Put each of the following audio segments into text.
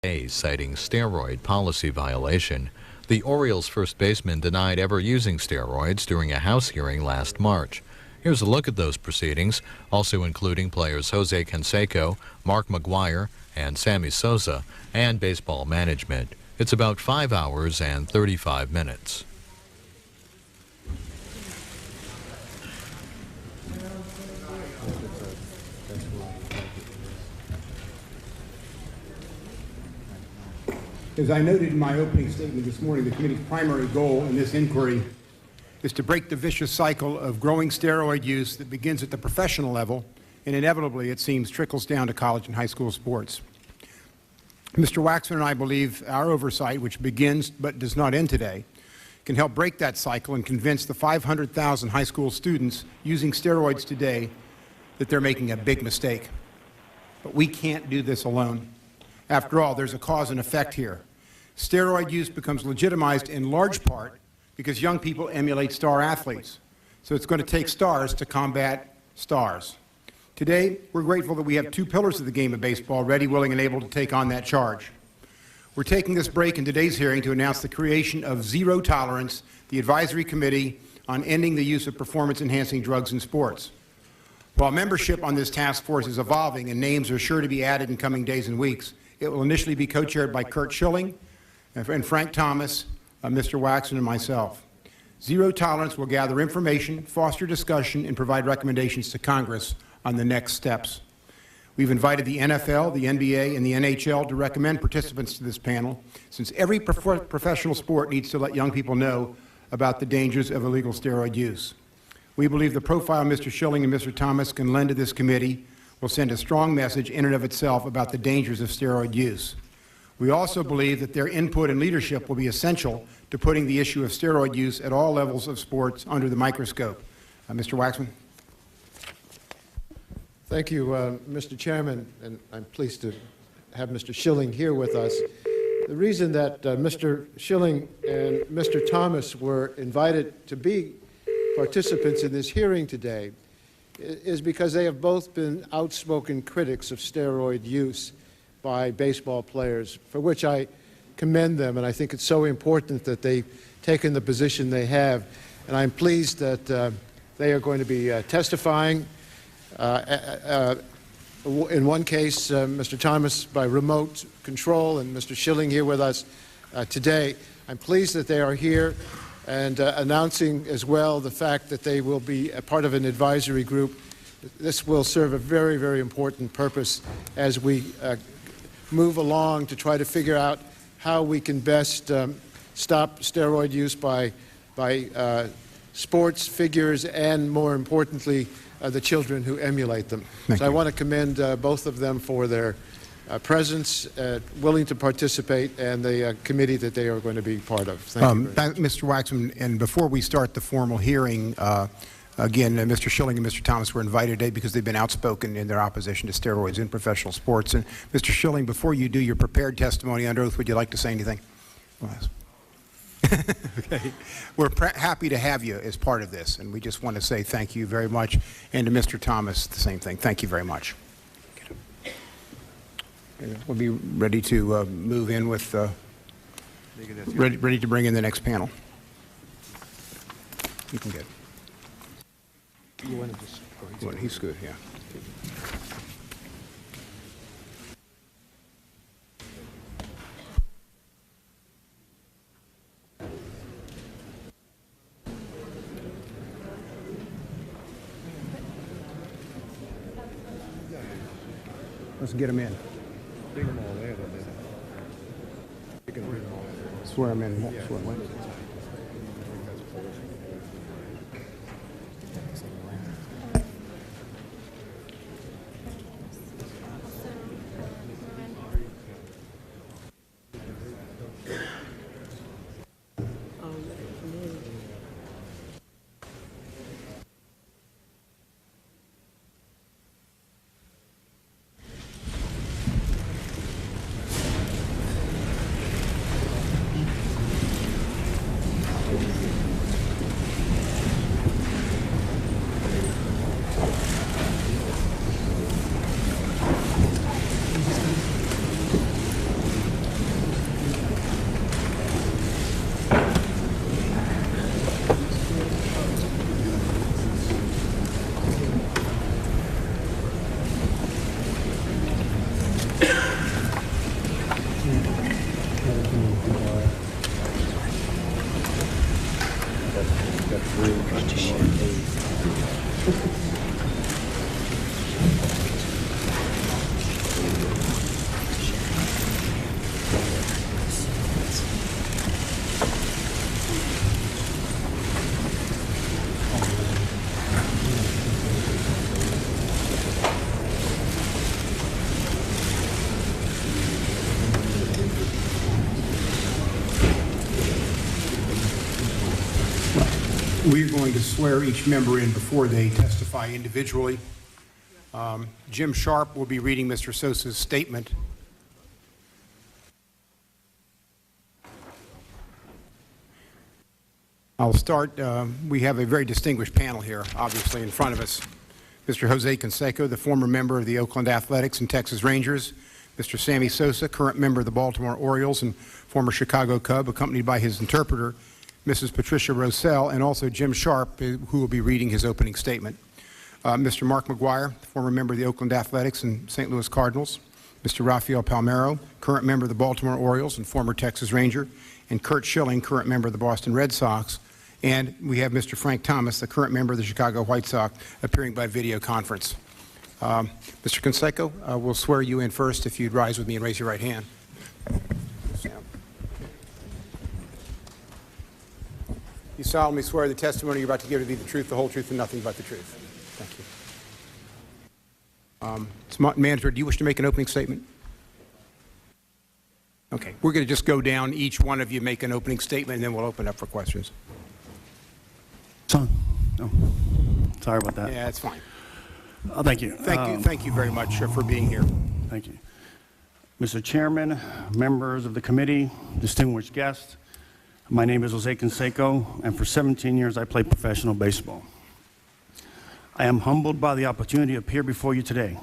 citing steroid policy violation. The Orioles' first baseman denied ever using steroids during a House hearing last March. Here's a look at those proceedings, also including players Jose Canseco, Mark McGwire, and Sammy Sosa, and baseball management. It's about 5 hours and 35 minutes. As I noted in my opening statement this morning, the committee's primary goal in this inquiry is to break the vicious cycle of growing steroid use that begins at the professional level and inevitably, it seems, trickles down to college and high school sports. Mr. Waxman and I believe our oversight, which begins but does not end today, can help break that cycle and convince the 500,000 high school students using steroids today that they're making a big mistake. But we can't do this alone. After all, there's a cause and effect here. Steroid use becomes legitimized in large part because young people emulate star athletes. So it's going to take stars to combat stars. Today, we're grateful that we have two pillars of the game of baseball ready, willing, and able to take on that charge. We're taking this break in today's hearing to announce the creation of Zero Tolerance, the Advisory Committee on Ending the Use of Performance-Enhancing Drugs in Sports. While membership on this task force is evolving and names are sure to be added in coming days and weeks, it will initially be co-chaired by Curt Schilling and Frank Thomas, Mr. Waxman, and myself. Zero Tolerance will gather information, foster discussion, and provide recommendations to Congress on the next steps. We've invited the NFL, the NBA, and the NHL to recommend participants to this panel, since every professional sport needs to let young people know about the dangers of illegal steroid use. We believe the profile Mr. Schilling and Mr. Thomas can lend to this committee will send a strong message in and of itself about the dangers of steroid use. We also believe that their input and leadership will be essential to putting the issue of steroid use at all levels of sports under the microscope. Mr. Waxman. Thank you, Mr. Chairman, and I'm pleased to have Mr. Schilling here with us. The reason that Mr. Schilling and Mr. Thomas were invited to be participants in this hearing today is because they have both been outspoken critics of steroid use by baseball players, for which I commend them, and I think it's so important that they've taken the position they have. And I'm pleased that they are going to be testifying. In one case, Mr. Thomas by remote control, and Mr. Schilling here with us today. I'm pleased that they are here and announcing as well the fact that they will be a part of an advisory group. This will serve a very, very important purpose as we move along to try to figure out how we can best stop steroid use by sports figures and, more importantly, the children who emulate them. So I want to commend both of them for their presence, willing to participate, and the committee that they are going to be part of. Thank you. Mr. Waxman, and before we start the formal hearing, again, Mr. Schilling and Mr. Thomas were invited today because they've been outspoken in their opposition to steroids in professional sports. And Mr. Schilling, before you do your prepared testimony under oath, would you like to say anything? Okay. We're happy to have you as part of this, and we just want to say thank you very much. And to Mr. Thomas, the same thing. Thank you very much. We'll be ready to move in with, ready to bring in the next panel. You can get. You want to just, Well, he's good, yeah. Let's get him in. bring them all in, and then you can bring them all in. Swear him in. Yeah. Swear him in. We're going to swear each member in before they testify individually. Jim Sharp will be reading Mr. Sosa's statement. I'll start. We have a very distinguished panel here, obviously, in front of us. Mr. Jose Canseco, the former member of the Oakland Athletics and Texas Rangers. Mr. Sammy Sosa, current member of the Baltimore Orioles and former Chicago Cub, accompanied by his interpreter, Mrs. Patricia Rosell, and also Jim Sharp, who will be reading his opening statement. Mr. Mark McGwire, former member of the Oakland Athletics and St. Louis Cardinals. Mr. Rafael Palmeiro, current member of the Baltimore Orioles and former Texas Ranger. And Curt Schilling, current member of the Boston Red Sox. And we have Mr. Frank Thomas, the current member of the Chicago White Sox, appearing by video conference. Mr. Canseco, we'll swear you in first if you'd rise with me and raise your right hand. You solemnly swear the testimony you're about to give to be the truth, the whole truth, and nothing but the truth. Thank you. Manager, do you wish to make an opening statement? Okay, we're going to just go down, each one of you make an opening statement, and then we'll open up for questions. Oh, sorry about that. Yeah, that's fine. Thank you. Thank you very much for being here. Thank you. Mr. Chairman, members of the committee, distinguished guests, my name is Jose Canseco, and for 17 years I played professional baseball. I am humbled by the opportunity to appear before you today.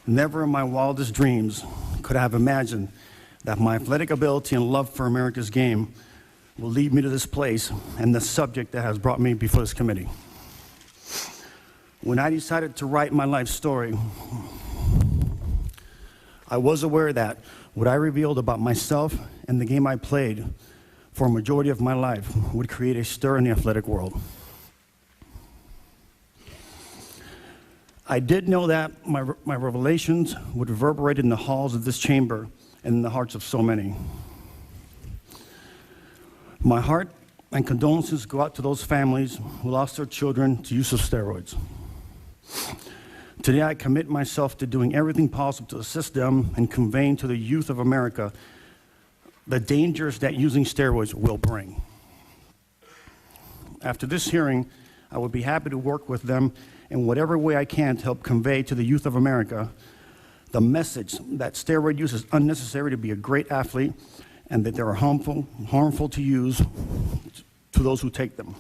Never in my wildest dreams could I have imagined that my athletic ability and love for America's game will lead me to this place and the subject that has brought me before this committee. When I decided to write my life story, I was aware that what I revealed about myself and the game I played for a majority of my life would create a stir in the athletic world. I did know that my revelations would reverberate in the halls of this chamber and in the hearts of so many. My heart and condolences go out to those families who lost their children to use of steroids. Today, I commit myself to doing everything possible to assist them in conveying to the youth of America the dangers that using steroids will bring. After this hearing, I would be happy to work with them in whatever way I can to help convey to the youth of America the message that steroid use is unnecessary to be a great athlete and that they are harmful to use to those who take them.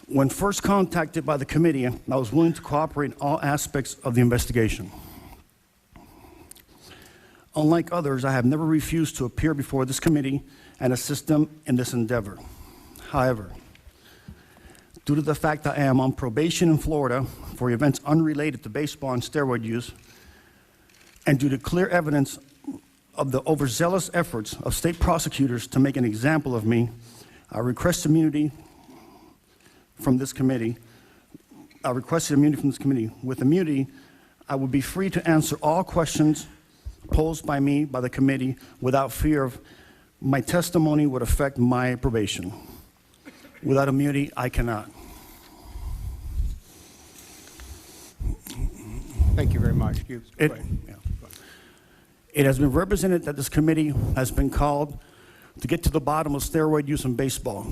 When first contacted by the committee, I was willing to cooperate in all aspects of the investigation. Unlike others, I have never refused to appear before this committee and assist them in this endeavor. However, due to the fact that I am on probation in Florida for events unrelated to baseball and steroid use, and due to clear evidence of the overzealous efforts of state prosecutors to make an example of me, I request immunity from this committee. I requested immunity from this committee. With immunity, I would be free to answer all questions posed by me by the committee without fear of my testimony would affect my probation. Without immunity, I cannot. Thank you very much. It has been represented that this committee has been called to get to the bottom of steroid use in baseball.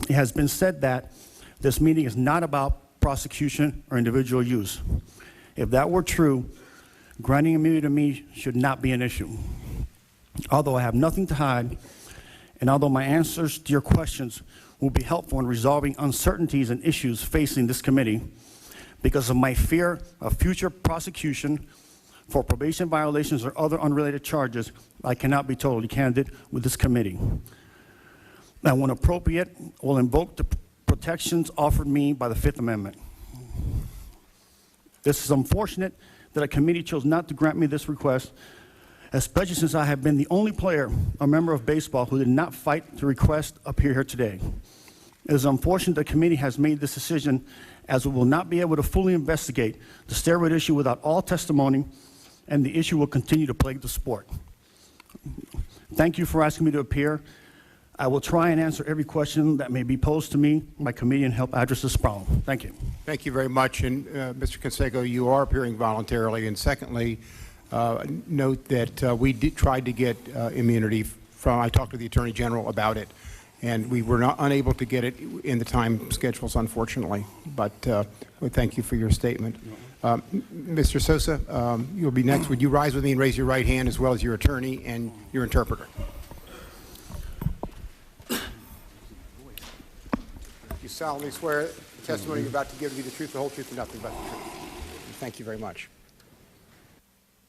It has been said that this meeting is not about prosecution or individual use. If that were true, granting immunity to me should not be an issue. Although I have nothing to hide, and although my answers to your questions will be helpful in resolving uncertainties and issues facing this committee, because of my fear of future prosecution for probation violations or other unrelated charges, I cannot be totally candid with this committee. And when appropriate, will invoke the protections offered me by the Fifth Amendment. This is unfortunate that a committee chose not to grant me this request, especially since I have been the only player, a member of baseball, who did not fight to request appear here today. It is unfortunate the committee has made this decision, as we will not be able to fully investigate the steroid issue without all testimony, and the issue will continue to plague the sport. Thank you for asking me to appear. I will try and answer every question that may be posed to me, my committee, and help address this problem. Thank you. Thank you very much. And Mr. Canseco, you are appearing voluntarily. And secondly, note that we tried to get immunity from, I talked to the Attorney General about it, and we were unable to get it in the time schedules, unfortunately. But we thank you for your statement. Mr. Sosa, you'll be next. Would you rise with me and raise your right hand, as well as your attorney and your interpreter? You solemnly swear the testimony you're about to give to be the truth, the whole truth, and nothing but the truth. Thank you very much.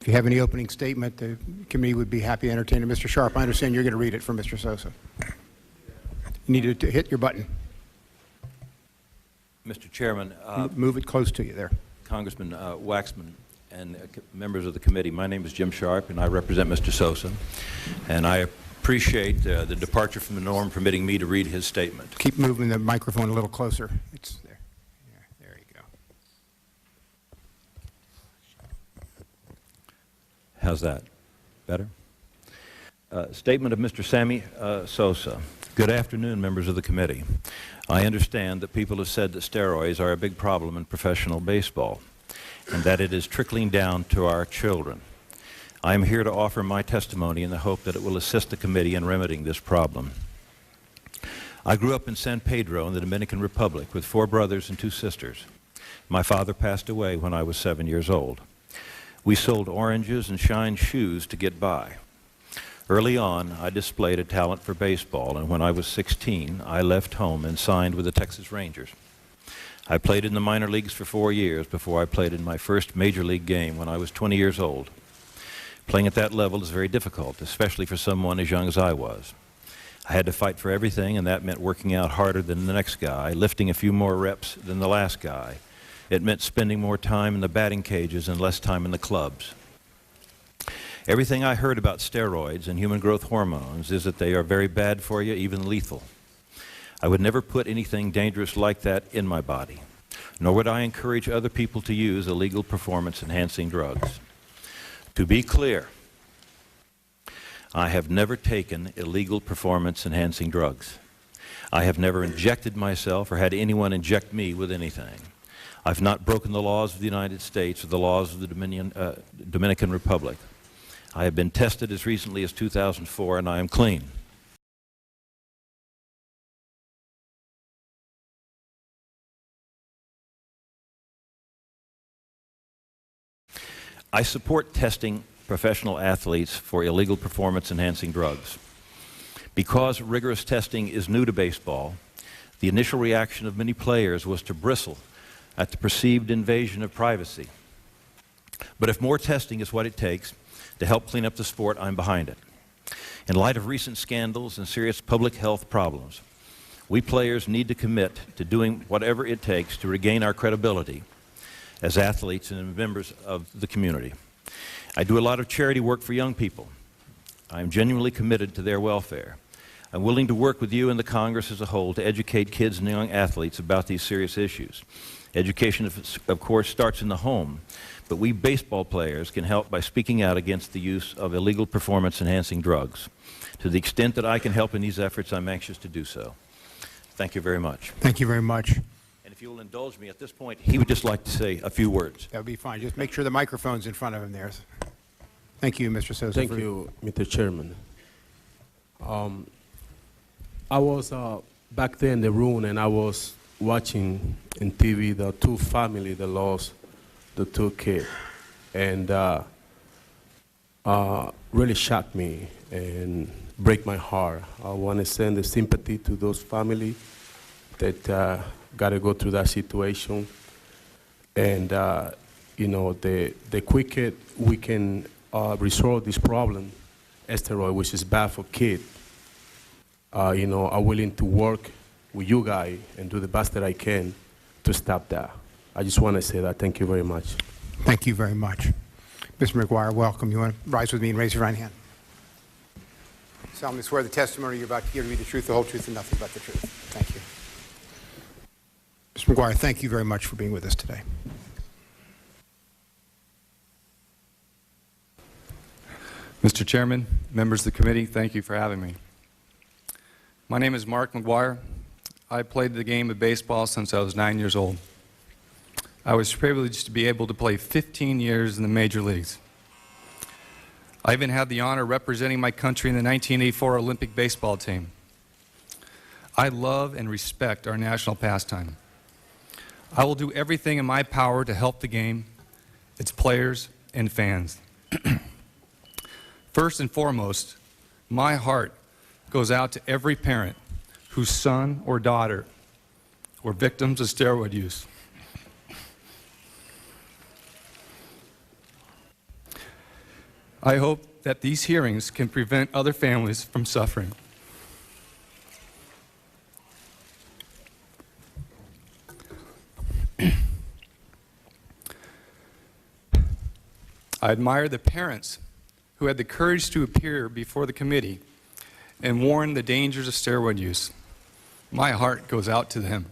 If you have any opening statement, the committee would be happy to entertain it. Mr. Sharp, I understand you're going to read it for Mr. Sosa. You need to hit your button. Mr. Chairman, move it close to you there. Congressman Waxman and members of the committee, my name is Jim Sharp, and I represent Mr. Sosa, and I appreciate the departure from the norm permitting me to read his statement. Keep moving the microphone a little closer. It's there. Yeah, there you go. How's that? Better? Statement of Mr. Sammy Sosa. Good afternoon, members of the committee. I understand that people have said that steroids are a big problem in professional baseball and that it is trickling down to our children. I am here to offer my testimony in the hope that it will assist the committee in remedying this problem. I grew up in San Pedro in the Dominican Republic with 4 brothers and 2 sisters. My father passed away when I was 7 years old. We sold oranges and shined shoes to get by. Early on, I displayed a talent for baseball, and when I was 16, I left home and signed with the Texas Rangers. I played in the minor leagues for 4 years before I played in my first major league game when I was 20 years old. Playing at that level is very difficult, especially for someone as young as I was. I had to fight for everything, and that meant working out harder than the next guy, lifting a few more reps than the last guy. It meant spending more time in the batting cages and less time in the clubs. Everything I heard about steroids and human growth hormones is that they are very bad for you, even lethal. I would never put anything dangerous like that in my body, nor would I encourage other people to use illegal performance-enhancing drugs. To be clear, I have never taken illegal performance-enhancing drugs. I have never injected myself or had anyone inject me with anything. I've not broken the laws of the United States or the laws of the Dominican Republic. I have been tested as recently as 2004, and I am clean. I support testing professional athletes for illegal performance-enhancing drugs. Because rigorous testing is new to baseball, the initial reaction of many players was to bristle at the perceived invasion of privacy. But if more testing is what it takes to help clean up the sport, I'm behind it. In light of recent scandals and serious public health problems, we players need to commit to doing whatever it takes to regain our credibility as athletes and members of the community. I do a lot of charity work for young people. I'm genuinely committed to their welfare. I'm willing to work with you and the Congress as a whole to educate kids and young athletes about these serious issues. Education, of course, starts in the home, but we baseball players can help by speaking out against the use of illegal performance-enhancing drugs. To the extent that I can help in these efforts, I'm anxious to do so. Thank you very much. Thank you very much. And if you will indulge me at this point, he would just like to say a few words. That would be fine. Just make sure the microphone's in front of him there. Thank you, Mr. Sosa. Thank you, Mr. Chairman. I was back there in the room, and I was watching in TV the 2 families that lost the 2 kids, and really shocked me and break my heart. I want to send the sympathy to those families that got to go through that situation, and you know, the quicker we can resolve this problem, steroid, which is bad for kids, you know, I'm willing to work with you guys and do the best that I can to stop that. I just want to say that. Thank you very much. Thank you very much. Mr. McGwire, welcome. You want to rise with me and raise your right hand? Solemnly swear the testimony you're about to give to be the truth, the whole truth, and nothing but the truth. Thank you. Mr. McGwire, thank you very much for being with us today. Mr. Chairman, members of the committee, thank you for having me. My name is Mark McGwire. I played the game of baseball since I was 9 years old. I was privileged to be able to play 15 years in the major leagues. I even had the honor of representing my country in the 1984 Olympic baseball team. I love and respect our national pastime. I will do everything in my power to help the game, its players, and fans. First and foremost, my heart goes out to every parent whose son or daughter were victims of steroid use. I hope that these hearings can prevent other families from suffering. I admire the parents who had the courage to appear before the committee and warn the dangers of steroid use. My heart goes out to them.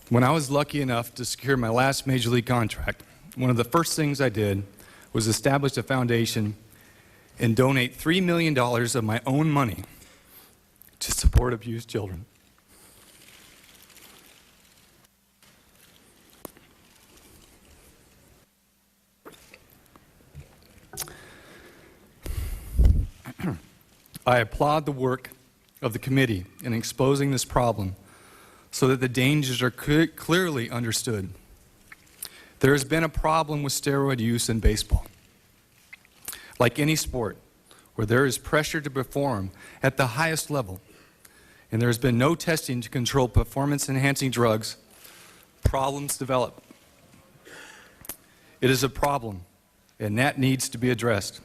When I was lucky enough to secure my last major league contract, one of the first things I did was establish a foundation and donate $3 million of my own money to support abused children. I applaud the work of the committee in exposing this problem so that the dangers are clearly understood. There has been a problem with steroid use in baseball. Like any sport, where there is pressure to perform at the highest level, and there has been no testing to control performance-enhancing drugs, problems develop. It is a problem, and that needs to be addressed.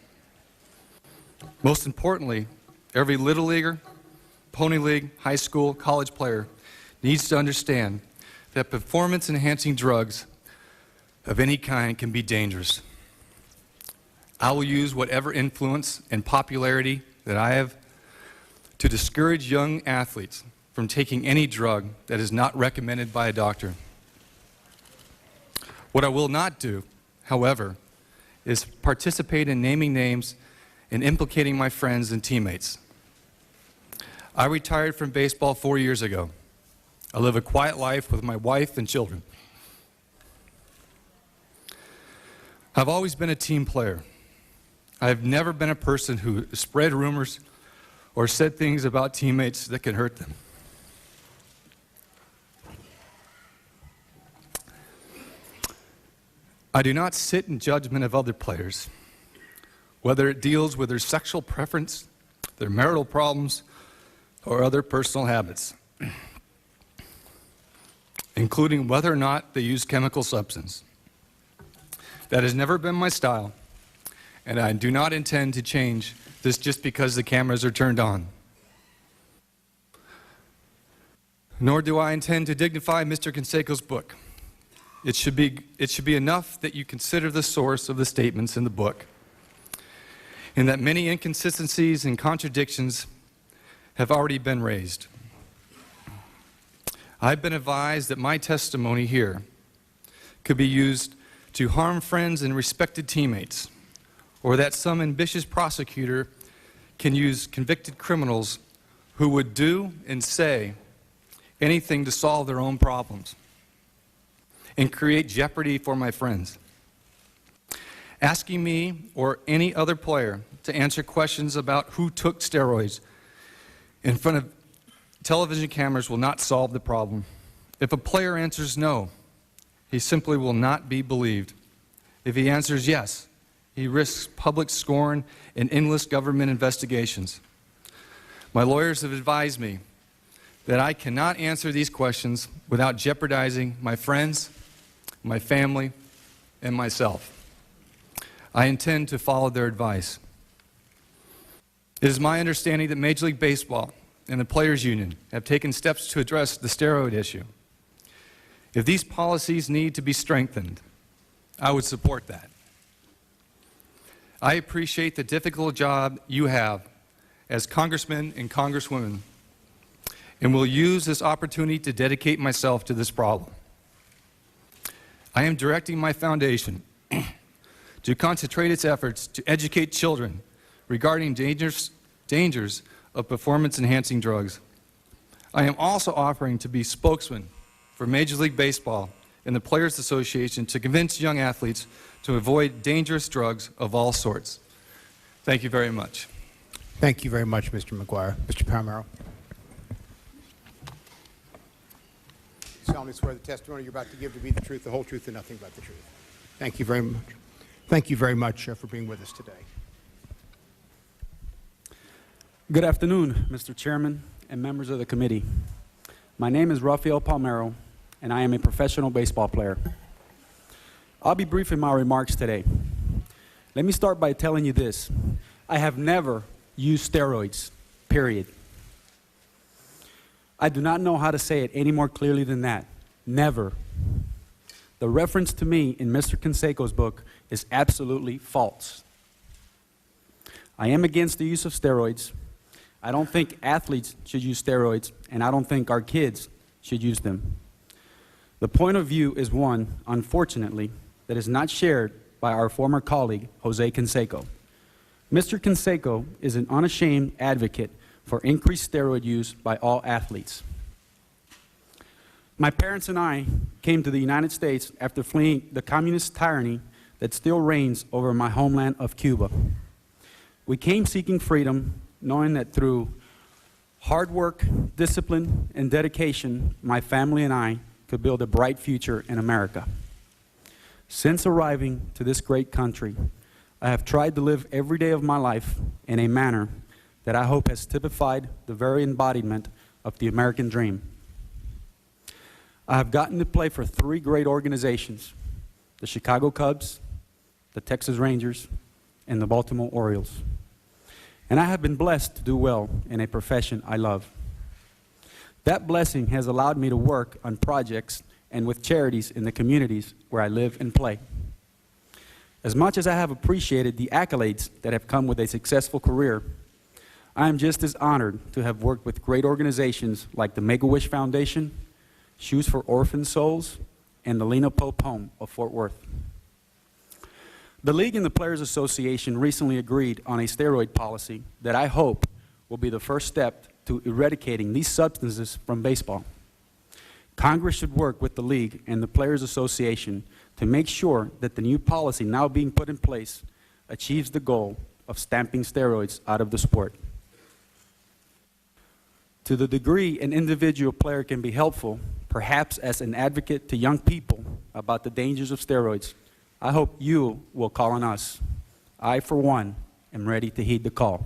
Most importantly, every little leaguer, pony league, high school, college player needs to understand that performance-enhancing drugs of any kind can be dangerous. I will use whatever influence and popularity that I have to discourage young athletes from taking any drug that is not recommended by a doctor. What I will not do, however, is participate in naming names and implicating my friends and teammates. I retired from baseball 4 years ago. I live a quiet life with my wife and children. I've always been a team player. I've never been a person who spread rumors or said things about teammates that can hurt them. I do not sit in judgment of other players, whether it deals with their sexual preference, their marital problems, or other personal habits, including whether or not they use chemical substance. That has never been my style, and I do not intend to change this just because the cameras are turned on. Nor do I intend to dignify Mr. Canseco's book. It should be enough that you consider the source of the statements in the book, and that many inconsistencies and contradictions have already been raised. I've been advised that my testimony here could be used to harm friends and respected teammates, or that some ambitious prosecutor can use convicted criminals who would do and say anything to solve their own problems and create jeopardy for my friends. Asking me or any other player to answer questions about who took steroids in front of television cameras will not solve the problem. If a player answers no, he simply will not be believed. If he answers yes, he risks public scorn and endless government investigations. My lawyers have advised me that I cannot answer these questions without jeopardizing my friends, my family, and myself. I intend to follow their advice. It is my understanding that Major League Baseball and the Players Union have taken steps to address the steroid issue. If these policies need to be strengthened, I would support that. I appreciate the difficult job you have as congressmen and congresswomen, and will use this opportunity to dedicate myself to this problem. I am directing my foundation to concentrate its efforts to educate children regarding dangers of performance-enhancing drugs. I am also offering to be spokesman for Major League Baseball and the Players Association to convince young athletes to avoid dangerous drugs of all sorts. Thank you very much. Thank you very much, Mr. McGwire. Mr. Palmeiro. Solemnly swear the testimony you're about to give to be the truth, the whole truth, and nothing but the truth. Thank you very much. Thank you very much for being with us today. Good afternoon, Mr. Chairman and members of the committee. My name is Rafael Palmeiro, and I am a professional baseball player. I'll be brief in my remarks today. Let me start by telling you this. I have never used steroids, period. I do not know how to say it any more clearly than that. Never. The reference to me in Mr. Canseco's book is absolutely false. I am against the use of steroids. I don't think athletes should use steroids, and I don't think our kids should use them. The point of view is one, unfortunately, that is not shared by our former colleague, Jose Canseco. Mr. Canseco is an unashamed advocate for increased steroid use by all athletes. My parents and I came to the United States after fleeing the communist tyranny that still reigns over my homeland of Cuba. We came seeking freedom, knowing that through hard work, discipline, and dedication, my family and I could build a bright future in America. Since arriving to this great country, I have tried to live every day of my life in a manner that I hope has typified the very embodiment of the American dream. I have gotten to play for 3 great organizations: the Chicago Cubs, the Texas Rangers, and the Baltimore Orioles. And I have been blessed to do well in a profession I love. That blessing has allowed me to work on projects and with charities in the communities where I live and play. As much as I have appreciated the accolades that have come with a successful career, I am just as honored to have worked with great organizations like the Make-A-Wish Foundation, Shoes for Orphan Souls, and the Lena Pope Home of Fort Worth. The League and the Players Association recently agreed on a steroid policy that I hope will be the first step to eradicating these substances from baseball. Congress should work with the League and the Players Association to make sure that the new policy now being put in place achieves the goal of stamping steroids out of the sport. To the degree an individual player can be helpful, perhaps as an advocate to young people about the dangers of steroids, I hope you will call on us. I, for one, am ready to heed the call.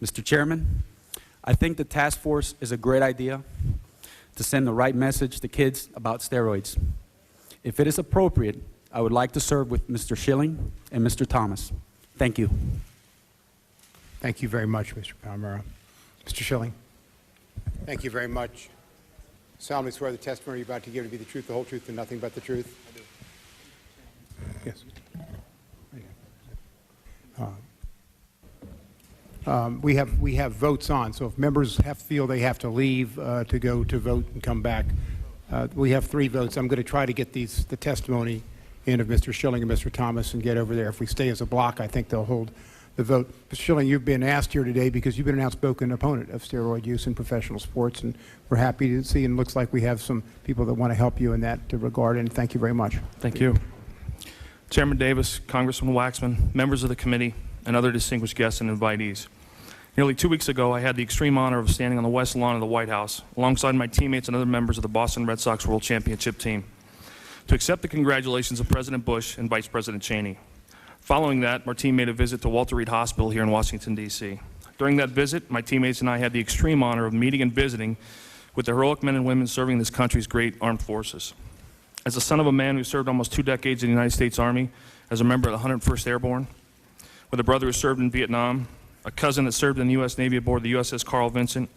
Mr. Chairman, I think the task force is a great idea to send the right message to kids about steroids. If it is appropriate, I would like to serve with Mr. Schilling and Mr. Thomas. Thank you. Thank you very much, Mr. Palmeiro. Mr. Schilling. Thank you very much. Solemnly swear the testimony you're about to give to be the truth, the whole truth, and nothing but the truth. I do. Yes. We have votes on, so if members feel they have to leave to go to vote and come back, we have 3 votes. I'm going to try to get the testimony in of Mr. Schilling and Mr. Thomas and get over there. If we stay as a block, I think they'll hold the vote. Mr. Schilling, you've been asked here today because you've been an outspoken opponent of steroid use in professional sports, and we're happy to see, and it looks like we have some people that want to help you in that regard, and thank you very much. Thank you. Chairman Davis, Congressman Waxman, members of the committee, and other distinguished guests and invitees. Nearly 2 weeks ago, I had the extreme honor of standing on the west lawn of the White House alongside my teammates and other members of the Boston Red Sox World Championship team to accept the congratulations of President Bush and Vice President Cheney. Following that, our team made a visit to Walter Reed Hospital here in Washington, D.C. During that visit, my teammates and I had the extreme honor of meeting and visiting with the heroic men and women serving this country's great armed forces. As the son of a man who served almost 2 decades in the United States Army as a member of the 101st Airborne, with a brother who served in Vietnam, a cousin that served in the U.S. Navy aboard the USS Carl Vinson,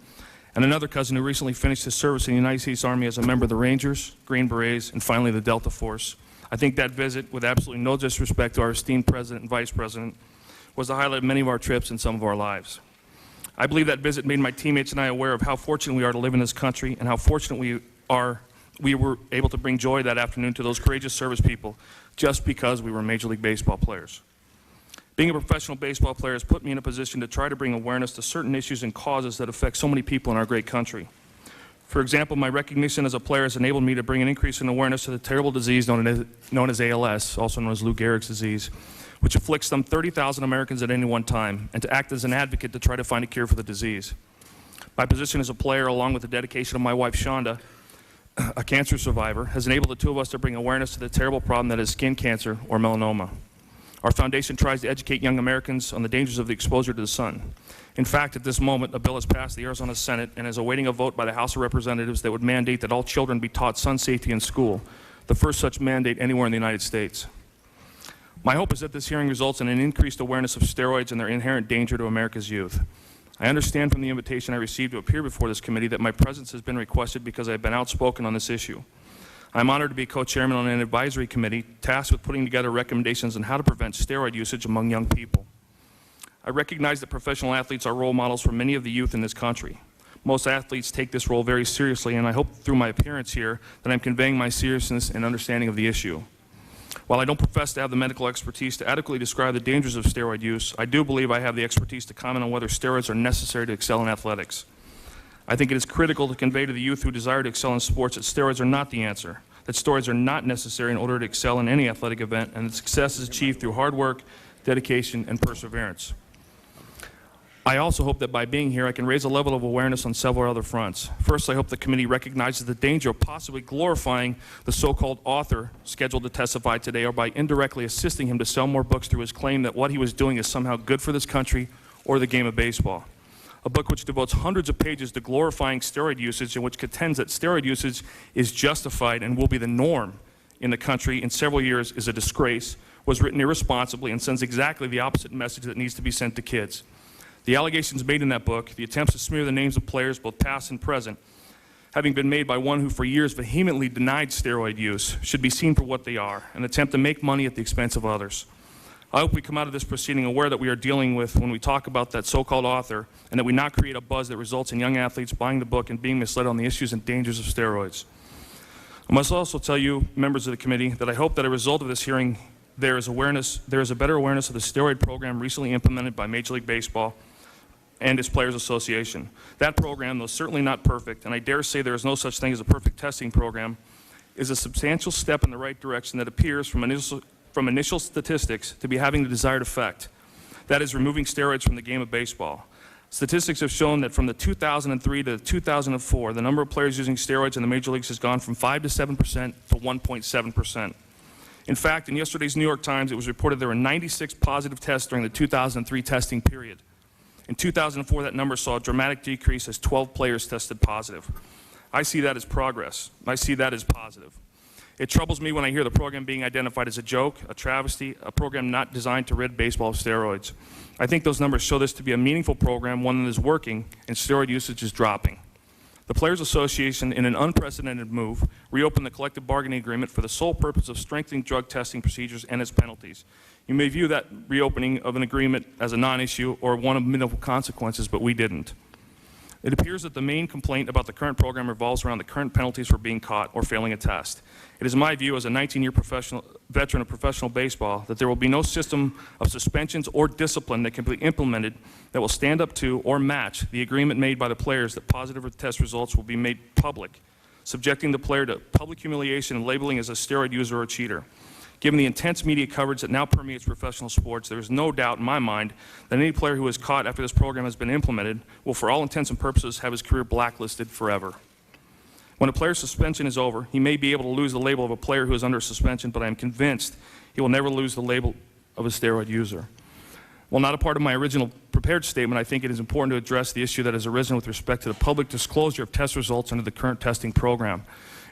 and another cousin who recently finished his service in the United States Army as a member of the Rangers, Green Berets, and finally the Delta Force. I think that visit, with absolutely no disrespect to our esteemed President and Vice President, was the highlight of many of our trips and some of our lives. I believe that visit made my teammates and I aware of how fortunate we are to live in this country and how fortunate we were able to bring joy that afternoon to those courageous service people just because we were Major League Baseball players. Being a professional baseball player has put me in a position to try to bring awareness to certain issues and causes that affect so many people in our great country. For example, my recognition as a player has enabled me to bring an increase in awareness to the terrible disease known as ALS, also known as Lou Gehrig's disease, which afflicts some 30,000 Americans at any one time, and to act as an advocate to try to find a cure for the disease. My position as a player, along with the dedication of my wife, Shonda, a cancer survivor, has enabled the two of us to bring awareness to the terrible problem that is skin cancer or melanoma. Our foundation tries to educate young Americans on the dangers of the exposure to the sun. In fact, at this moment, a bill has passed the Arizona Senate and is awaiting a vote by the House of Representatives that would mandate that all children be taught sun safety in school, the first such mandate anywhere in the United States. My hope is that this hearing results in an increased awareness of steroids and their inherent danger to America's youth. I understand from the invitation I received to appear before this committee that my presence has been requested because I have been outspoken on this issue. I'm honored to be co-chairman on an advisory committee tasked with putting together recommendations on how to prevent steroid usage among young people. I recognize that professional athletes are role models for many of the youth in this country. Most athletes take this role very seriously, and I hope through my appearance here that I'm conveying my seriousness and understanding of the issue. While I don't profess to have the medical expertise to adequately describe the dangers of steroid use, I do believe I have the expertise to comment on whether steroids are necessary to excel in athletics. I think it is critical to convey to the youth who desire to excel in sports that steroids are not the answer, that steroids are not necessary in order to excel in any athletic event, and that success is achieved through hard work, dedication, and perseverance. I also hope that by being here, I can raise a level of awareness on several other fronts. First, I hope the committee recognizes the danger of possibly glorifying the so-called author scheduled to testify today, or by indirectly assisting him to sell more books through his claim that what he was doing is somehow good for this country or the game of baseball. A book which devotes hundreds of pages to glorifying steroid usage and which contends that steroid usage is justified and will be the norm in the country in several years is a disgrace, was written irresponsibly, and sends exactly the opposite message that needs to be sent to kids. The allegations made in that book, the attempts to smear the names of players, both past and present, having been made by one who for years vehemently denied steroid use, should be seen for what they are, an attempt to make money at the expense of others. I hope we come out of this proceeding aware that we are dealing with when we talk about that so-called author, and that we not create a buzz that results in young athletes buying the book and being misled on the issues and dangers of steroids. I must also tell you, members of the committee, that I hope that as a result of this hearing, there is a better awareness of the steroid program recently implemented by Major League Baseball and its Players Association. That program, though certainly not perfect, and I dare say there is no such thing as a perfect testing program, is a substantial step in the right direction that appears from initial statistics to be having the desired effect. That is, removing steroids from the game of baseball. Statistics have shown that from the 2003 to 2004, the number of players using steroids in the major leagues has gone from 5 to 7% to 1.7%. In fact, in yesterday's New York Times, it was reported there were 96 positive tests during the 2003 testing period. In 2004, that number saw a dramatic decrease as 12 players tested positive. I see that as progress. I see that as positive. It troubles me when I hear the program being identified as a joke, a travesty, a program not designed to rid baseball of steroids. I think those numbers show this to be a meaningful program, one that is working, and steroid usage is dropping. The Players Association, in an unprecedented move, reopened the collective bargaining agreement for the sole purpose of strengthening drug testing procedures and its penalties. You may view that reopening of an agreement as a non-issue or one of minimal consequences, but we didn't. It appears that the main complaint about the current program revolves around the current penalties for being caught or failing a test. It is my view as a 19-year veteran of professional baseball that there will be no system of suspensions or discipline that can be implemented that will stand up to or match the agreement made by the players that positive test results will be made public, subjecting the player to public humiliation and labeling as a steroid user or a cheater. Given the intense media coverage that now permeates professional sports, there is no doubt in my mind that any player who is caught after this program has been implemented will, for all intents and purposes, have his career blacklisted forever. When a player's suspension is over, he may be able to lose the label of a player who is under suspension, but I am convinced he will never lose the label of a steroid user. While not a part of my original prepared statement, I think it is important to address the issue that has arisen with respect to the public disclosure of test results under the current testing program.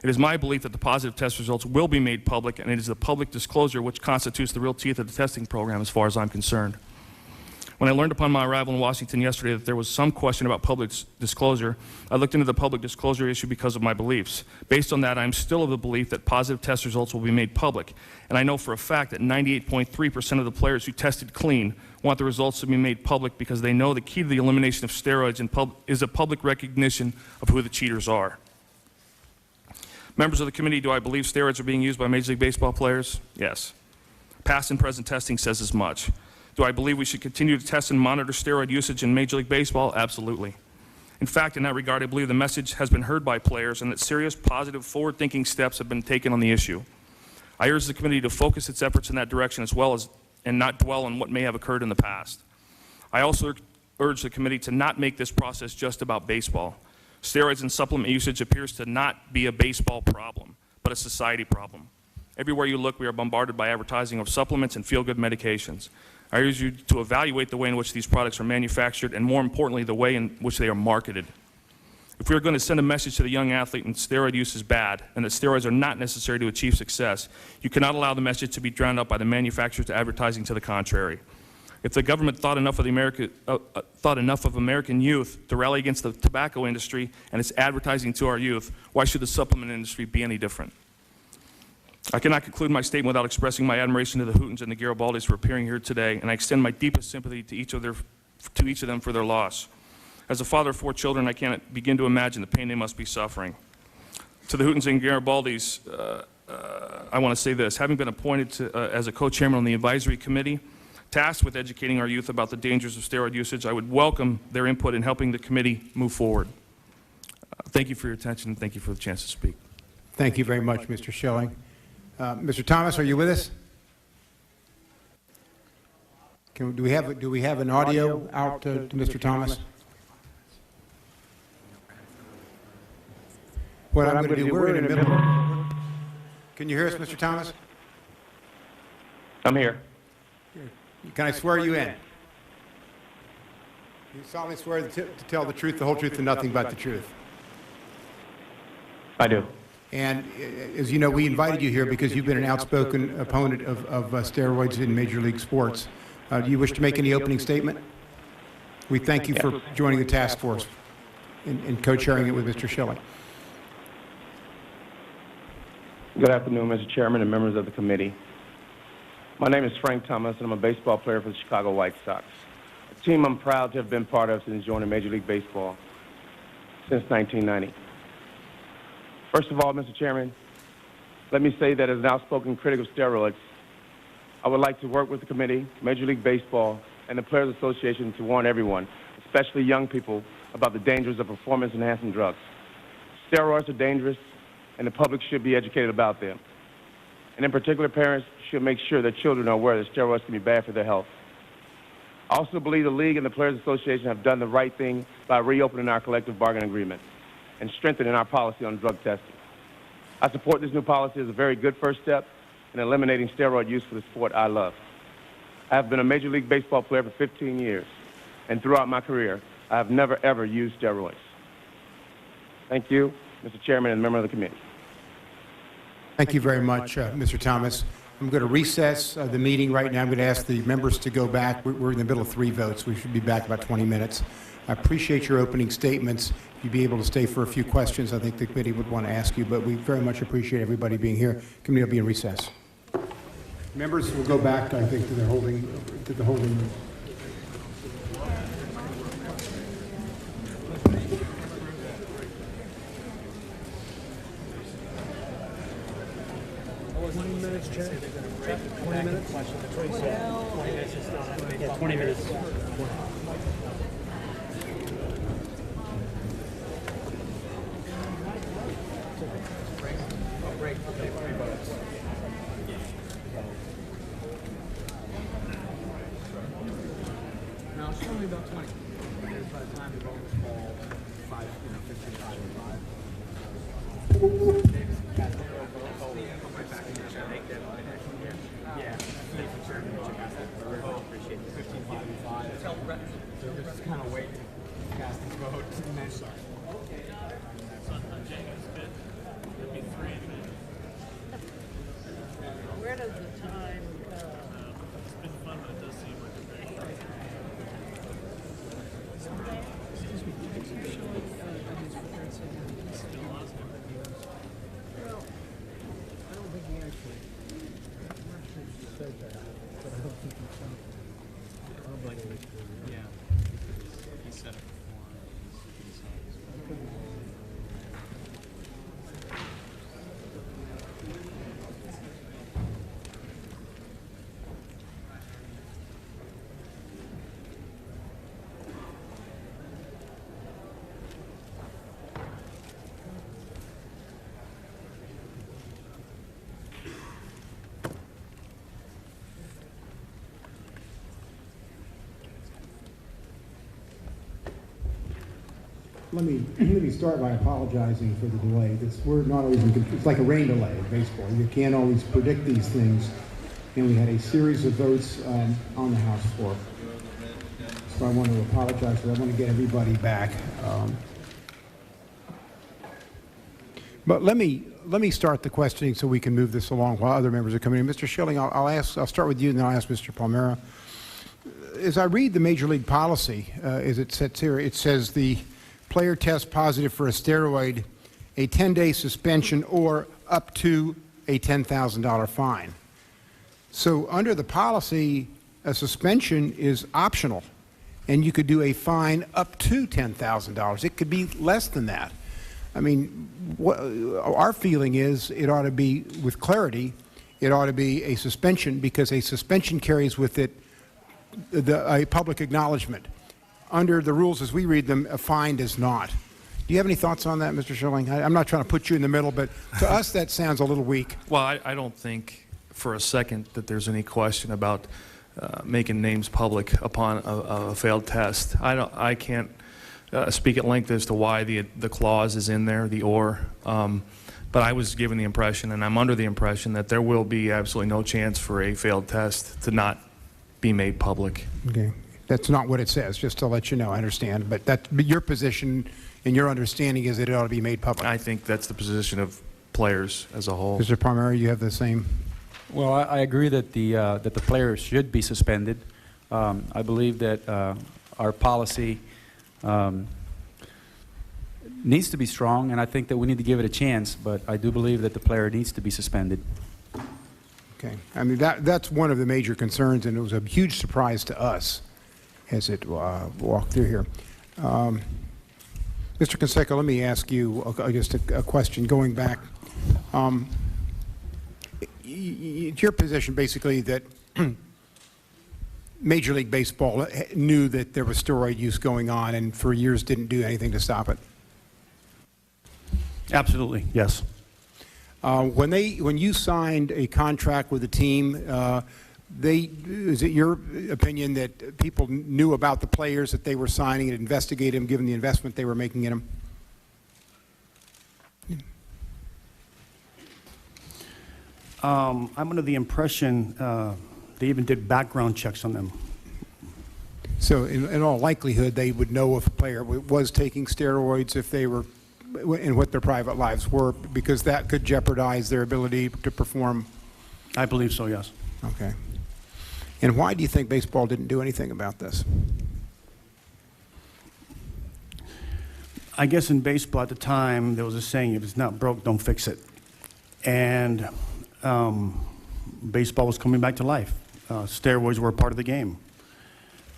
It is my belief that the positive test results will be made public, and it is the public disclosure which constitutes the real teeth of the testing program as far as I'm concerned. When I learned upon my arrival in Washington yesterday that there was some question about public disclosure, I looked into the public disclosure issue because of my beliefs. Based on that, I'm still of the belief that positive test results will be made public, and I know for a fact that 98.3% of the players who tested clean want the results to be made public because they know the key to the elimination of steroids is a public recognition of who the cheaters are. Members of the committee, do I believe steroids are being used by Major League Baseball players? Yes. Past and present testing says as much. Do I believe we should continue to test and monitor steroid usage in Major League Baseball? Absolutely. In fact, in that regard, I believe the message has been heard by players and that serious, positive, forward-thinking steps have been taken on the issue. I urge the committee to focus its efforts in that direction as well as and not dwell on what may have occurred in the past. I also urge the committee to not make this process just about baseball. Steroids and supplement usage appears to not be a baseball problem, but a society problem. Everywhere you look, we are bombarded by advertising of supplements and feel-good medications. I urge you to evaluate the way in which these products are manufactured and, more importantly, the way in which they are marketed. If we are going to send a message to the young athlete that steroid use is bad and that steroids are not necessary to achieve success, you cannot allow the message to be drowned out by the manufacturers advertising to the contrary. If the government thought enough of American youth to rally against the tobacco industry and its advertising to our youth, why should the supplement industry be any different? I cannot conclude my statement without expressing my admiration to the Hootens and the Garibaldis for appearing here today, and I extend my deepest sympathy to each of them for their loss. As a father of 4 children, I can't begin to imagine the pain they must be suffering. To the Hootens and Garibaldis, I want to say this. Having been appointed as a co-chairman on the advisory committee, tasked with educating our youth about the dangers of steroid usage, I would welcome their input in helping the committee move forward. Thank you for your attention, and thank you for the chance to speak. Thank you very much, Mr. Schilling. Mr. Thomas, are you with us? Do we have an audio out to Mr. Thomas? What I'm going to do, we're in the middle. Can you hear us, Mr. Thomas? I'm here. Can I swear you in? You solemnly swear to tell the truth, the whole truth, and nothing but the truth. I do. And as you know, we invited you here because you've been an outspoken opponent of steroids in Major League sports. Do you wish to make any opening statement? We thank you for joining the task force and co-chairing it with Mr. Schilling. Good afternoon, Mr. Chairman and members of the committee. My name is Frank Thomas, and I'm a baseball player for the Chicago White Sox, a team I'm proud to have been part of since joining Major League Baseball since 1990. First of all, Mr. Chairman, let me say that as an outspoken critic of steroids, I would like to work with the committee, Major League Baseball, and the Players Association to warn everyone, especially young people, about the dangers of performance-enhancing drugs. Steroids are dangerous, and the public should be educated about them. And in particular, parents should make sure that children are aware that steroids can be bad for their health. I also believe the League and the Players Association have done the right thing by reopening our collective bargaining agreement and strengthening our policy on drug testing. I support this new policy as a very good first step in eliminating steroid use for the sport I love. I have been a Major League Baseball player for 15 years, and throughout my career, I have never, ever used steroids. Thank you, Mr. Chairman and member of the committee. Thank you very much, Mr. Thomas. I'm going to recess the meeting right now. I'm going to ask the members to go back. We're in the middle of 3 votes. We should be back about 20 minutes. I appreciate your opening statements. If you'd be able to stay for a few questions, I think the committee would want to ask you, but we very much appreciate everybody being here. Committee will be in recess. Members will go back, I think, to the holding room. Yeah, 20 minutes. No, it's only about 20. Because by the time the vote was called, 15 to 5. Yeah, appreciate it. 15, 5, and 5. They're just kind of waiting to cast this vote. And then sorry. Where does the time go? It's been fun, but it does seem like a very Excuse me, did you show well, I don't think he actually, I'm not sure if he said that, but I don't think he said that. yeah. He said it before. let me start by apologizing for the delay. We're not always it's like a rain delay in baseball. You can't always predict these things. And we had a series of votes on the House floor. So I want to apologize for that. I want to get everybody back. But let me start the questioning so we can move this along while other members are coming in. Mr. Schilling, I'll start with you and then I'll ask Mr. Palmeiro. As I read the Major League policy, as it sits here, it says the player tests positive for a steroid, a 10-day suspension, or up to a $10,000 fine. So under the policy, a suspension is optional, and you could do a fine up to $10,000. It could be less than that. I mean, our feeling is it ought to be, with clarity, it ought to be a suspension, because a suspension carries with it a public acknowledgement. Under the rules as we read them, a fine does not. Do you have any thoughts on that, Mr. Schilling? I'm not trying to put you in the middle, but to us that sounds a little weak. Well, I don't think for a second that there's any question about making names public upon a failed test. I can't speak at length as to why the clause is in there, the or. But I was given the impression, and I'm under the impression, that there will be absolutely no chance for a failed test to not be made public. Okay. That's not what it says, just to let you know. I understand. But your position and your understanding is that it ought to be made public. I think that's the position of players as a whole. Mr. Palmeiro, you have the same? Well, I agree that the players should be suspended. I believe that our policy needs to be strong, and I think that we need to give it a chance, but I do believe that the player needs to be suspended. Okay. I mean, that's one of the major concerns, and it was a huge surprise to us as it walked through here. Mr. Canseco, let me ask you just a question going back. It's your position basically that Major League Baseball knew that there was steroid use going on and for years didn't do anything to stop it? Absolutely, yes. When you signed a contract with the team, is it your opinion that people knew about the players that they were signing and investigated them given the investment they were making in them? I'm under the impression they even did background checks on them. So in all likelihood, they would know if a player was taking steroids if they were, and what their private lives were, because that could jeopardize their ability to perform. I believe so, yes. Okay. And why do you think baseball didn't do anything about this? I guess in baseball at the time, there was a saying, if it's not broke, don't fix it. And baseball was coming back to life. Steroids were a part of the game.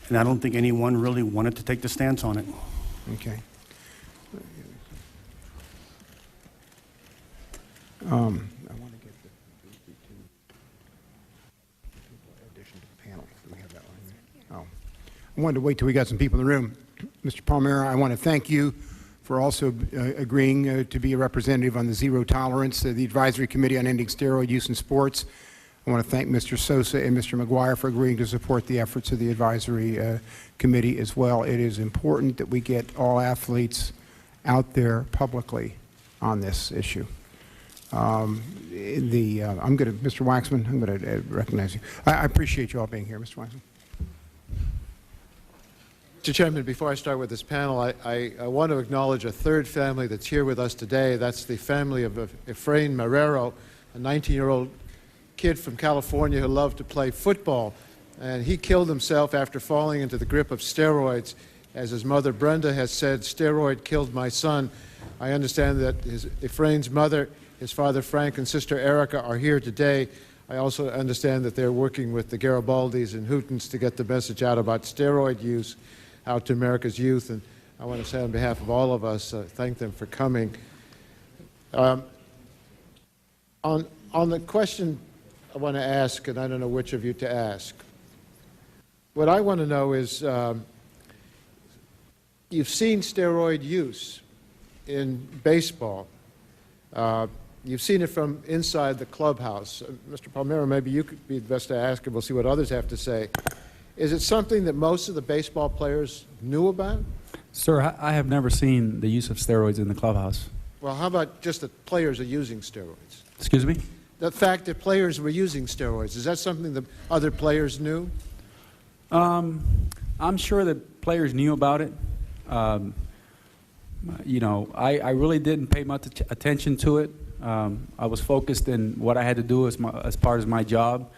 And I don't think anyone really wanted to take the stance on it. Okay. I want to get the addition to the panel. Do we have that one? Oh. I wanted to wait till we got some people in the room. Mr. Palmeiro, I want to thank you for also agreeing to be a representative on the Zero Tolerance, the Advisory Committee on Ending Steroid Use in Sports. I want to thank Mr. Sosa and Mr. McGwire for agreeing to support the efforts of the Advisory Committee as well. It is important that we get all athletes out there publicly on this issue. I'm going to, Mr. Waxman, I'm going to recognize you. I appreciate you all being here, Mr. Waxman. Mr. Chairman, before I start with this panel, I want to acknowledge a third family that's here with us today. That's the family of Efrain Marrero, a 19-year-old kid from California who loved to play football. And he killed himself after falling into the grip of steroids. As his mother, Brenda, has said, steroid killed my son. I understand that Efrain's mother, his father, Frank, and sister Erica are here today. I also understand that they're working with the Garibaldis and Hootens to get the message out about steroid use out to America's youth, and I want to say on behalf of all of us, thank them for coming. On the question I want to ask, and I don't know which of you to ask, what I want to know is, you've seen steroid use in baseball. You've seen it from inside the clubhouse. Mr. Palmeiro, maybe you could be the best to ask, and we'll see what others have to say. Is it something that most of the baseball players knew about? Sir, I have never seen the use of steroids in the clubhouse. Well, how about just that players are using steroids? Excuse me? The fact that players were using steroids, is that something that other players knew? I'm sure that players knew about it. You know, I really didn't pay much attention to it. I was focused in what I had to do as part of my job.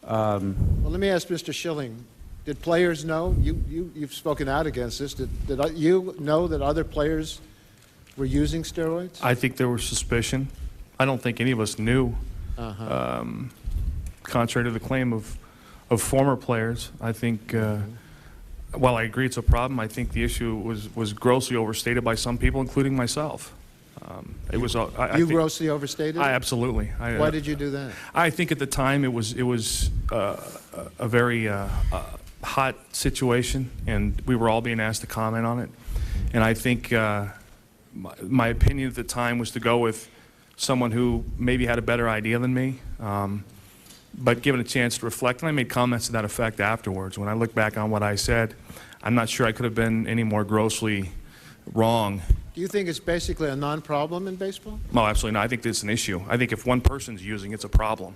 Well, let me ask Mr. Schilling. Did players know? You've spoken out against this. Did you know that other players were using steroids? I think there was suspicion. I don't think any of us knew. Contrary to the claim of former players, I think, while I agree it's a problem, I think the issue was grossly overstated by some people, including myself. It was. I You think, grossly overstated? Absolutely. Why did you do that? I think at the time it was a very hot situation, and we were all being asked to comment on it. And I think my opinion at the time was to go with someone who maybe had a better idea than me, but given a chance to reflect, and I made comments to that effect afterwards. When I look back on what I said, I'm not sure I could have been any more grossly wrong. Do you think it's basically a non-problem in baseball? No, absolutely not. I think it's an issue. I think if one person's using it, it's a problem.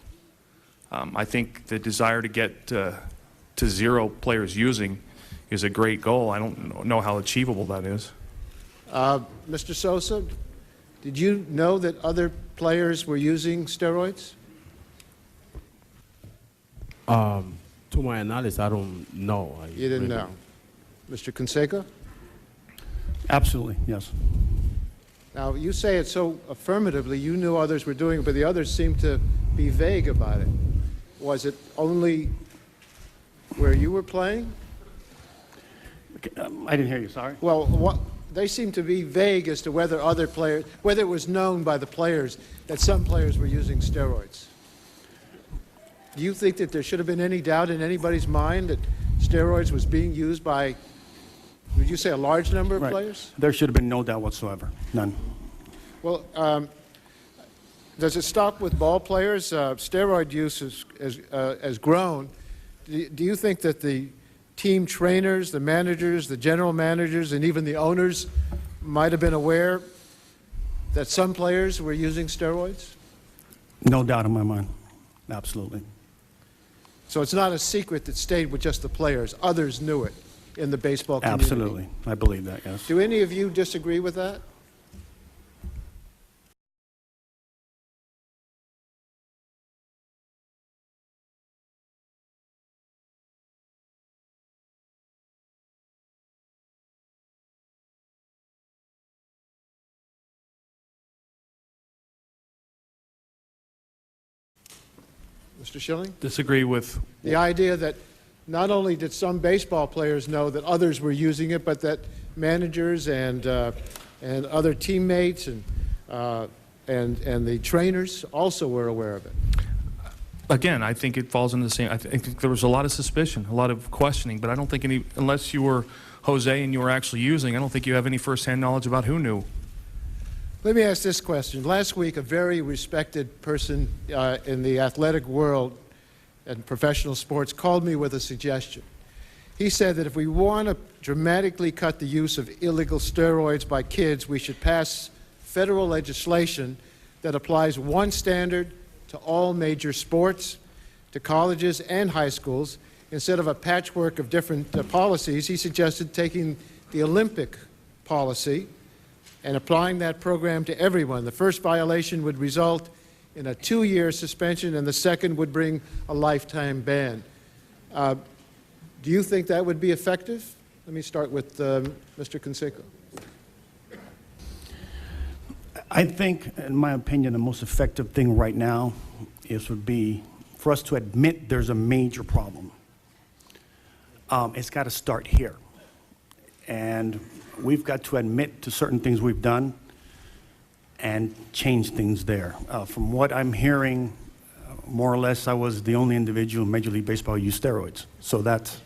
I think the desire to get to 0 players using is a great goal. I don't know how achievable that is. Mr. Sosa, did you know that other players were using steroids? To my analysis, I don't know. You didn't know. Mr. Canseco? Absolutely, yes. Now, you say it so affirmatively, you knew others were doing it, but the others seem to be vague about it. Was it only where you were playing? I didn't hear you, sorry. Well, they seem to be vague as to whether other players, whether it was known by the players that some players were using steroids. Do you think that there should have been any doubt in anybody's mind that steroids was being used by, would you say, a large number of players? There should have been no doubt whatsoever, none. Well, does it stop with ball players? Steroid use has grown. Do you think that the team trainers, the managers, the general managers, and even the owners might have been aware that some players were using steroids? No doubt in my mind, absolutely. So it's not a secret that stayed with just the players. Others knew it in the baseball community. Absolutely, I believe that, yes. Do any of you disagree with that? Mr. Schilling? Disagree with The idea that not only did some baseball players know that others were using it, but that managers and other teammates and the trainers also were aware of it. Again, I think it falls into the same. I think there was a lot of suspicion, a lot of questioning, but I don't think any, unless you were Jose and you were actually using, I don't think you have any firsthand knowledge about who knew. Let me ask this question. Last week, a very respected person in the athletic world and professional sports called me with a suggestion. He said that if we want to dramatically cut the use of illegal steroids by kids, we should pass federal legislation that applies one standard to all major sports, to colleges and high schools. Instead of a patchwork of different policies, he suggested taking the Olympic policy and applying that program to everyone. The first violation would result in a 2-year suspension, and the second would bring a lifetime ban. Do you think that would be effective? Let me start with Mr. Canseco. I think, in my opinion, the most effective thing right now would be for us to admit there's a major problem. It's got to start here. And we've got to admit to certain things we've done and change things there. From what I'm hearing, more or less, I was the only individual in Major League Baseball who used steroids. So that's,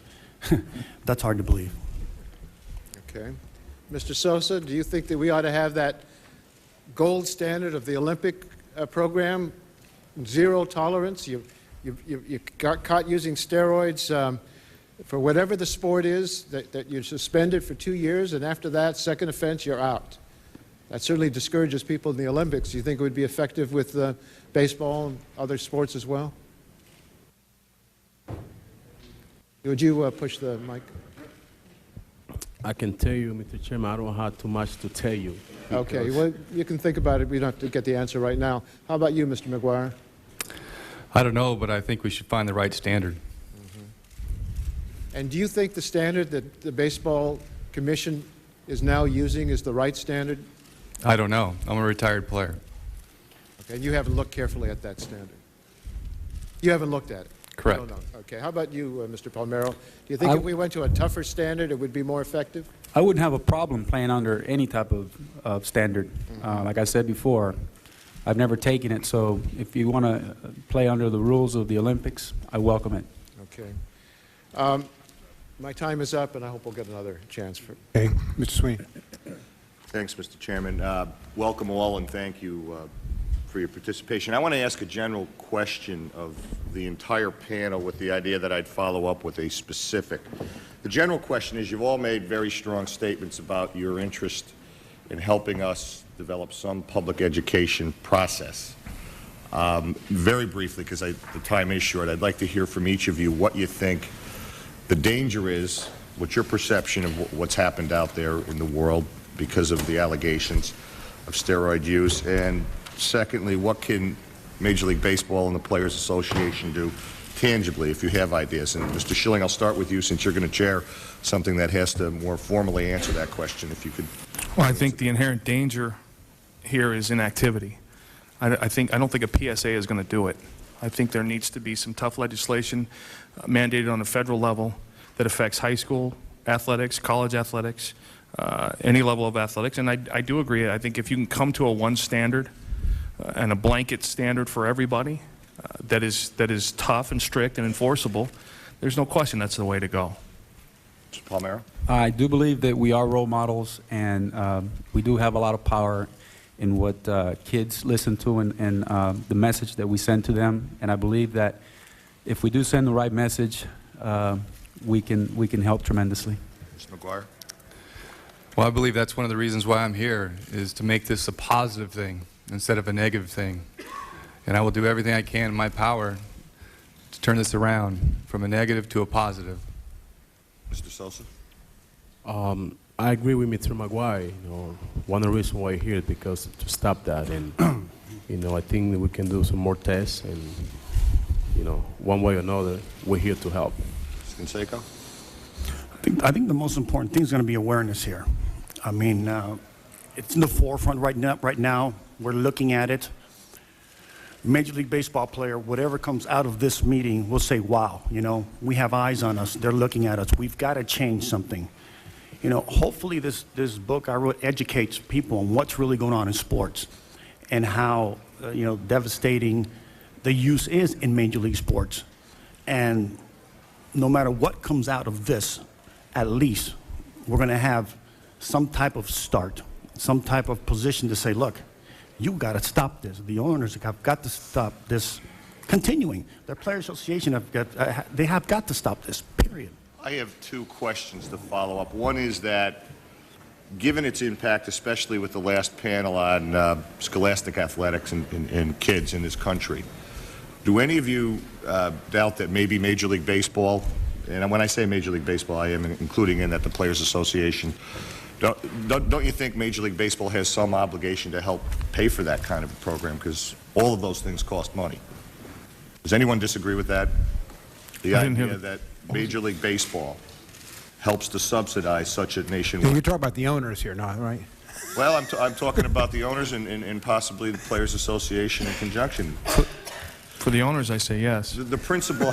that's hard to believe. Okay. Mr. Sosa, do you think that we ought to have that gold standard of the Olympic program, zero tolerance? You got caught using steroids, for whatever the sport is, that you're suspended for 2 years, and after that, second offense, you're out. That certainly discourages people in the Olympics. Do you think it would be effective with baseball and other sports as well? Would you push the mic? I can tell you, Mr. Chairman, I don't have too much to tell you. Okay, well, you can think about it. We don't have to get the answer right now. How about you, Mr. McGwire? I don't know, but I think we should find the right standard. And do you think the standard that the Baseball Commission is now using is the right standard? I don't know. I'm a retired player. Okay, and you haven't looked carefully at that standard? You haven't looked at it? Correct. No. Okay, how about you, Mr. Palmeiro? Do you think if we went to a tougher standard, it would be more effective? I wouldn't have a problem playing under any type of standard. Like I said before, I've never taken it, so if you want to play under the rules of the Olympics, I welcome it. Okay. My time is up, and I hope we'll get another chance for. Okay, Mr. Sweeney. Thanks, Mr. Chairman. Welcome all, and thank you for your participation. I want to ask a general question of the entire panel with the idea that I'd follow up with a specific. The general question is, you've all made very strong statements about your interest in helping us develop some public education process. Very briefly, because the time is short, I'd like to hear from each of you what you think the danger is, what's your perception of what's happened out there in the world because of the allegations of steroid use, and secondly, what can Major League Baseball and the Players Association do tangibly, if you have ideas? And Mr. Schilling, I'll start with you, since you're going to chair something that has to more formally answer that question, if you could. Well, I think the inherent danger here is inactivity. I don't think a PSA is going to do it. I think there needs to be some tough legislation mandated on a federal level that affects high school athletics, college athletics, any level of athletics. And I do agree. I think if you can come to a one standard and a blanket standard for everybody that is tough and strict and enforceable, there's no question that's the way to go. Mr. Palmeiro? I do believe that we are role models, and we do have a lot of power in what kids listen to and the message that we send to them. And I believe that if we do send the right message, we can help tremendously. Mr. McGwire? Well, I believe that's one of the reasons why I'm here, is to make this a positive thing instead of a negative thing. And I will do everything I can in my power to turn this around from a negative to a positive. Mr. Sosa? I agree with Mr. McGwire. One of the reasons why I'm here is because to stop that, and I think that we can do some more tests, and one way or another, we're here to help. Mr. Canseco? I think the most important thing is going to be awareness here. I mean, it's in the forefront right now. We're looking at it. Major League Baseball player, whatever comes out of this meeting, will say, wow, we have eyes on us. They're looking at us. We've got to change something. Hopefully this book I wrote educates people on what's really going on in sports and how, devastating the use is in Major League sports. And no matter what comes out of this, at least we're going to have some type of start, some type of position to say, look, you got to stop this. The owners have got to stop this continuing. The Players Association they have got to stop this, period. I have two questions to follow up. One is that, given its impact, especially with the last panel on scholastic athletics and kids in this country, do any of you doubt that maybe Major League Baseball, and when I say Major League Baseball, I am including in that the Players Association, don't you think Major League Baseball has some obligation to help pay for that kind of a program? Because all of those things cost money. Does anyone disagree with that? The idea that Major League Baseball helps to subsidize such a nationwide. You're talking about the owners here, not right? Well, I'm talking about the owners and possibly the Players Association in conjunction. For the owners, I say yes. The principle.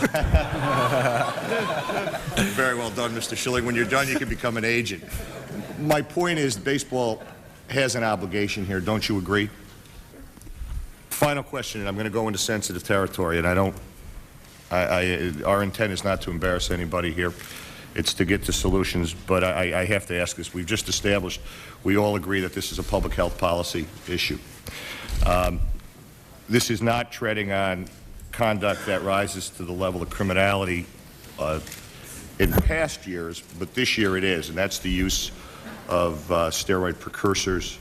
Very well done, Mr. Schilling. When you're done, you can become an agent. My point is, baseball has an obligation here. Don't you agree? Final question, and I'm going to go into sensitive territory, and our intent is not to embarrass anybody here. It's to get to solutions, but I have to ask this. We've just established, we all agree that this is a public health policy issue. This is not treading on conduct that rises to the level of criminality in past years, but this year it is, and that's the use of steroid precursors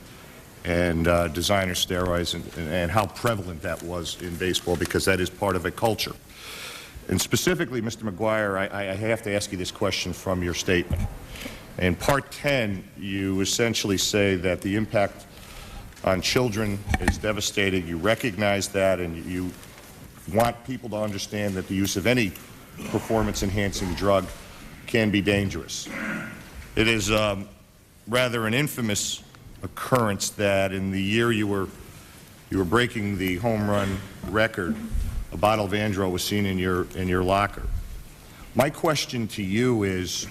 and designer steroids, and how prevalent that was in baseball, because that is part of a culture. And specifically, Mr. McGwire, I have to ask you this question from your statement. In Part 10, you essentially say that the impact on children is devastating. You recognize that, and you want people to understand that the use of any performance-enhancing drug can be dangerous. It is rather an infamous occurrence that in the year you were breaking the home run record, a bottle of Andro was seen in your locker. My question to you is,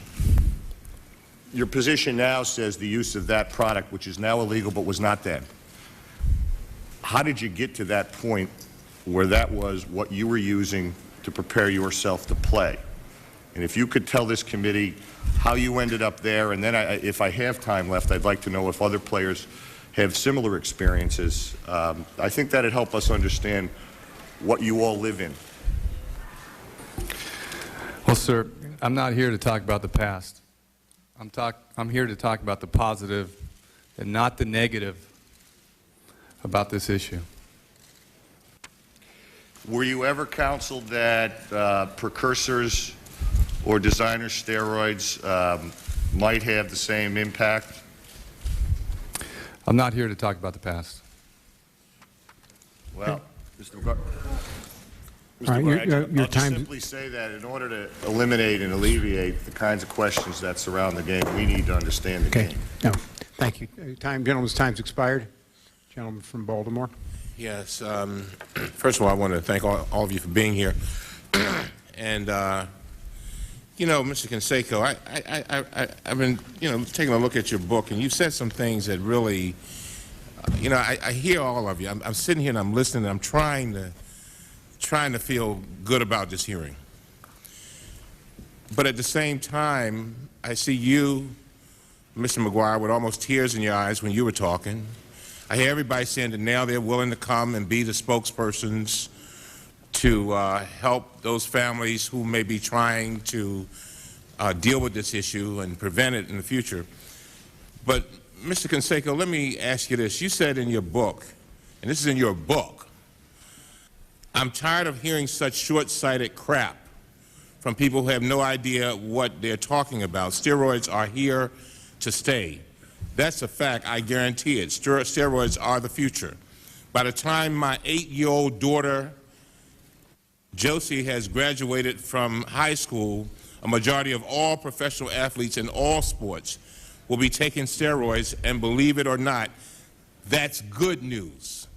your position now says the use of that product, which is now illegal but was not then. How did you get to that point where that was what you were using to prepare yourself to play? And if you could tell this committee how you ended up there, and then if I have time left, I'd like to know if other players have similar experiences. I think that'd help us understand what you all live in. Well, sir, I'm not here to talk about the past. I'm here to talk about the positive and not the negative about this issue. Were you ever counseled that precursors or designer steroids might have the same impact? I'm not here to talk about the past. Well, Mr. McGwire, Your I'll just time. simply say that in order to eliminate and alleviate the kinds of questions that surround the game, we need to understand the Okay. game. No, thank you. Gentleman's time's expired. Gentleman from Baltimore. Yes. First of all, I want to thank all of you for being here. And, you know, Mr. Canseco, I've been, taking a look at your book, and you've said some things that really, I hear all of you. I'm sitting here and I'm listening, and I'm trying to feel good about this hearing. But at the same time, I see you, Mr. McGwire, with almost tears in your eyes when you were talking. I hear everybody saying that now they're willing to come and be the spokespersons to help those families who may be trying to deal with this issue and prevent it in the future. But, Mr. Canseco, let me ask you this. You said in your book, and this is in your book, I'm tired of hearing such short-sighted crap from people who have no idea what they're talking about. Steroids are here to stay. That's a fact, I guarantee it. Steroids are the future. By the time my 8-year-old daughter, Josie, has graduated from high school, a majority of all professional athletes in all sports will be taking steroids, and believe it or not, that's good news.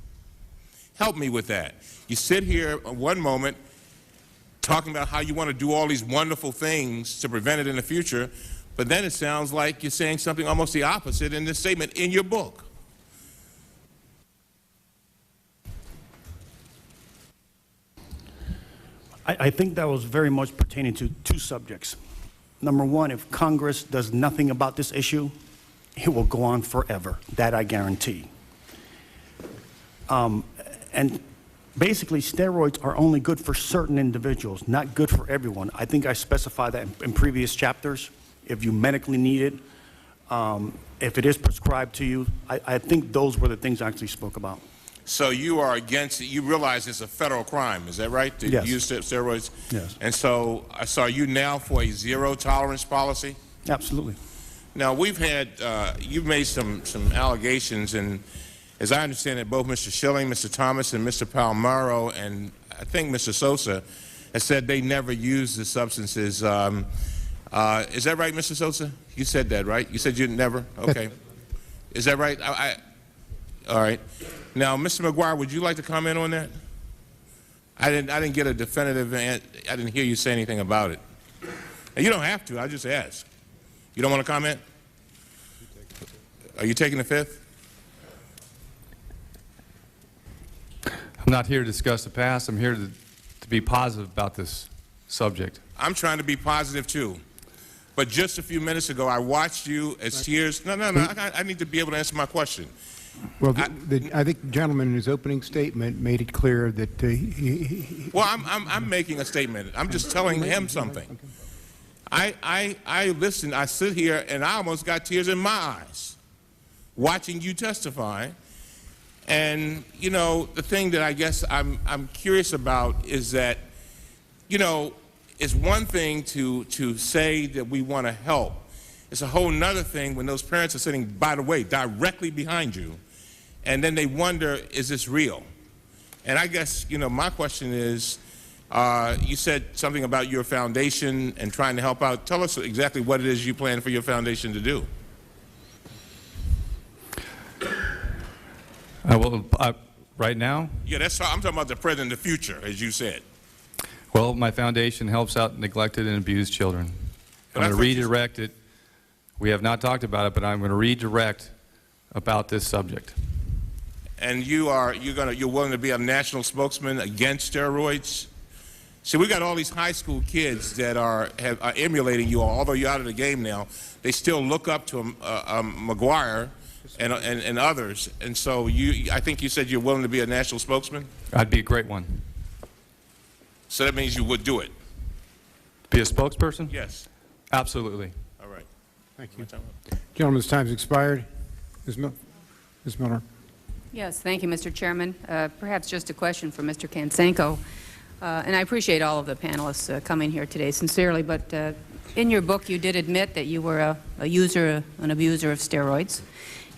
Help me with that. You sit here one moment talking about how you want to do all these wonderful things to prevent it in the future, but then it sounds like you're saying something almost the opposite in this statement in your book. I think that was very much pertaining to two subjects. Number one, if Congress does nothing about this issue, it will go on forever. That I guarantee. And basically, steroids are only good for certain individuals, not good for everyone. I think I specified that in previous chapters. If you medically need it, if it is prescribed to you, I think those were the things I actually spoke about. So you are against it. You realize it's a federal crime, is that right? To Yes. use steroids? Yes. And so are you now for a zero-tolerance policy? Absolutely. Now, we've had, you've made some allegations, and as I understand it, both Mr. Schilling, Mr. Thomas, and Mr. Palmeiro, and I think Mr. Sosa, has said they never used the substances. Is that right, Mr. Sosa? You said that, right? You said you never? Okay. Is that right? All right. Now, Mr. McGwire, would you like to comment on that? I didn't get a definitive answer. I didn't hear you say anything about it. And you don't have to. I just asked. You don't want to comment? Are you taking the fifth? I'm not here to discuss the past. I'm here to be positive about this subject. I'm trying to be positive, too. But just a few minutes ago, I watched you as tears. No. I need to be able to answer my question. Well, I think the gentleman in his opening statement made it clear that Well, I'm making a statement. I'm just telling him something. I listen, I sit here and I almost got tears in my eyes watching you testify. And, you know, the thing that I guess I'm curious about is that, you know, it's one thing to say that we want to help. It's a whole nother thing when those parents are sitting, by the way, directly behind you, and then they wonder, is this real? And I guess, you know, my question is, you said something about your foundation and trying to help out. Tell us exactly what it is you plan for your foundation to do. Right now? Yeah, I'm talking about the present and the future, as you said. Well, my foundation helps out neglected and abused children. I'm going to redirect it. We have not talked about it, but I'm going to redirect about this subject. And you're willing to be a national spokesman against steroids? See, we got all these high school kids that are emulating you, although you're out of the game now. They still look up to McGwire and others. And so I think you said you're willing to be a national spokesman? I'd be a great one. So that means you would do it? Be a spokesperson? Yes. Absolutely. All right. Thank you. Gentleman's time's expired. Ms. Miller. Yes, thank you, Mr. Chairman. Perhaps just a question for Mr. Canseco. And I appreciate all of the panelists coming here today, sincerely, but in your book you did admit that you were a user, an abuser of steroids,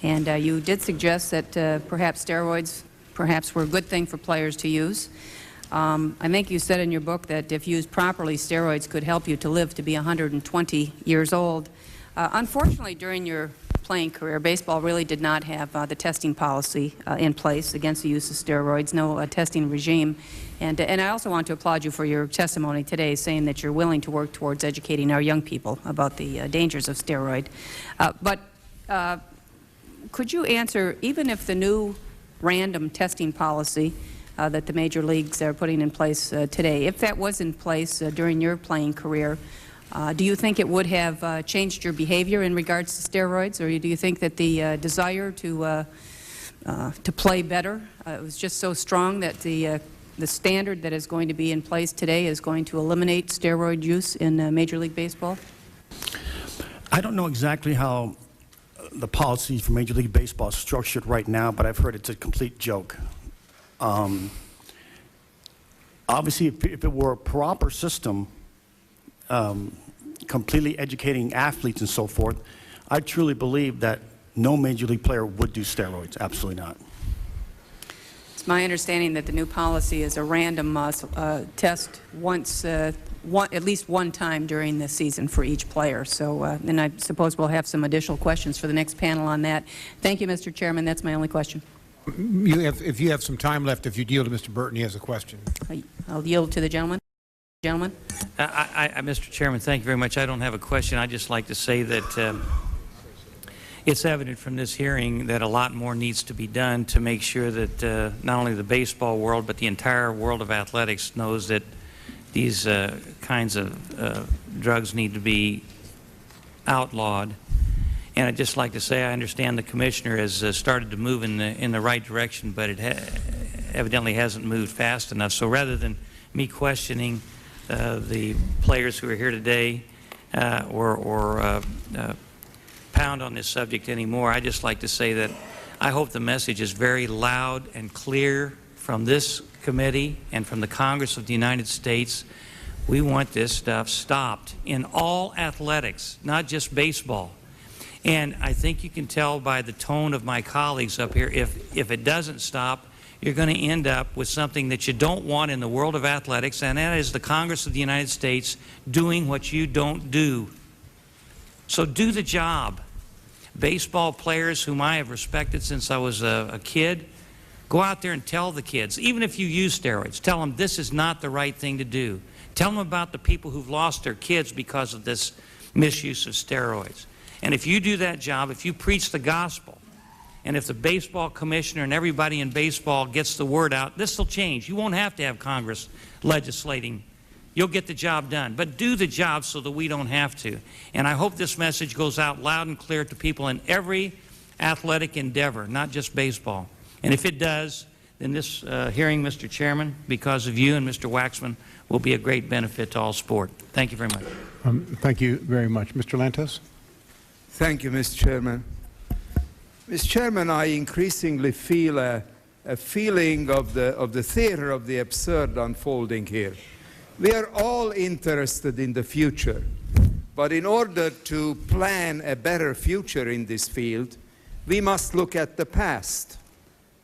and you did suggest that perhaps steroids were a good thing for players to use. I think you said in your book that if used properly, steroids could help you to live to be 120 years old. Unfortunately, during your playing career, baseball really did not have the testing policy in place against the use of steroids, no testing regime. And I also want to applaud you for your testimony today, saying that you're willing to work towards educating our young people about the dangers of steroid. But could you answer, even if the new random testing policy that the major leagues are putting in place today, if that was in place during your playing career, do you think it would have changed your behavior in regards to steroids, or do you think that the desire to play better was just so strong that the standard that is going to be in place today is going to eliminate steroid use in Major League Baseball? I don't know exactly how the policy for Major League Baseball is structured right now, but I've heard it's a complete joke. Obviously, if it were a proper system, completely educating athletes and so forth, I truly believe that no Major League player would do steroids. Absolutely not. It's my understanding that the new policy is a random test once, at least one time during the season for each player. So, and I suppose we'll have some additional questions for the next panel on that. Thank you, Mr. Chairman. That's my only question. If you have some time left, if you yield to Mr. Burton, he has a question. I'll yield to the gentleman. Mr. Chairman, thank you very much. I don't have a question. I'd just like to say that it's evident from this hearing that a lot more needs to be done to make sure that not only the baseball world, but the entire world of athletics knows that these kinds of drugs need to be outlawed. And I'd just like to say I understand the Commissioner has started to move in the right direction, but it evidently hasn't moved fast enough. So rather than me questioning the players who are here today or pound on this subject anymore, I'd just like to say that I hope the message is very loud and clear from this committee and from the Congress of the United States. We want this stuff stopped in all athletics, not just baseball. And I think you can tell by the tone of my colleagues up here, if it doesn't stop, you're going to end up with something that you don't want in the world of athletics, and that is the Congress of the United States doing what you don't do. So do the job. Baseball players whom I have respected since I was a kid, go out there and tell the kids, even if you use steroids, tell them this is not the right thing to do. Tell them about the people who've lost their kids because of this misuse of steroids. And if you do that job, if you preach the gospel, and if the baseball commissioner and everybody in baseball gets the word out, this will change. You won't have to have Congress legislating. You'll get the job done. But do the job so that we don't have to. And I hope this message goes out loud and clear to people in every athletic endeavor, not just baseball. And if it does, then this hearing, Mr. Chairman, because of you and Mr. Waxman, will be a great benefit to all sport. Thank you very much. Thank you very much. Mr. Lantos? Thank you, Mr. Chairman. Mr. Chairman, I increasingly feel a feeling of the theater of the absurd unfolding here. We are all interested in the future, but in order to plan a better future in this field, we must look at the past.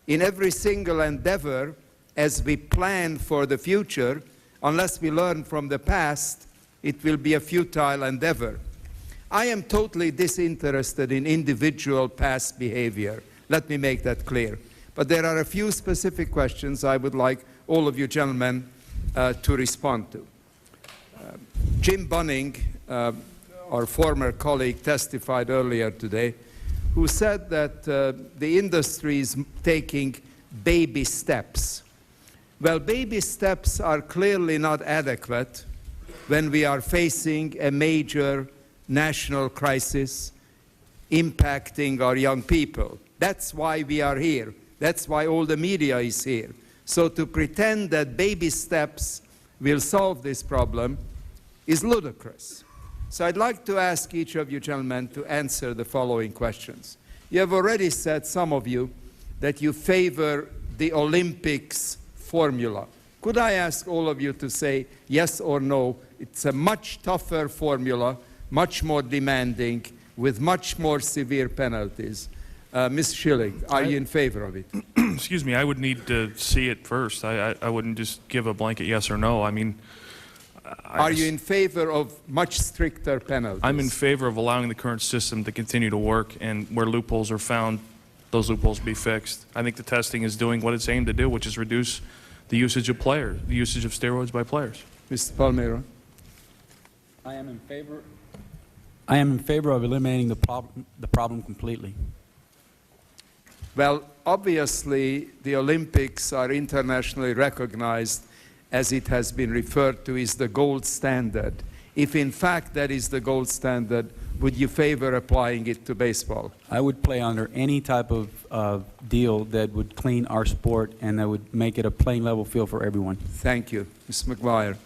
In every single endeavor, as we plan for the future, unless we learn from the past, it will be a futile endeavor. I am totally disinterested in individual past behavior. Let me make that clear. But there are a few specific questions I would like all of you gentlemen to respond to. Jim Bunning, our former colleague, testified earlier today, who said that the industry is taking baby steps. Well, baby steps are clearly not adequate when we are facing a major national crisis impacting our young people. That's why we are here. That's why all the media is here. So to pretend that baby steps will solve this problem is ludicrous. So I'd like to ask each of you gentlemen to answer the following questions. You have already said, some of you, that you favor the Olympics formula. Could I ask all of you to say yes or no? It's a much tougher formula, much more demanding, with much more severe penalties. Ms. Schilling, are you in favor of it? Excuse me, I would need to see it first. I wouldn't just give a blanket yes or no. I mean, are you in favor of much stricter penalties? I'm in favor of allowing the current system to continue to work, and where loopholes are found, those loopholes be fixed. I think the testing is doing what it's aimed to do, which is reduce the usage of players, the usage of steroids by players. Mr. Palmeiro? I am in favor of eliminating the problem completely. Well, obviously, the Olympics are internationally recognized, as it has been referred to, is the gold standard. If in fact that is the gold standard, would you favor applying it to baseball? I would play under any type of deal that would clean our sport and that would make it a playing level field for everyone. Thank you. Mr. McGwire?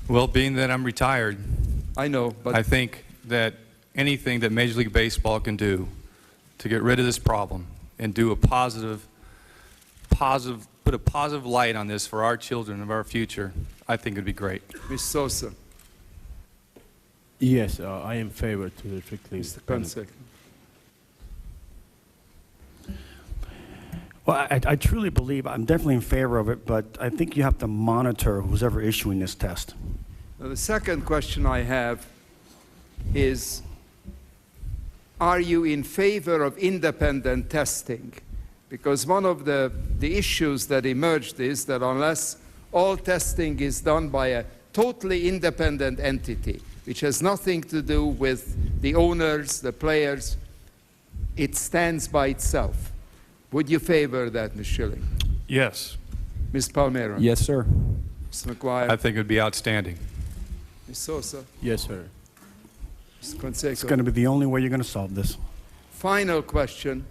Well, being that I'm retired, I know, but I think that anything that Major League Baseball can do to get rid of this problem and do a put a positive light on this for our children of our future, I think would be great. Ms. Sosa? Yes, I am in favor to the strictly. Mr. Canseco? Well, I truly believe, I'm definitely in favor of it, but I think you have to monitor who's ever issuing this test. Now, the second question I have is, are you in favor of independent testing? Because one of the issues that emerged is that unless all testing is done by a totally independent entity, which has nothing to do with the owners, the players, it stands by itself. Would you favor that, Ms. Schilling? Yes. Ms. Palmeiro? Yes, sir. Mr. McGwire? I think it would be outstanding. Ms. Sosa? Yes, sir. Mr. Canseco? It's going to be the only way you're going to solve this. Final question.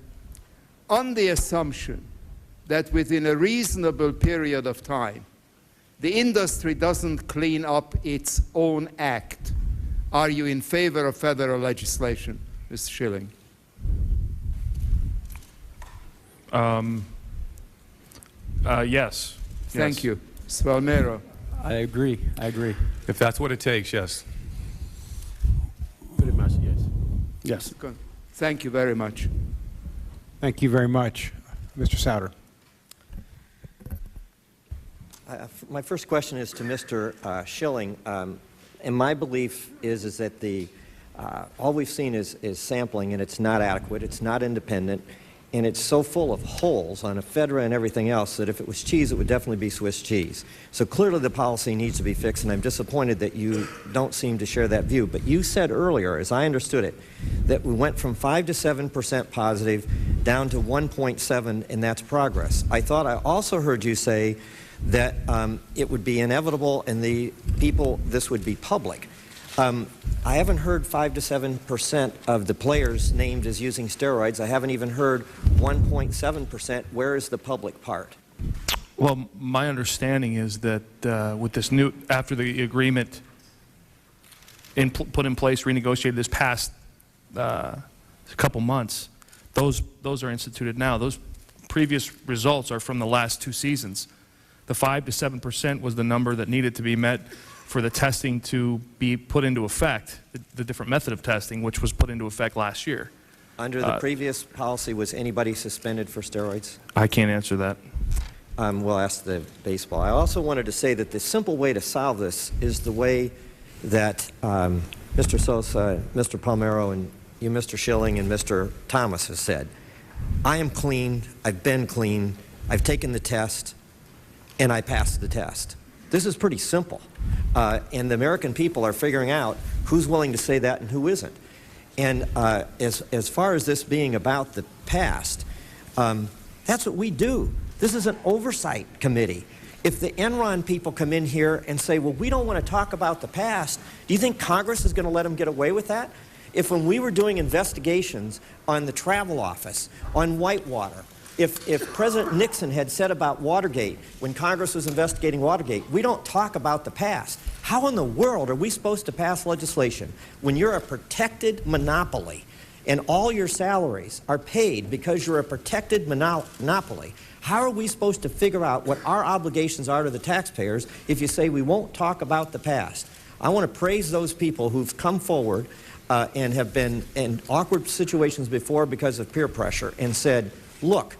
On the assumption that within a reasonable period of time, the industry doesn't clean up its own act, are you in favor of federal legislation, Mr. Schilling? Yes. Thank you. Mr. Palmeiro? I agree. If that's what it takes, yes. Pretty much, yes. Yes. Thank you very much. Thank you very much. Mr. Souter? My first question is to Mr. Schilling. And my belief is that all we've seen is sampling, and it's not adequate, it's not independent, and it's so full of holes on ephedra and everything else that if it was cheese, it would definitely be Swiss cheese. So clearly the policy needs to be fixed, and I'm disappointed that you don't seem to share that view. But you said earlier, as I understood it, that we went from 5 to 7% positive down to 1.7, and that's progress. I thought I also heard you say that it would be inevitable and this would be public. I haven't heard 5 to 7% of the players named as using steroids. I haven't even heard 1.7%. Where is the public part? Well, my understanding is that with this new, after the agreement put in place, renegotiated this past couple months, those are instituted now. Those previous results are from the last 2 seasons. The 5 to 7% was the number that needed to be met for the testing to be put into effect, the different method of testing, which was put into effect last year. Under the previous policy, was anybody suspended for steroids? I can't answer that. We'll ask the baseball. I also wanted to say that the simple way to solve this is the way that Mr. Sosa, Mr. Palmeiro, and you, Mr. Schilling, and Mr. Thomas has said. I am clean, I've been clean, I've taken the test, and I passed the test. This is pretty simple. And the American people are figuring out who's willing to say that and who isn't. And as far as this being about the past, that's what we do. This is an oversight committee. If the Enron people come in here and say, well, we don't want to talk about the past, do you think Congress is going to let them get away with that? If when we were doing investigations on the travel office, on Whitewater, if President Nixon had said about Watergate, when Congress was investigating Watergate, we don't talk about the past. How in the world are we supposed to pass legislation when you're a protected monopoly and all your salaries are paid because you're a protected monopoly? How are we supposed to figure out what our obligations are to the taxpayers if you say we won't talk about the past? I want to praise those people who've come forward and have been in awkward situations before because of peer pressure and said, look,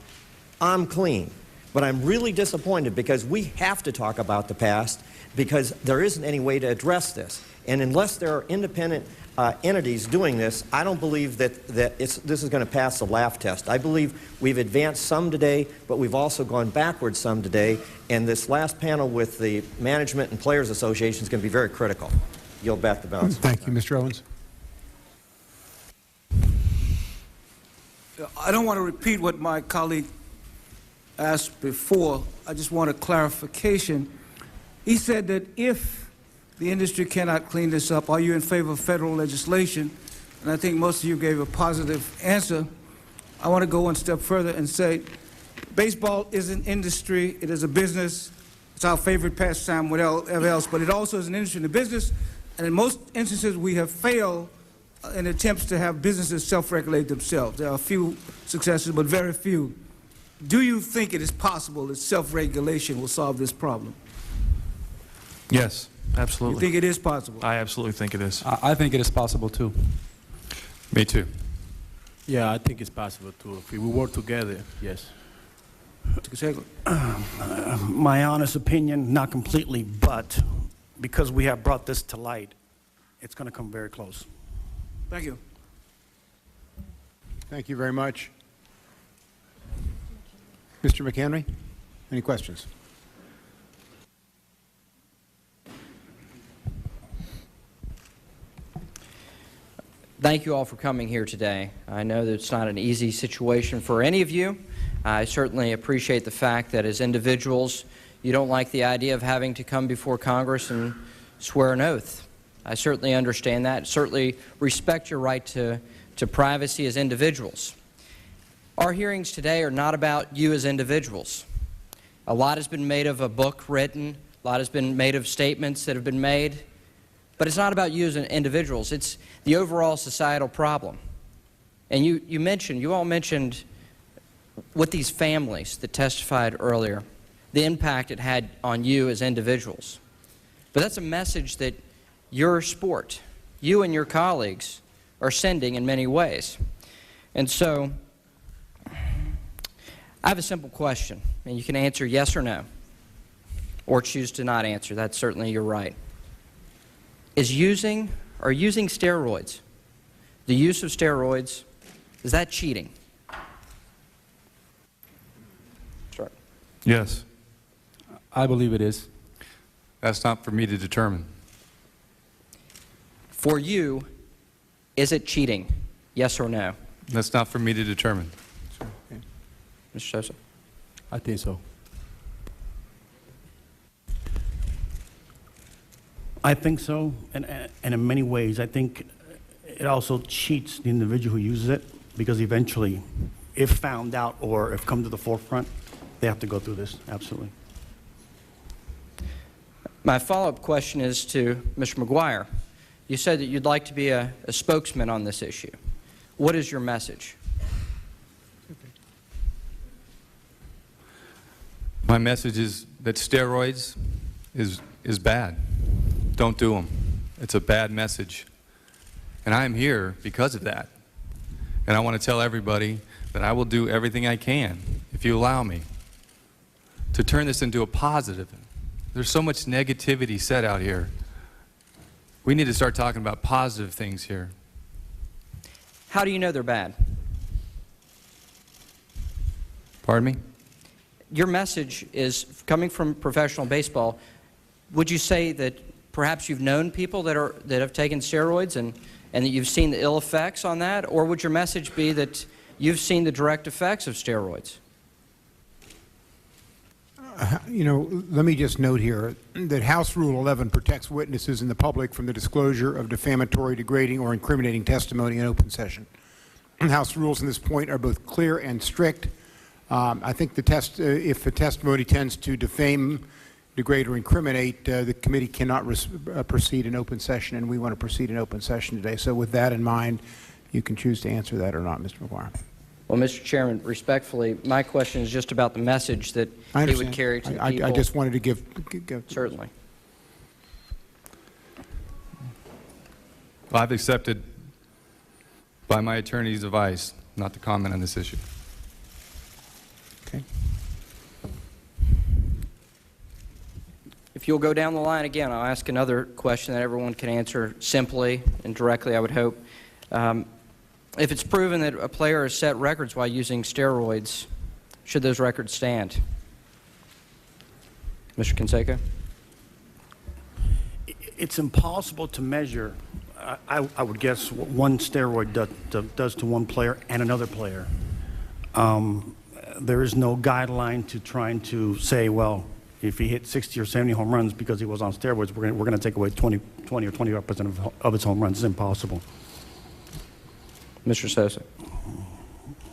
I'm clean, but I'm really disappointed because we have to talk about the past because there isn't any way to address this. And unless there are independent entities doing this, I don't believe that this is going to pass the laugh test. I believe we've advanced some today, but we've also gone backwards some today. And this last panel with the Management and Players Association is going to be very critical. Yield back the balance. Thank you, Mr. Owens. I don't want to repeat what my colleague asked before. I just want a clarification. He said that if the industry cannot clean this up, are you in favor of federal legislation? And I think most of you gave a positive answer. I want to go one step further and say baseball is an industry. It is a business. It's our favorite pastime, whatever else, but it also is an industry and a business. And in most instances, we have failed in attempts to have businesses self-regulate themselves. There are a few successes, but very few. Do you think it is possible that self-regulation will solve this problem? Yes, absolutely. You think it is possible? I absolutely think it is. I think it is possible, too. Me too. Yeah, I think it's possible too. If we work together, yes. My honest opinion, not completely, but because we have brought this to light, it's going to come very close. Thank you. Thank you very much. Mr. McHenry, any questions? Thank you all for coming here today. I know that it's not an easy situation for any of you. I certainly appreciate the fact that as individuals, you don't like the idea of having to come before Congress and swear an oath. I certainly understand that. Certainly respect your right to privacy as individuals. Our hearings today are not about you as individuals. A lot has been made of a book written, a lot has been made of statements that have been made, but it's not about you as individuals. It's the overall societal problem. And you all mentioned with these families that testified earlier, the impact it had on you as individuals. But that's a message that your sport, you and your colleagues, are sending in many ways. And so, I have a simple question, and you can answer yes or no, or choose to not answer. That's certainly your right. Is using steroids, the use of steroids, is that cheating? Start. Yes. I believe it is. That's not for me to determine. For you, is it cheating? Yes or no? That's not for me to determine. Mr. Sosa? I think so. I think so, and in many ways, I think it also cheats the individual who uses it, because eventually, if found out or if come to the forefront, they have to go through this, absolutely. My follow-up question is to Mr. McGwire. You said that you'd like to be a spokesman on this issue. What is your message? My message is that steroids is bad. Don't do them. It's a bad message. And I am here because of that. And I want to tell everybody that I will do everything I can, if you allow me, to turn this into a positive. There's so much negativity said out here. We need to start talking about positive things here. How do you know they're bad? Pardon me? Your message is coming from professional baseball. Would you say that perhaps you've known people that have taken steroids and that you've seen the ill effects on that? Or would your message be that you've seen the direct effects of steroids? You know, let me just note here that House Rule 11 protects witnesses and the public from the disclosure of defamatory, degrading, or incriminating testimony in open session. House rules on this point are both clear and strict. I think if the testimony tends to defame, degrade, or incriminate, the committee cannot proceed in open session, and we want to proceed in open session today. So with that in mind, you can choose to answer that or not, Mr. McGwire. Well, Mr. Chairman, respectfully, my question is just about the message that he would carry to the people. I just wanted to give... Certainly. Well, I've accepted by my attorney's advice not to comment on this issue. Okay. If you'll go down the line again, I'll ask another question that everyone can answer simply and directly, I would hope. If it's proven that a player has set records while using steroids, should those records stand? Mr. Canseco? It's impossible to measure, I would guess, what one steroid does to one player and another player. There is no guideline to trying to say, well, if he hit 60 or 70 home runs because he was on steroids, we're going to take away 20 or 25% of his home runs. It's impossible. Mr. Sosa?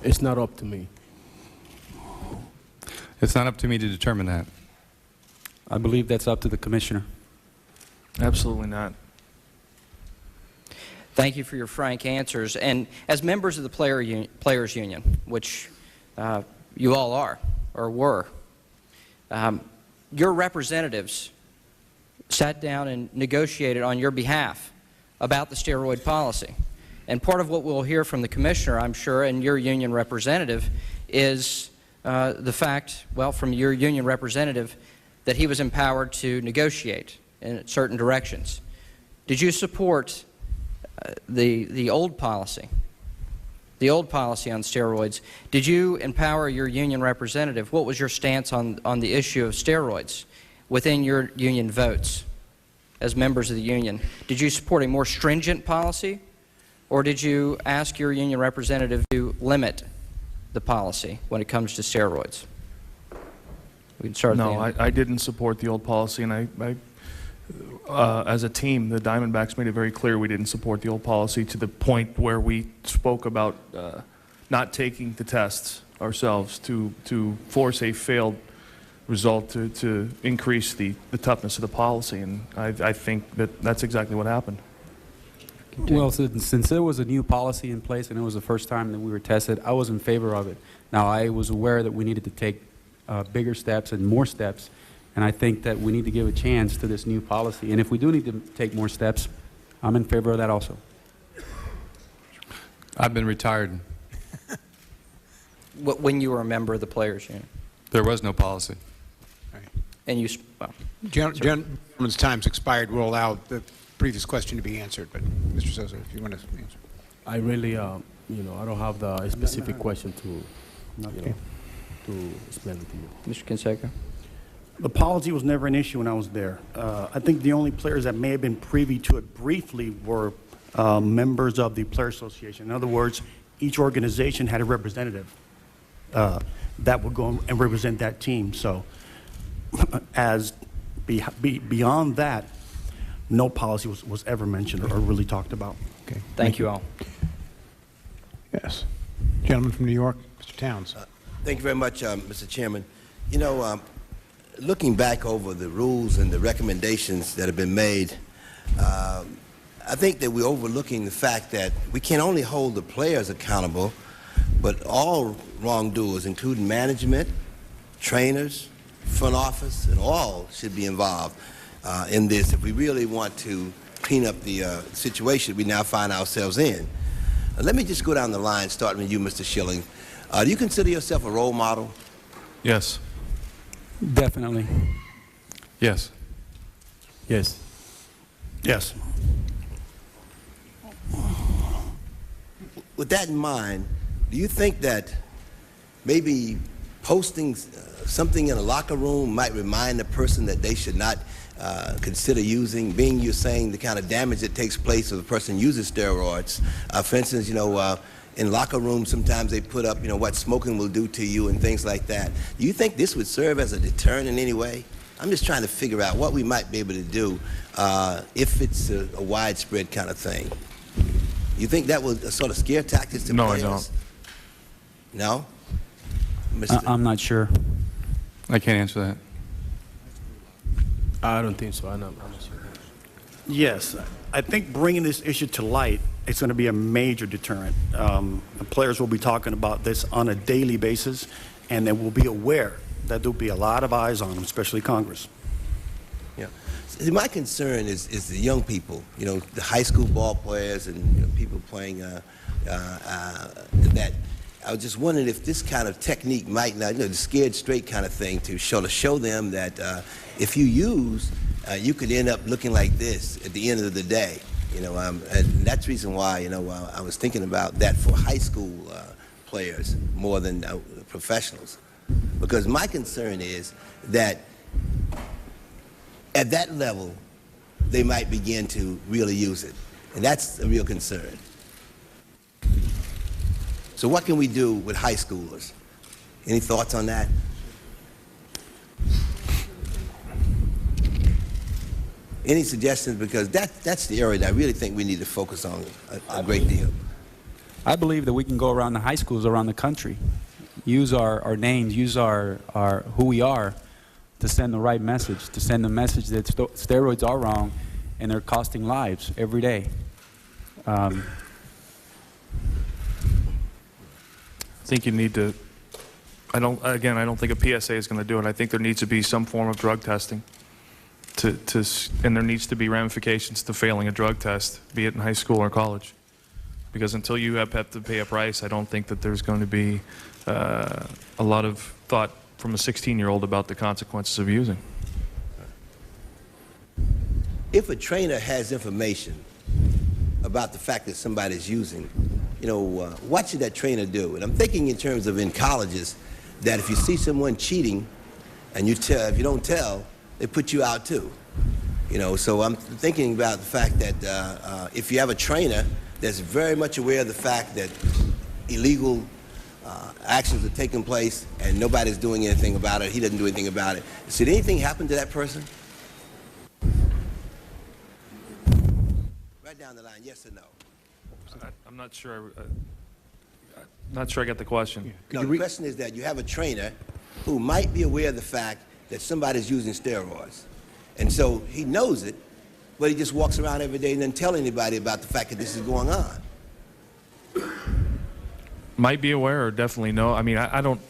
It's not up to me. It's not up to me to determine that. I believe that's up to the commissioner. Absolutely not. Thank you for your frank answers. And as members of the Players Union, which you all are or were, your representatives sat down and negotiated on your behalf about the steroid policy. And part of what we'll hear from the commissioner, I'm sure, and your union representative is the fact, well, from your union representative, that he was empowered to negotiate in certain directions. Did you support the old policy on steroids? Did you empower your union representative? What was your stance on the issue of steroids within your union votes as members of the union? Did you support a more stringent policy, or did you ask your union representative to limit the policy when it comes to steroids? We can start. No, I didn't support the old policy, and as a team, the Diamondbacks made it very clear we didn't support the old policy, to the point where we spoke about not taking the tests ourselves to force a failed result to increase the toughness of the policy, and I think that's exactly what happened. Well, since there was a new policy in place and it was the first time that we were tested, I was in favor of it. Now, I was aware that we needed to take bigger steps and more steps, and I think that we need to give a chance to this new policy. And if we do need to take more steps, I'm in favor of that also. I've been retired. When you were a member of the Players Union? There was no policy. Right. And you, well, Gentleman's time's expired. We'll allow the previous question to be answered, but Mr. Sosa, if you want to answer. I really, I don't have the specific question to explain it to you. Mr. Canseco? The policy was never an issue when I was there. I think the only players that may have been privy to it briefly were members of the Player Association. In other words, each organization had a representative that would go and represent that team. So as beyond that, no policy was ever mentioned or really talked about. Okay. Thank you all. Yes. Gentleman from New York, Mr. Towns. Thank you very much, Mr. Chairman. You know, looking back over the rules and the recommendations that have been made, I think that we're overlooking the fact that we can only hold the players accountable, but all wrongdoers, including management, trainers, front office, and all should be involved in this if we really want to clean up the situation we now find ourselves in. Let me just go down the line, starting with you, Mr. Schilling. Do you consider yourself a role model? Yes. Definitely. Yes. Yes. Yes. With that in mind, do you think that maybe posting something in a locker room might remind the person that they should not consider using, being you're saying the kind of damage that takes place if a person uses steroids? For instance, you know, in locker rooms sometimes they put up, you know, what smoking will do to you and things like that. Do you think this would serve as a deterrent in any way? I'm just trying to figure out what we might be able to do if it's a widespread kind of thing. You think that will sort of scare tactics to players? No, I don't. No? I'm not sure. I can't answer that. I don't think so. I'm not sure. Yes, I think bringing this issue to light is going to be a major deterrent. The players will be talking about this on a daily basis, and they will be aware that there'll be a lot of eyes on them, especially Congress. Yeah. See, my concern is the young people, you know, the high school ball players and, you know, people playing that. I was just wondering if this kind of technique might not, you know, the scared straight kind of thing to show them that if you use, you could end up looking like this at the end of the day. You know, and that's the reason why, you know, I was thinking about that for high school players more than professionals. Because my concern is that at that level, they might begin to really use it. And that's a real concern. So what can we do with high schoolers? Any thoughts on that? Any suggestions? Because that's the area that I really think we need to focus on a great deal. I believe that we can go around the high schools around the country, use our names, use our who we are to send the right message, to send the message that steroids are wrong and they're costing lives every day. I think you need to, I don't think a PSA is going to do it. I think there needs to be some form of drug testing and there needs to be ramifications to failing a drug test, be it in high school or college. Because until you have to pay a price, I don't think that there's going to be a lot of thought from a 16-year-old about the consequences of using. If a trainer has information about the fact that somebody's using, you know, what should that trainer do? And I'm thinking in terms of in colleges, that if you see someone cheating and you tell, if you don't tell, they put you out too. You know, so I'm thinking about the fact that if you have a trainer that's very much aware of the fact that illegal actions are taking place and nobody's doing anything about it, he doesn't do anything about it. Should anything happen to that person? Right down the line, yes or no? I'm not sure. Not sure I get the question. No, the question is that you have a trainer who might be aware of the fact that somebody's using steroids. And so he knows it, but he just walks around every day and doesn't tell anybody about the fact that this is going on. Might be aware or definitely no. I mean, I don't,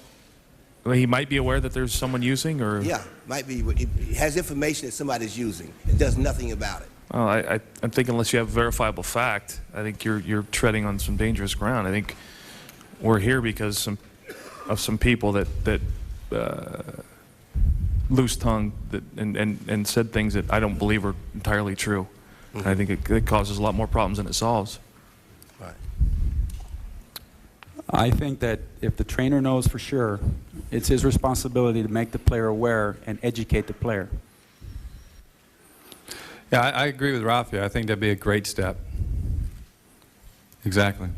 he might be aware that there's someone using or? Yeah, might be. He has information that somebody's using and does nothing about it. Well, I'm thinking unless you have verifiable fact, I think you're treading on some dangerous ground. I think we're here because of some people that loose tongue and said things that I don't believe are entirely true. Mm-hmm. I think it causes a lot more problems than it solves. Right. I think that if the trainer knows for sure, it's his responsibility to make the player aware and educate the player. Yeah, I agree with Rafael. I think that'd be a great step. Exactly.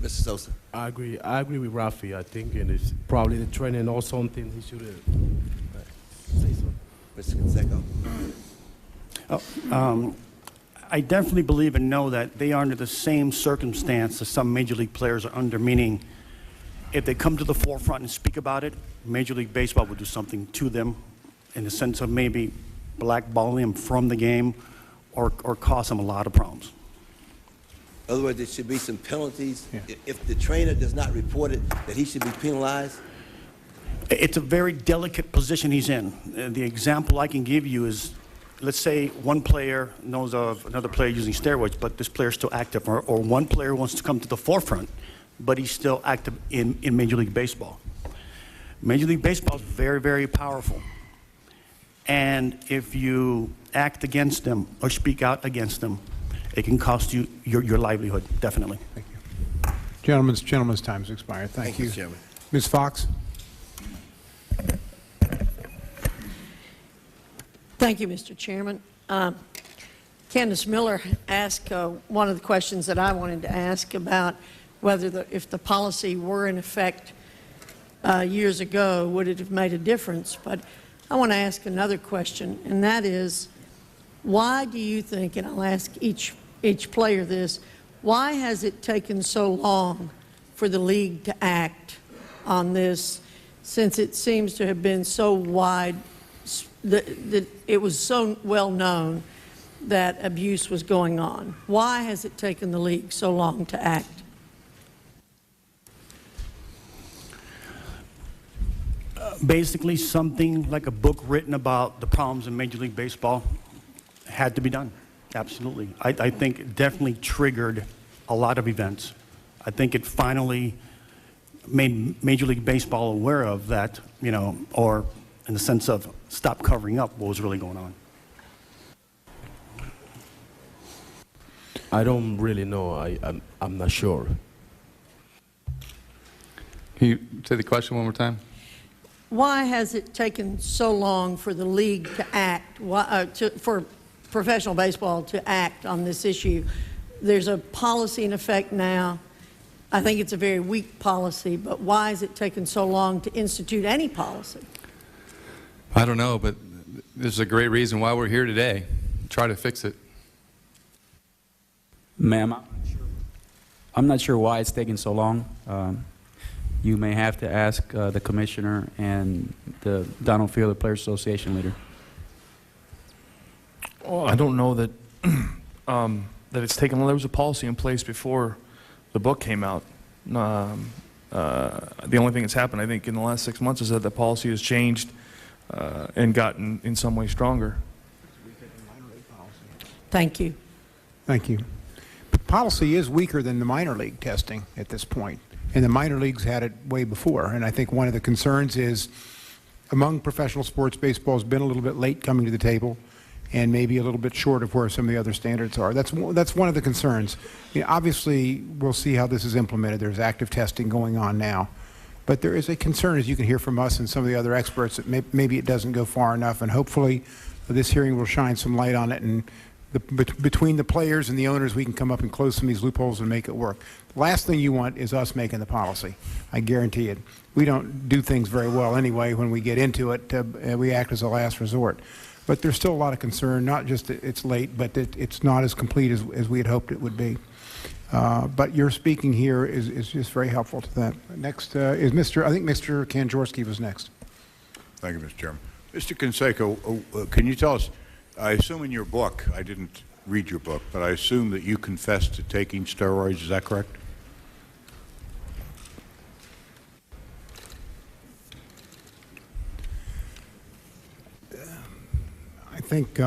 Mr. Sosa. I agree with Rafi. I think it's probably the trainer knows something he should say so. Mr. Canseco. I definitely believe and know that they are under the same circumstance as some Major League players are under, meaning if they come to the forefront and speak about it, Major League Baseball would do something to them in the sense of maybe blackballing them from the game or cause them a lot of problems. In other words, there should be some penalties. If the trainer does not report it, that he should be penalized? It's a very delicate position he's in. The example I can give you is, let's say one player knows of another player using steroids, but this player is still active, or one player wants to come to the forefront, but he's still active in Major League Baseball. Major League Baseball is very, very powerful. And if you act against them or speak out against them, it can cost you your livelihood, definitely. Thank you. Gentleman's time has expired. Thank you. Mr. Chairman. Ms. Fox? Thank you, Mr. Chairman. Candace Miller asked one of the questions that I wanted to ask about whether if the policy were in effect years ago, would it have made a difference? But I want to ask another question, and that is, why do you think, and I'll ask each player this, why has it taken so long for the league to act on this, since it seems to have been so wide, that it was so well known that abuse was going on? Why has it taken the league so long to act? Basically, something like a book written about the problems in Major League Baseball had to be done. Absolutely. I think it definitely triggered a lot of events. I think it finally made Major League Baseball aware of that, you know, or in the sense of stop covering up what was really going on. I don't really know. I'm not sure. Can you say the question one more time? Why has it taken so long for the league to act, for professional baseball to act on this issue? There's a policy in effect now. I think it's a very weak policy, but why has it taken so long to institute any policy? I don't know, but this is a great reason why we're here today. Try to fix it. Ma'am, I'm not sure why it's taking so long. You may have to ask the commissioner and the Donald Fielder Players Association leader. Well, I don't know that that it's taken. There was a policy in place before the book came out. The only thing that's happened, I think, in the last 6 months is that the policy has changed and gotten in some way stronger. Thank you. Thank you. But policy is weaker than the minor league testing at this point, and the minor leagues had it way before. And I think one of the concerns is, among professional sports, baseball has been a little bit late coming to the table, and maybe a little bit short of where some of the other standards are. That's one of the concerns. You know, obviously, we'll see how this is implemented. There's active testing going on now. But there is a concern, as you can hear from us and some of the other experts, that maybe it doesn't go far enough, and hopefully this hearing will shine some light on it, and between the players and the owners, we can come up and close some of these loopholes and make it work. The last thing you want is us making the policy. I guarantee it. We don't do things very well anyway. When we get into it, we act as a last resort. But there's still a lot of concern, not just that it's late, but that it's not as complete as we had hoped it would be. But your speaking here is just very helpful to that. Next is I think Mr. Kanjorski was next. Thank you, Mr. Chairman. Mr. Canseco, can you tell us, I assume in your book, I didn't read your book, but I assume that you confessed to taking steroids, is that correct? I think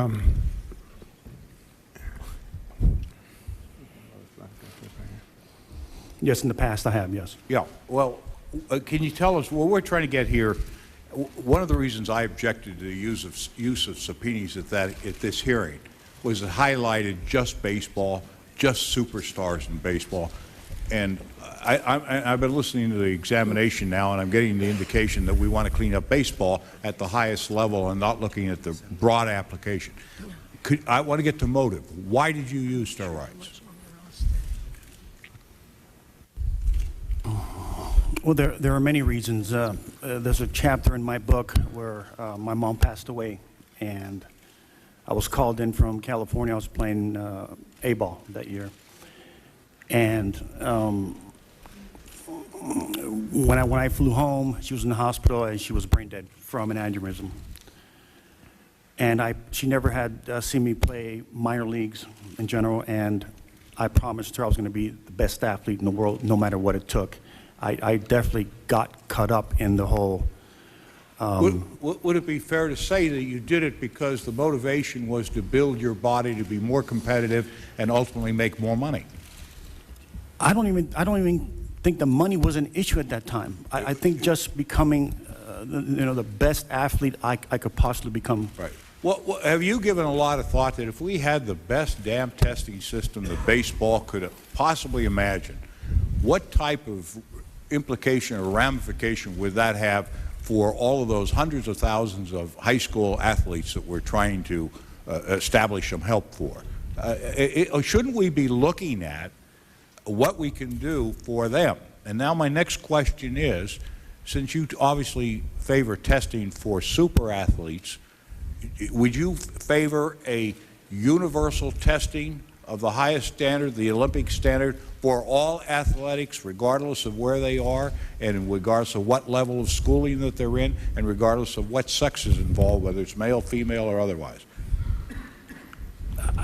Yes, in the past I have, yes. Yeah. Well, can you tell us, what we're trying to get here, one of the reasons I objected to the use of subpoenas at this hearing was it highlighted just baseball, just superstars in baseball. And I've been listening to the examination now, and I'm getting the indication that we want to clean up baseball at the highest level and not looking at the broad application. I want to get to motive. Why did you use steroids? Well, there are many reasons. There's a chapter in my book where my mom passed away, and I was called in from California. I was playing A-ball that year. And when I flew home, she was in the hospital and she was brain dead from an aneurysm. And she never had seen me play minor leagues in general, and I promised her I was going to be the best athlete in the world, no matter what it took. I definitely got caught up in the whole. Would it be fair to say that you did it because the motivation was to build your body to be more competitive and ultimately make more money? I don't even think the money was an issue at that time. I think just becoming, the best athlete I could possibly become. Right. Well, have you given a lot of thought that if we had the best damn testing system that baseball could possibly imagine, what type of implication or ramification would that have for all of those hundreds of thousands of high school athletes that we're trying to establish some help for? Shouldn't we be looking at what we can do for them? And now my next question is, since you obviously favor testing for super athletes, would you favor a universal testing of the highest standard, the Olympic standard, for all athletics, regardless of where they are, and regardless of what level of schooling that they're in, and regardless of what sex is involved, whether it's male, female, or otherwise?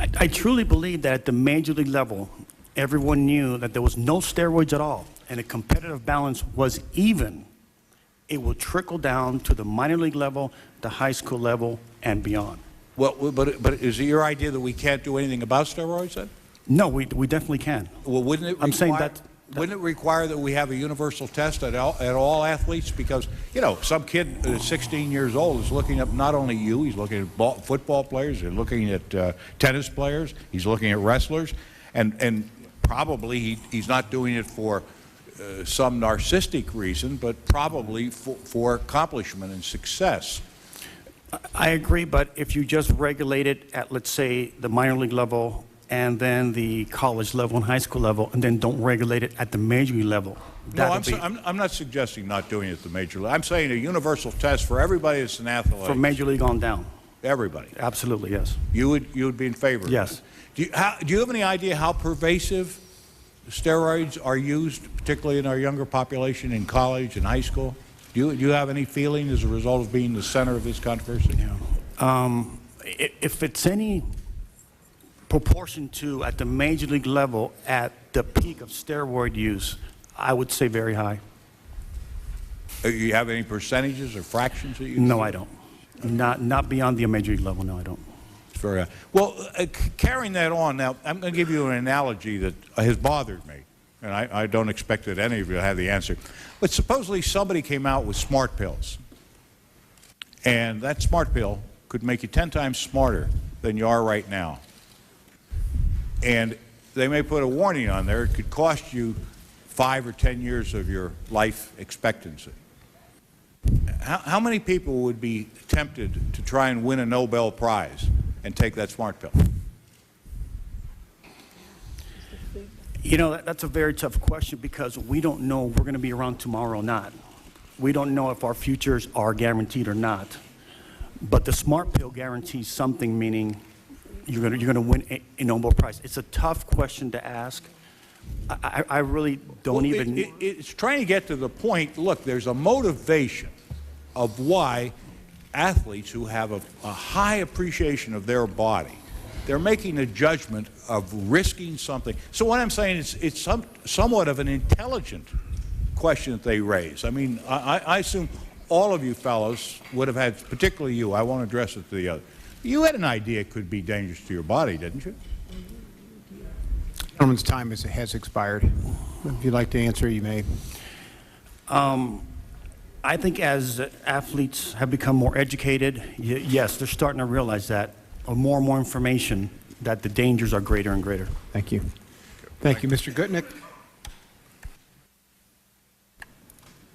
I truly believe that at the major league level, everyone knew that there was no steroids at all, and the competitive balance was even. It will trickle down to the minor league level, the high school level, and beyond. Well, but is it your idea that we can't do anything about steroids then? No, we definitely can. Well, wouldn't it require, I'm saying that wouldn't it require that we have a universal test at all athletes? Because, some kid that's 16 years old is looking up not only you, he's looking at football players, he's looking at tennis players, he's looking at wrestlers, and probably he's not doing it for some narcissistic reason, but probably for accomplishment and success. I agree, but if you just regulate it at, let's say, the minor league level and then the college level and high school level, and then don't regulate it at the major league level. No, I'm not suggesting not doing it at the major league. I'm saying a universal test for everybody that's an athlete. From major league on down. Everybody. Absolutely, yes. You would be in favor of yes. that. Do you have any idea how pervasive steroids are used, particularly in our younger population in college and high school? Do you have any feeling as a result of being the center of this controversy? Yeah. If it's any proportion to at the major league level at the peak of steroid use, I would say very high. You have any percentages or fractions that you? No, I don't. Not beyond the major league level. No, I don't. It's very high. Well, carrying that on now, I'm going to give you an analogy that has bothered me, and I don't expect that any of you have the answer. But supposedly somebody came out with smart pills, and that smart pill could make you 10 times smarter than you are right now. And they may put a warning on there, it could cost you 5 or 10 years of your life expectancy. How many people would be tempted to try and win a Nobel Prize and take that smart pill? That's a very tough question because we don't know if we're going to be around tomorrow or not. We don't know if our futures are guaranteed or not. But the smart pill guarantees something, meaning you're going to win a Nobel Prize. It's a tough question to ask. I really don't even. It's trying to get to the point. Look, there's a motivation of why athletes who have a high appreciation of their body, they're making a judgment of risking something. So what I'm saying is it's somewhat of an intelligent question that they raise. I mean, I assume all of you fellows would have had, particularly you, I won't address it to the other. You had an idea it could be dangerous to your body, didn't you? The gentleman's time has expired. If you'd like to answer, you may. I think as athletes have become more educated, yes, they're starting to realize that, or more and more information, that the dangers are greater and greater. Thank you. Thank you. Mr. Gutnick.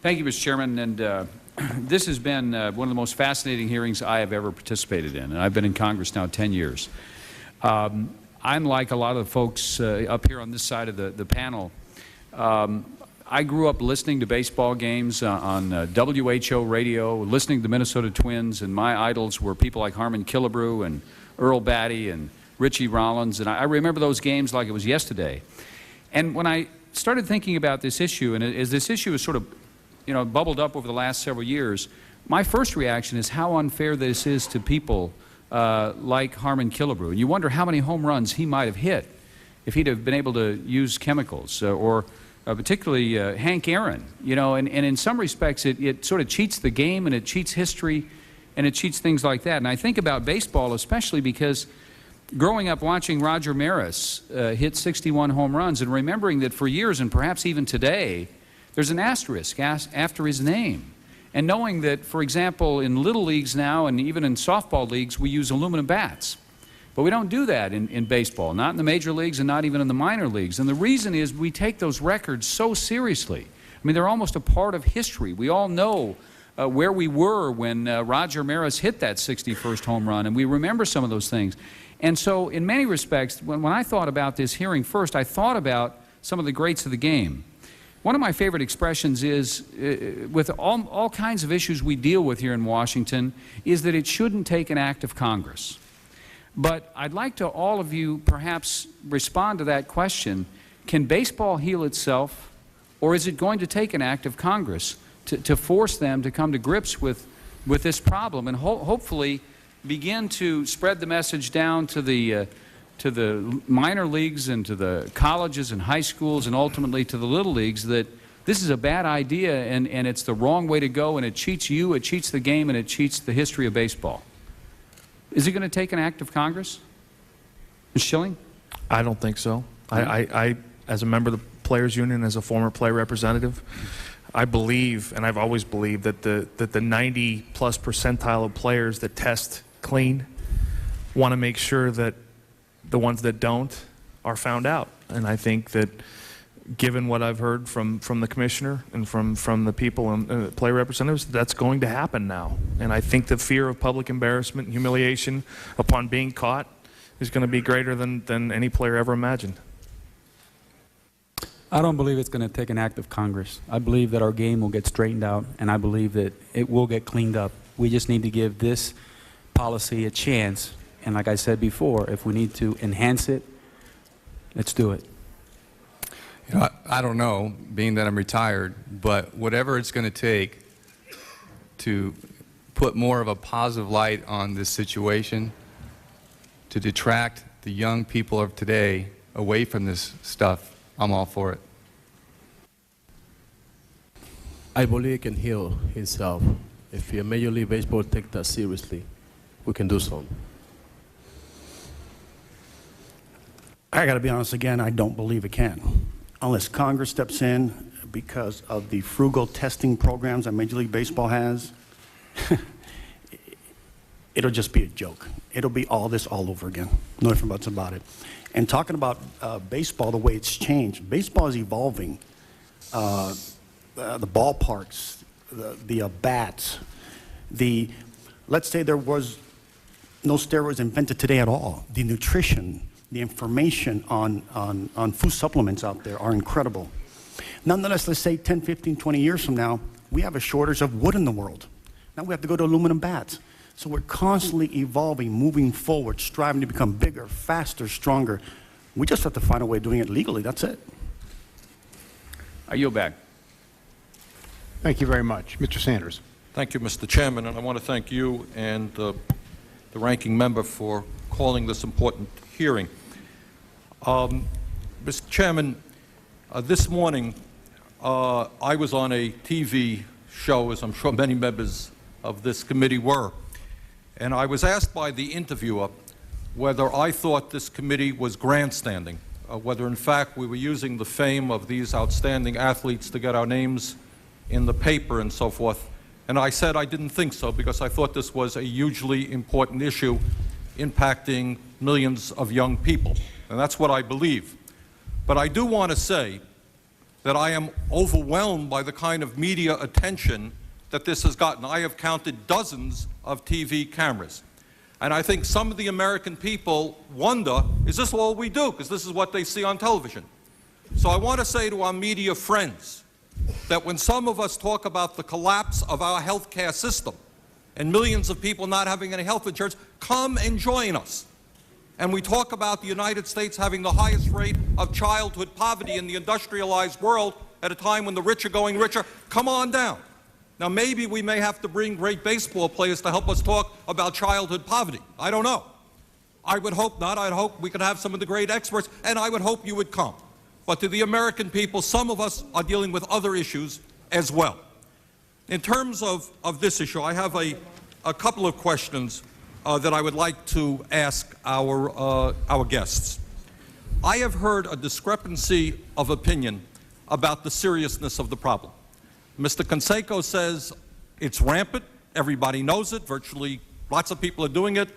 Thank you, Mr. Chairman. And this has been one of the most fascinating hearings I have ever participated in, and I've been in Congress now 10 years. I'm like a lot of the folks up here on this side of the panel. I grew up listening to baseball games on WHO radio, listening to the Minnesota Twins, and my idols were people like Harmon Killebrew and Earl Batty and Richie Rollins, and I remember those games like it was yesterday. And when I started thinking about this issue, and as this issue has sort of, bubbled up over the last several years, my first reaction is how unfair this is to people like Harmon Killebrew. And you wonder how many home runs he might have hit if he'd have been able to use chemicals, or particularly Hank Aaron. And in some respects it sort of cheats the game, and it cheats history, and it cheats things like that. And I think about baseball especially because growing up watching Roger Maris hit 61 home runs and remembering that for years, and perhaps even today, there's an asterisk after his name. And knowing that, for example, in little leagues now and even in softball leagues, we use aluminum bats. But we don't do that in baseball, not in the major leagues and not even in the minor leagues. And the reason is we take those records so seriously. I mean, they're almost a part of history. We all know where we were when Roger Maris hit that 61st home run, and we remember some of those things. And so in many respects, when I thought about this hearing first, I thought about some of the greats of the game. One of my favorite expressions is, with all kinds of issues we deal with here in Washington, is that it shouldn't take an act of Congress. But I'd like to all of you perhaps respond to that question. Can baseball heal itself, or is it going to take an act of Congress to force them to come to grips with this problem and hopefully begin to spread the message down to the minor leagues and to the colleges and high schools and ultimately to the little leagues that this is a bad idea and it's the wrong way to go, and it cheats you, it cheats the game, and it cheats the history of baseball? Is it going to take an act of Congress? Ms. Schilling? I don't think so. I, as a member of the Players Union, as a former player representative, I believe, and I've always believed, that the 90-plus percentile of players that test clean want to make sure that the ones that don't are found out. And I think that given what I've heard from the commissioner and from the people and player representatives, that's going to happen now. And I think the fear of public embarrassment and humiliation upon being caught is going to be greater than any player ever imagined. I don't believe it's going to take an act of Congress. I believe that our game will get straightened out, and I believe that it will get cleaned up. We just need to give this policy a chance. And like I said before, if we need to enhance it, let's do it. I don't know, being that I'm retired, but whatever it's going to take to put more of a positive light on this situation, to detract the young people of today away from this stuff, I'm all for it. I believe it can heal itself. If Major League Baseball takes that seriously, we can do so. I got to be honest again, I don't believe it can. Unless Congress steps in because of the frugal testing programs that Major League Baseball has, it'll just be a joke. It'll be all this all over again. No different buts about it. And talking about baseball, the way it's changed, baseball is evolving. The ballparks, the bats, let's say there was no steroids invented today at all. The nutrition, the information on food supplements out there are incredible. Nonetheless, let's say 10, 15, 20 years from now, we have a shortage of wood in the world. Now we have to go to aluminum bats. So we're constantly evolving, moving forward, striving to become bigger, faster, stronger. We just have to find a way of doing it legally. That's it. I yield back. Thank you very much. Mr. Sanders. Thank you, Mr. Chairman, and I want to thank you and the ranking member for calling this important hearing. Mr. Chairman, this morning I was on a TV show, as I'm sure many members of this committee were, and I was asked by the interviewer whether I thought this committee was grandstanding, whether in fact we were using the fame of these outstanding athletes to get our names in the paper and so forth. And I said I didn't think so, because I thought this was a hugely important issue impacting millions of young people. And that's what I believe. But I do want to say that I am overwhelmed by the kind of media attention that this has gotten. I have counted dozens of TV cameras. And I think some of the American people wonder, is this all we do? Because this is what they see on television. So I want to say to our media friends that when some of us talk about the collapse of our health care system, and millions of people not having any health insurance, come and join us. And we talk about the United States having the highest rate of childhood poverty in the industrialized world at a time when the rich are going richer. Come on down. Now, maybe we may have to bring great baseball players to help us talk about childhood poverty. I don't know. I would hope not. I'd hope we could have some of the great experts, and I would hope you would come. But to the American people, some of us are dealing with other issues as well. In terms of this issue, I have a couple of questions that I would like to ask our guests. I have heard a discrepancy of opinion about the seriousness of the problem. Mr. Canseco says it's rampant, everybody knows it, virtually lots of people are doing it.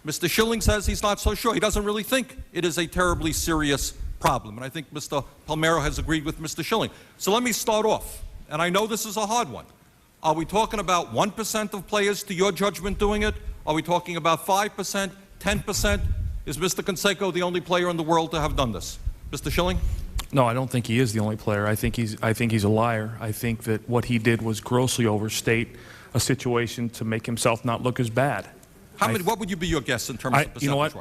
Mr. Schilling says he's not so sure. He doesn't really think it is a terribly serious problem. And I think Mr. Palmeiro has agreed with Mr. Schilling. So let me start off, and I know this is a hard one. Are we talking about 1% of players, to your judgment, doing it? Are we talking about 5%, 10%? Is Mr. Canseco the only player in the world to have done this? Mr. Schilling? No, I don't think he is the only player. I think he's a liar. I think that what he did was grossly overstate a situation to make himself not look as bad. What would you be your guess in terms of percentage? You know what?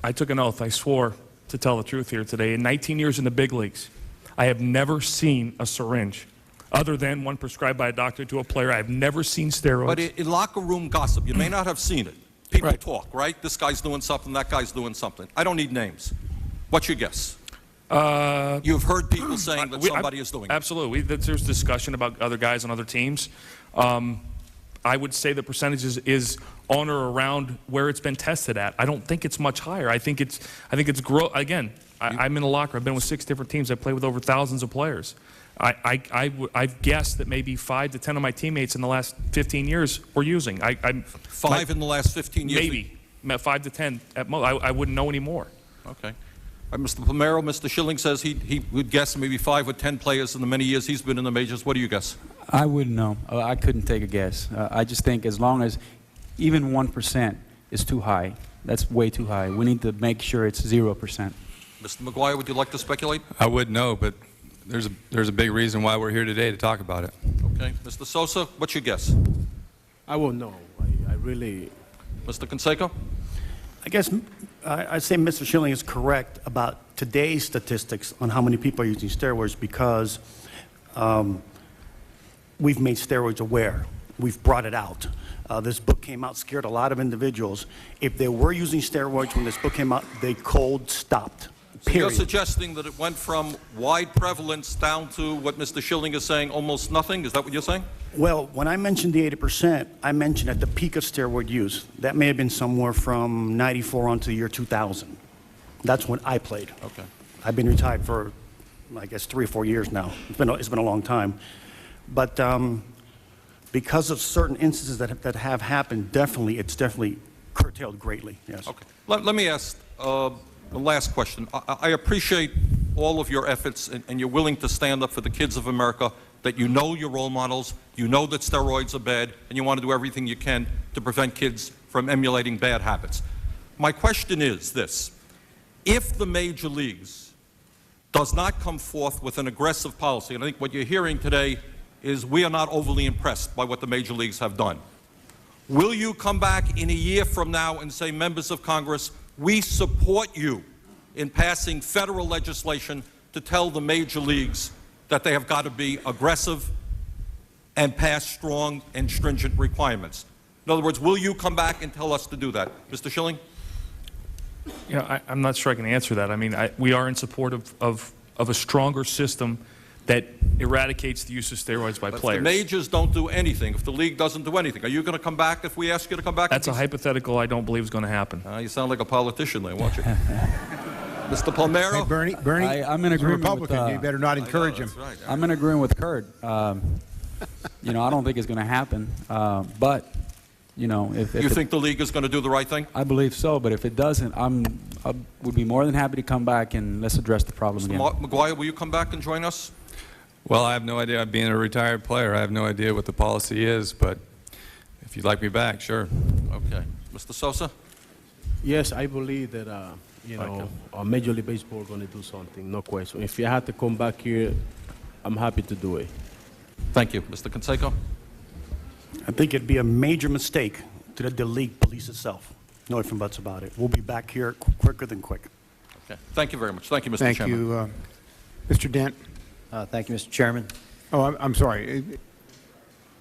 I took an oath. I swore to tell the truth here today. In 19 years in the big leagues, I have never seen a syringe other than one prescribed by a doctor to a player. I have never seen steroids. But in locker room gossip, you may not have seen it. People talk, right? This guy's doing something, that guy's doing something. I don't need names. What's your guess? You've heard people saying that somebody is doing it. Absolutely. There's discussion about other guys on other teams. I would say the percentage is on or around where it's been tested at. I don't think it's much higher. I think it's again, I'm in a locker. I've been with 6 different teams. I play with over thousands of players. I've guessed that maybe 5 to 10 of my teammates in the last 15 years were using. 5 in the last 15 years? Maybe. 5 to 10 at most. I wouldn't know anymore. Okay. Mr. Palmeiro, Mr. Schilling says he would guess maybe 5 or 10 players in the many years he's been in the majors. What do you guess? I wouldn't know. I couldn't take a guess. I just think as long as even 1% is too high, that's way too high. We need to make sure it's 0%. Mr. McGwire, would you like to speculate? I wouldn't know, but there's a big reason why we're here today to talk about it. Okay. Mr. Sosa, what's your guess? I won't know. I really... Mr. Canseco? I guess I'd say Mr. Schilling is correct about today's statistics on how many people are using steroids because we've made steroids aware. We've brought it out. This book came out, scared a lot of individuals. If they were using steroids when this book came out, they cold stopped. So you're suggesting that it went from wide prevalence down to what Mr. Schilling is saying, almost nothing? Is that what you're saying? Well, when I mentioned the 80%, I mentioned at the peak of steroid use. That may have been somewhere from 94 on to the year 2000. That's when I played. Okay. I've been retired for, I guess, 3 or 4 years now. It's been a long time. But because of certain instances that have happened, it's definitely curtailed greatly, yes. Okay. Let me ask the last question. I appreciate all of your efforts and you're willing to stand up for the kids of America, that you know your role models, you know that steroids are bad, and you want to do everything you can to prevent kids from emulating bad habits. My question is this. If the major leagues does not come forth with an aggressive policy, and I think what you're hearing today is we are not overly impressed by what the major leagues have done, will you come back in a year from now and say, members of Congress, we support you in passing federal legislation to tell the major leagues that they have got to be aggressive and pass strong and stringent requirements? In other words, will you come back and tell us to do that? Mr. Schilling? You know, I'm not sure I can answer that. I mean, we are in support of a stronger system that eradicates the use of steroids by players. If the majors don't do anything, if the league doesn't do anything, are you going to come back if we ask you to come back? That's a hypothetical I don't believe is going to happen. You sound like a politician there, watch it. Mr. Palmeiro? Hey, Bernie, I'm in he's a agreement Republican. with, you better not encourage him. Right. I'm in agreement with Curt. You know, I don't think it's going to happen. But, you know, if you think the league is going to do the right thing? I believe so. But if it doesn't, I would be more than happy to come back and let's address the problem again. Mr. McGwire, will you come back and join us? Well, I have no idea. Being a retired player, I have no idea what the policy is, but if you'd like me back, sure. Okay. Mr. Sosa? Yes, I believe that, you know, Major League Baseball is going to do something, no question. If you have to come back here, I'm happy to do it. Thank you. Mr. Canseco? I think it'd be a major mistake to let the league police itself. No ifs and buts about it. We'll be back here quicker than quick. Okay. Thank you very much. Thank you, Mr. Thank Chairman. you. Mr. Dent. Thank you, Mr. Chairman. Oh, I'm sorry.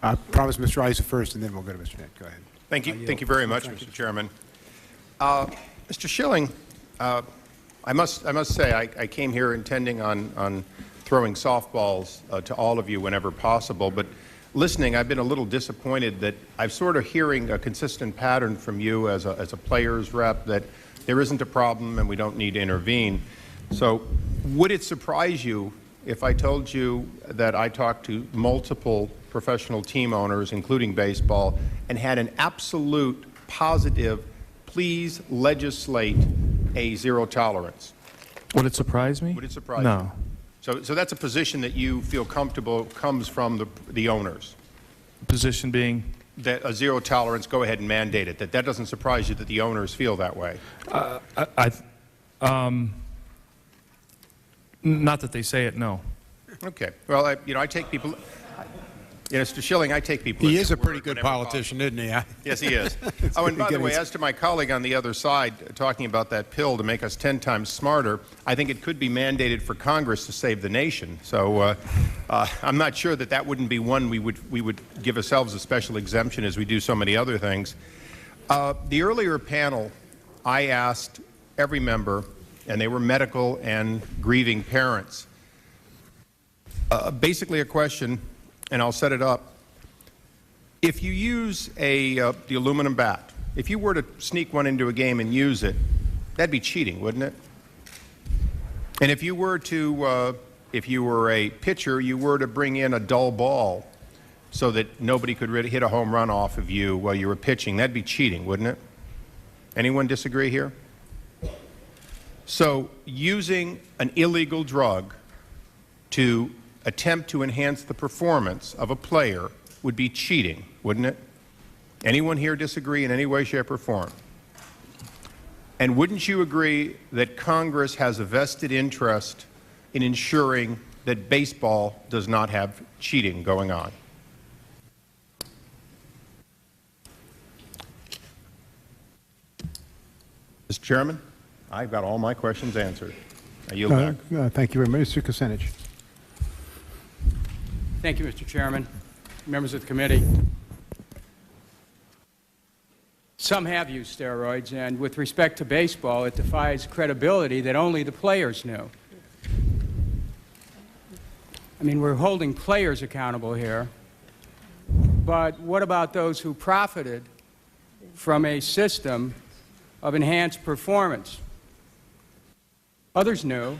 I promised Mr. Isa first, and then we'll go to Mr. Dent. Go ahead. Thank you very much, Mr. Chairman. Mr. Schilling, I must say I came here intending on throwing softballs to all of you whenever possible, but listening, I've been a little disappointed that I'm sort of hearing a consistent pattern from you as a players rep that there isn't a problem and we don't need to intervene. So would it surprise you if I told you that I talked to multiple professional team owners, including baseball, and had an absolute positive, please legislate a zero tolerance? Would it surprise me? Would it surprise No. you? So that's a position that you feel comfortable comes from the owners? Position being? That a zero tolerance, go ahead and mandate it. That doesn't surprise you that the owners feel that way? Not that they say it, no. Okay. Well, I take people... Mr. Schilling, I take people... He is a pretty good politician, isn't he? Yes, he is. Oh, and by the way, as to my colleague on the other side talking about that pill to make us 10 times smarter, I think it could be mandated for Congress to save the nation. So I'm not sure that wouldn't be one we would give ourselves a special exemption as we do so many other things. The earlier panel, I asked every member, and they were medical and grieving parents, basically a question, and I'll set it up. If you use the aluminum bat, if you were to sneak one into a game and use it, that'd be cheating, wouldn't it? And if you were a pitcher, you were to bring in a dull ball so that nobody could really hit a home run off of you while you were pitching, that'd be cheating, wouldn't it? Anyone disagree here? So using an illegal drug to attempt to enhance the performance of a player would be cheating, wouldn't it? Anyone here disagree in any way, shape, or form? And wouldn't you agree that Congress has a vested interest in ensuring that baseball does not have cheating going on? Mr. Chairman, I've got all my questions answered. I yield back. Thank you very much. Mr. Kucinich. Thank you, Mr. Chairman, members of the committee. Some have used steroids, and with respect to baseball, it defies credibility that only the players knew. I mean, we're holding players accountable here, but what about those who profited from a system of enhanced performance? Others knew,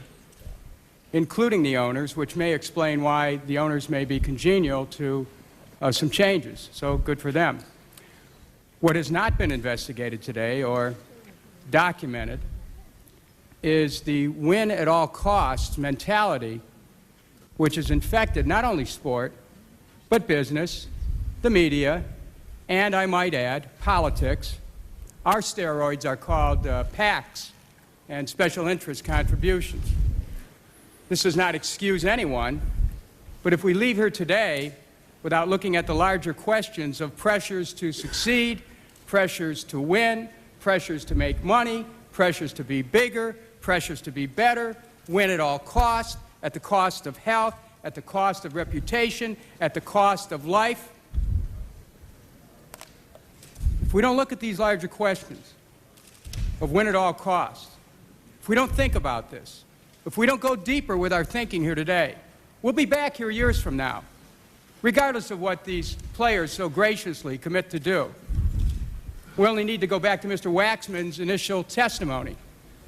including the owners, which may explain why the owners may be congenial to some changes. So good for them. What has not been investigated today or documented is the win at all costs mentality, which has infected not only sport, but business, the media, and I might add, politics. Our steroids are called PACs and special interest contributions. This does not excuse anyone, but if we leave here today without looking at the larger questions of pressures to succeed, pressures to win, pressures to make money, pressures to be bigger, pressures to be better, win at all costs, at the cost of health, at the cost of reputation, at the cost of life. If we don't look at these larger questions of win at all costs, if we don't think about this, if we don't go deeper with our thinking here today, we'll be back here years from now, regardless of what these players so graciously commit to do. We only need to go back to Mr. Waxman's initial testimony,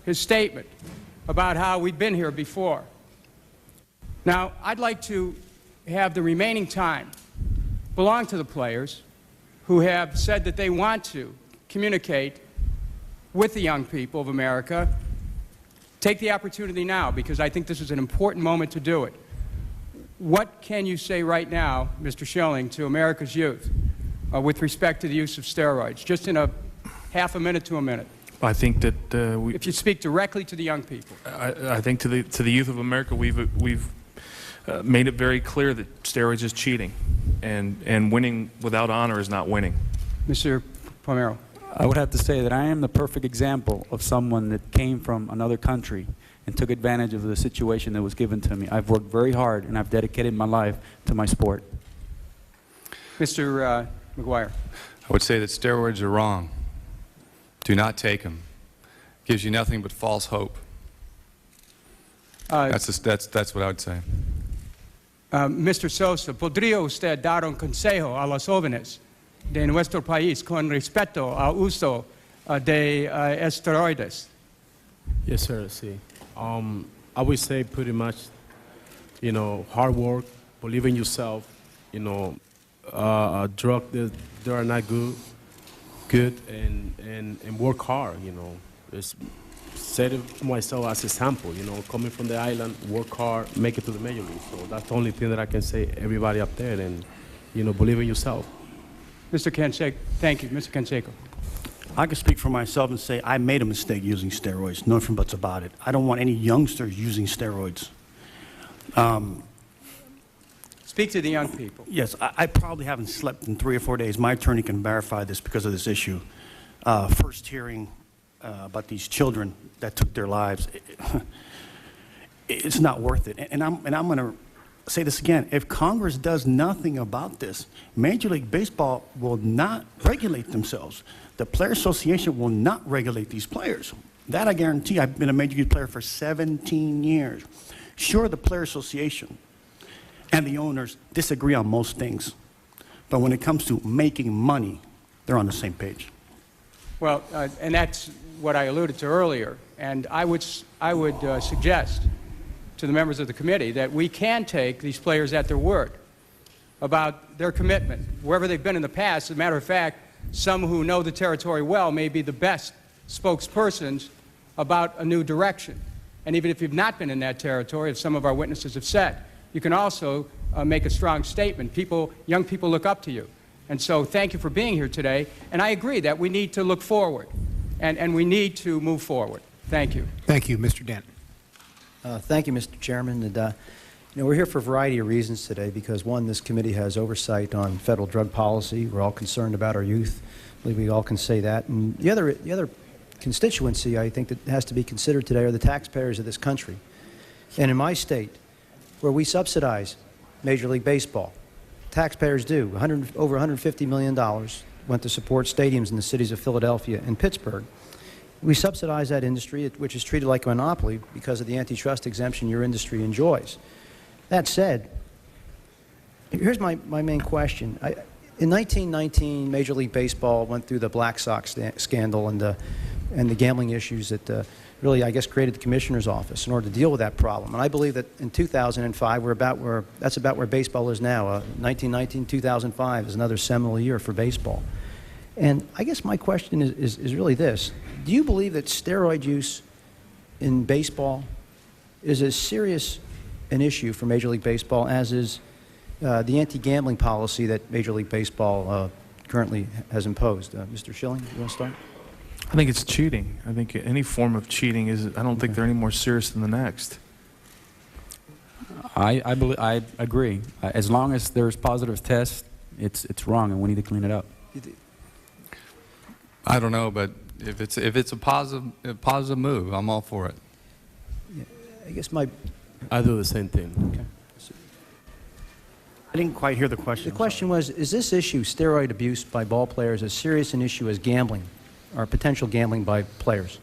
his statement about how we've been here before. Now, I'd like to have the remaining time belong to the players who have said that they want to communicate with the young people of America. Take the opportunity now, because I think this is an important moment to do it. What can you say right now, Mr. Schilling, to America's youth with respect to the use of steroids? Just in a half a minute to a minute. I think that if you speak directly to the young people. I think to the youth of America, we've made it very clear that steroids is cheating. and winning without honor is not winning. Mr. Palmeiro. I would have to say that I am the perfect example of someone that came from another country and took advantage of the situation that was given to me. I've worked very hard, and I've dedicated my life to my sport. Mr. McGwire. I would say that steroids are wrong. Do not take them. Gives you nothing but false hope. That's what I would say. Mr. Sosa, ¿podría usted dar un consejo a los jóvenes de nuestro país con respecto al uso de esteroides? Yes, sir. See, I would say pretty much, hard work, believe in yourself. Drugs they are not good, and work hard. Just set it myself as a sample. Coming from the island, work hard, make it to the major league. So that's the only thing that I can say. Everybody up there, and believe in yourself. Mr. Canseco, thank you, Mr. Canseco. I can speak for myself and say I made a mistake using steroids, no ifs and buts about it. I don't want any youngsters using steroids. Speak to the young people. Yes, I probably haven't slept in 3 or 4 days. My attorney can verify this because of this issue. First hearing about these children that took their lives, it's not worth it. And I'm going to say this again. If Congress does nothing about this, Major League Baseball will not regulate themselves. The Player Association will not regulate these players. That I guarantee. I've been a Major League player for 17 years. Sure, the Player Association and the owners disagree on most things. But when it comes to making money, they're on the same page. Well, and that's what I alluded to earlier. And I would suggest to the members of the committee that we can take these players at their word about their commitment, wherever they've been in the past. As a matter of fact, some who know the territory well may be the best spokespersons about a new direction. And even if you've not been in that territory, as some of our witnesses have said, you can also make a strong statement. Young people look up to you. And so thank you for being here today. And I agree that we need to look forward, and we need to move forward. Thank you. Thank you. Mr. Dent. Thank you, Mr. Chairman. And, we're here for a variety of reasons today because, one, this committee has oversight on federal drug policy. We're all concerned about our youth. I believe we all can say that. And the other constituency I think that has to be considered today are the taxpayers of this country. And in my state, where we subsidize Major League Baseball, taxpayers do. Over $150 million went to support stadiums in the cities of Philadelphia and Pittsburgh. We subsidize that industry, which is treated like a monopoly because of the antitrust exemption your industry enjoys. That said, here's my main question. In 1919, Major League Baseball went through the Black Sox scandal and the gambling issues that really, I guess, created the commissioner's office in order to deal with that problem. And I believe that in 2005, that's about where baseball is now. 1919, 2005 is another seminal year for baseball. And I guess my question is really this. Do you believe that steroid use in baseball is as serious an issue for Major League Baseball as is the anti-gambling policy that Major League Baseball currently has imposed? Mr. Schilling, you want to start? I think it's cheating. I think any form of cheating I don't think they're any more serious than the next. I agree. As long as there's positive tests, it's wrong, and we need to clean it up. I don't know, but if it's a positive move, I'm all for it. Yeah, I guess I do the same thing. Okay. I didn't quite hear the question. The question was, is this issue, steroid abuse by ball players, as serious an issue as gambling or potential gambling by players?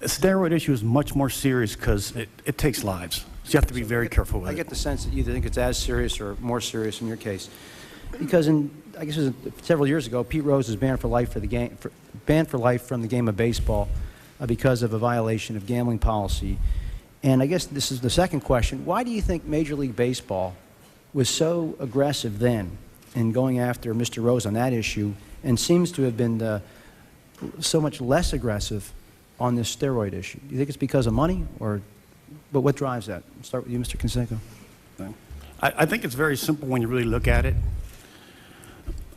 The steroid issue is much more serious because it takes lives. So you have to be very careful with it. I get the sense that you think it's as serious or more serious in your case. Because I guess it was several years ago, Pete Rose was banned for life from the game of baseball because of a violation of gambling policy. And I guess this is the second question. Why do you think Major League Baseball was so aggressive then in going after Mr. Rose on that issue and seems to have been so much less aggressive on this steroid issue? Do you think it's because of money, but what drives that? I'll start with you, Mr. Canseco. I think it's very simple when you really look at it.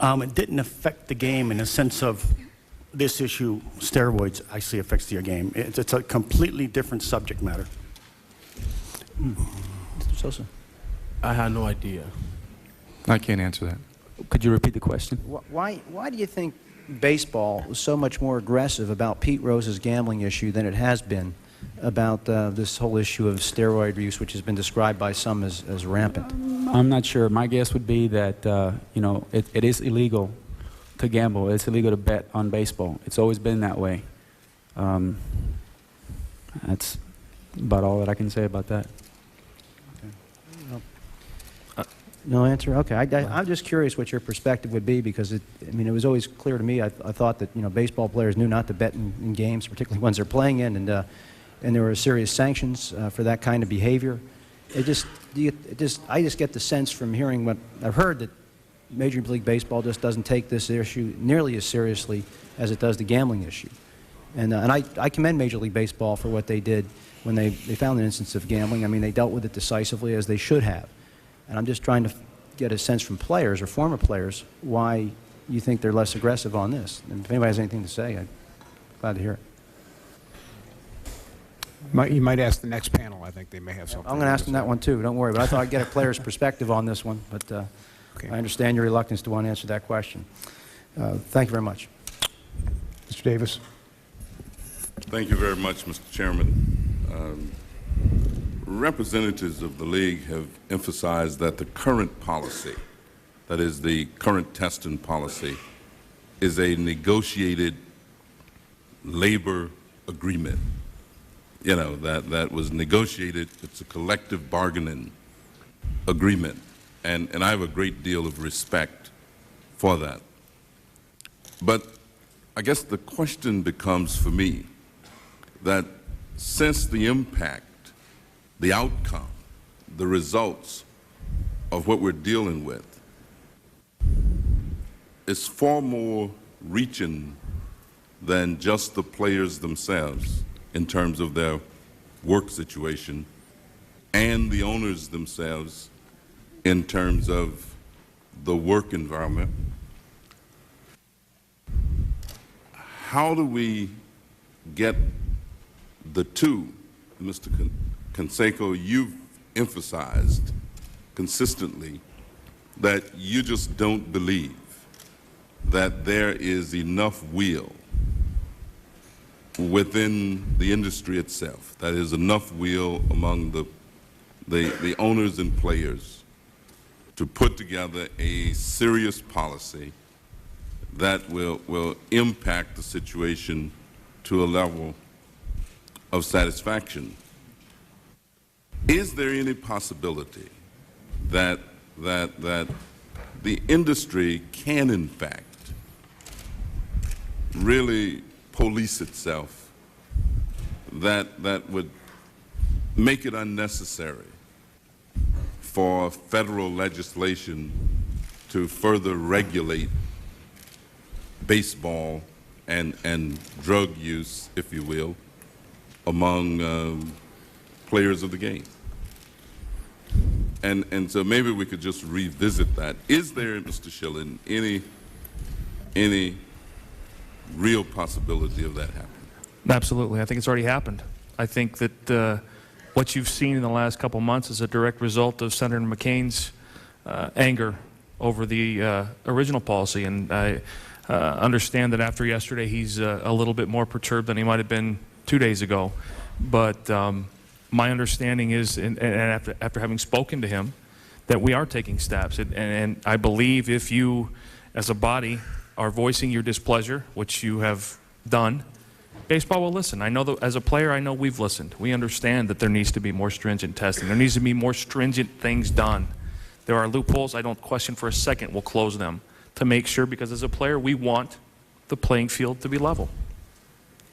It didn't affect the game in the sense of this issue, steroids, actually affects your game. It's a completely different subject matter. Mr. Sosa. I had no idea. I can't answer that. Could you repeat the question? Why do you think baseball was so much more aggressive about Pete Rose's gambling issue than it has been about this whole issue of steroid use, which has been described by some as rampant? I'm not sure. My guess would be that, it is illegal to gamble. It's illegal to bet on baseball. It's always been that way. That's about all that I can say about that. No answer? Okay. I'm just curious what your perspective would be, because it was always clear to me. I thought that baseball players knew not to bet in games, particularly ones they're playing in, and there were serious sanctions for that kind of behavior. I just get the sense from hearing what I've heard that Major League Baseball just doesn't take this issue nearly as seriously as it does the gambling issue. And I commend Major League Baseball for what they did when they found an instance of gambling. I mean, they dealt with it decisively, as they should have. And I'm just trying to get a sense from players or former players why you think they're less aggressive on this. And if anybody has anything to say, I'm glad to hear it. You might ask the next panel. I think they may have something. I'm going to ask them that one too, don't worry. But I thought I'd get a player's perspective on this one. But I understand your reluctance to want to answer that question. Thank you very much. Mr. Davis. Thank you very much, Mr. Chairman. Representatives of the league have emphasized that the current policy, that is the current testing policy, is a negotiated labor agreement. That was negotiated. It's a collective bargaining agreement. And I have a great deal of respect for that. But I guess the question becomes for me that since the impact, the outcome, the results of what we're dealing with is far more reaching than just the players themselves in terms of their work situation, and the owners themselves in terms of the work environment. How do we get the two? Mr. Canseco, you've emphasized consistently that you just don't believe that there is enough will within the industry itself, that is enough will among the owners and players to put together a serious policy that will impact the situation to a level of satisfaction. Is there any possibility that the industry can, in fact, really police itself, that would make it unnecessary for federal legislation to further regulate baseball and drug use, if you will, among players of the game? And so maybe we could just revisit that. Is there, Mr. Schilling, any real possibility of that happening? Absolutely. I think it's already happened. I think that what you've seen in the last couple months is a direct result of Senator McCain's anger over the original policy. And I understand that after yesterday he's a little bit more perturbed than he might have been 2 days ago. But my understanding is, and after having spoken to him, that we are taking steps. And I believe if you, as a body, are voicing your displeasure, which you have done, baseball will listen. I know that as a player, I know we've listened. We understand that there needs to be more stringent testing. There needs to be more stringent things done. There are loopholes. I don't question for a second we'll close them to make sure, because as a player, we want the playing field to be level.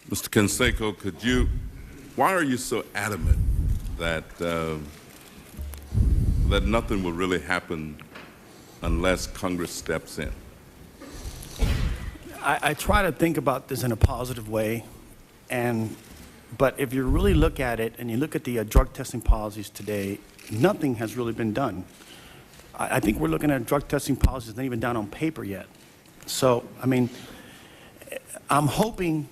Mr. Canseco, why are you so adamant that that nothing will really happen unless Congress steps in? I try to think about this in a positive way, but if you really look at it and you look at the drug testing policies today, nothing has really been done. I think we're looking at drug testing policies not even down on paper yet. So, I mean, I'm hoping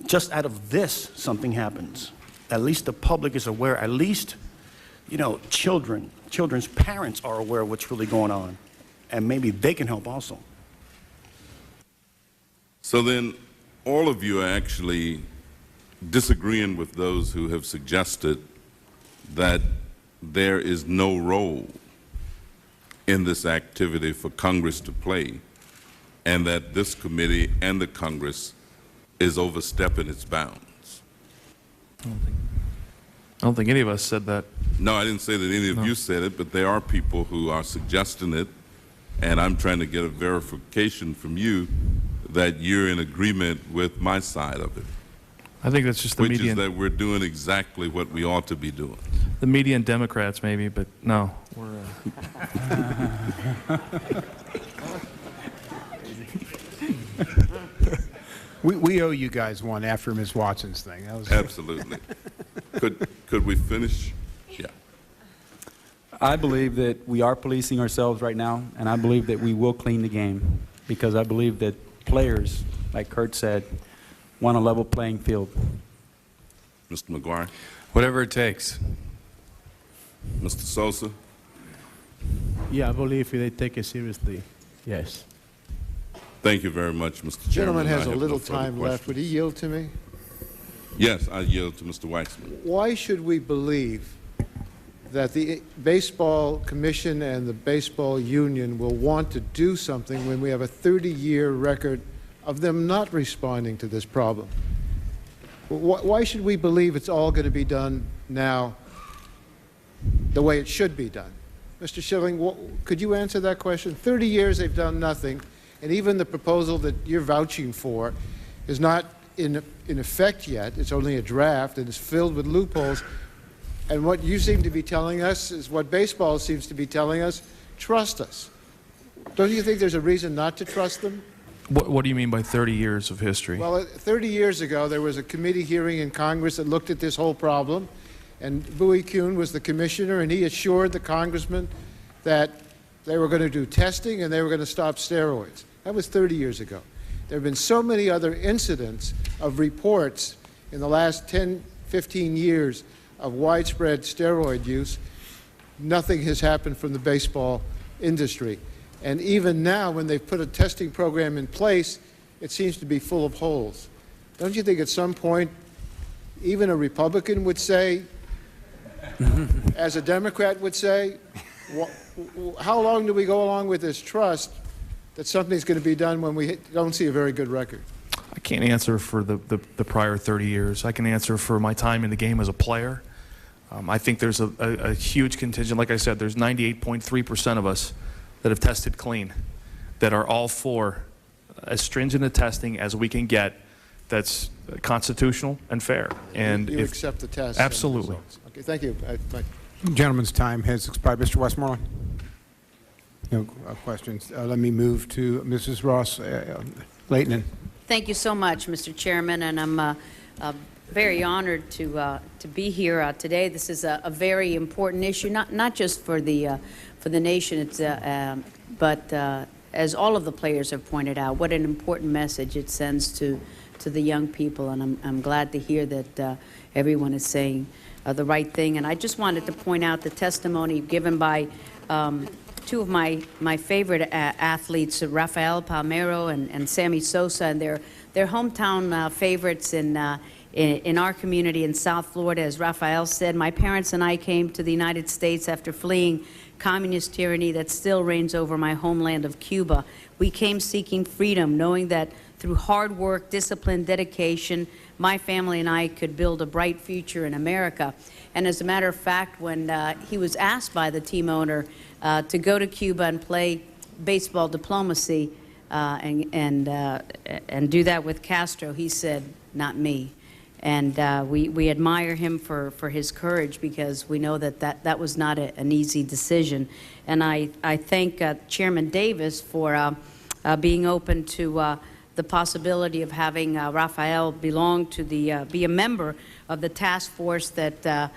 just out of this something happens. At least the public is aware. At least, you know, children's parents are aware of what's really going on, and maybe they can help also. So then, all of you are actually disagreeing with those who have suggested that there is no role in this activity for Congress to play, and that this committee and the Congress is overstepping its bounds. I don't think any of us said that. No, I didn't say that any of you said it, but there are people who are suggesting it, and I'm trying to get a verification from you that you're in agreement with my side of it. I think that's just the Which media. is that we're doing exactly what we ought to be doing. The media and Democrats, maybe, but no. We're, We owe you guys one after Ms. Watson's thing. That was Absolutely. Could we finish? Yeah. I believe that we are policing ourselves right now, and I believe that we will clean the game, because I believe that players, like Curt said, want a level playing field. Mr. McGwire? Whatever it takes. Mr. Sosa? Yeah, I believe they take it seriously. Yes. Thank you very much, Mr. Chairman. Gentleman has I a have little no further time left. Would he yield to me? Yes, I yield to Mr. Waxman. Why should we believe that the Baseball Commission and the Baseball Union will want to do something when we have a 30-year record of them not responding to this problem? Why should we believe it's all going to be done now the way it should be done? Mr. Schilling, could you answer that question? 30 years they've done nothing, and even the proposal that you're vouching for is not in effect yet. It's only a draft, and it's filled with loopholes. And what you seem to be telling us is what baseball seems to be telling us: trust us. Don't you think there's a reason not to trust them? what do you mean by 30 years of history? Well, 30 years ago, there was a committee hearing in Congress that looked at this whole problem, and Bowie Kuhn was the commissioner, and he assured the congressman that they were going to do testing and they were going to stop steroids. That was 30 years ago. There have been so many other incidents of reports in the last 10, 15 years of widespread steroid use. Nothing has happened from the baseball industry. And even now, when they've put a testing program in place, it seems to be full of holes. Don't you think at some point, even a Republican would say, as a Democrat would say, how long do we go along with this trust that something's going to be done when we don't see a very good record? I can't answer for the prior 30 years. I can answer for my time in the game as a player. I think there's a huge contingent. Like I said, there's 98.3% of us that have tested clean, that are all for as stringent a testing as we can get that's constitutional and fair. And you accept the test? Absolutely. Okay, thank you. Gentleman's time has expired. Mr. Westmoreland? No questions. Let me move to Mrs. Ross Leighton. Thank you so much, Mr. Chairman, and I'm very honored to be here today. This is a very important issue, not just for the nation, but as all of the players have pointed out, what an important message it sends to the young people, and I'm glad to hear that everyone is saying the right thing. And I just wanted to point out the testimony given by two of my favorite athletes, Rafael Palmeiro and Sammy Sosa, and they're hometown favorites in our community in South Florida. As Rafael said, my parents and I came to the United States after fleeing communist tyranny that still reigns over my homeland of Cuba. We came seeking freedom, knowing that through hard work, discipline, dedication, my family and I could build a bright future in America. And as a matter of fact, when he was asked by the team owner to go to Cuba and play baseball diplomacy and do that with Castro, he said, "Not me." And we admire him for his courage, because we know that was not an easy decision. And I thank Chairman Davis for being open to the possibility of having Rafael belong to be a member of the task force that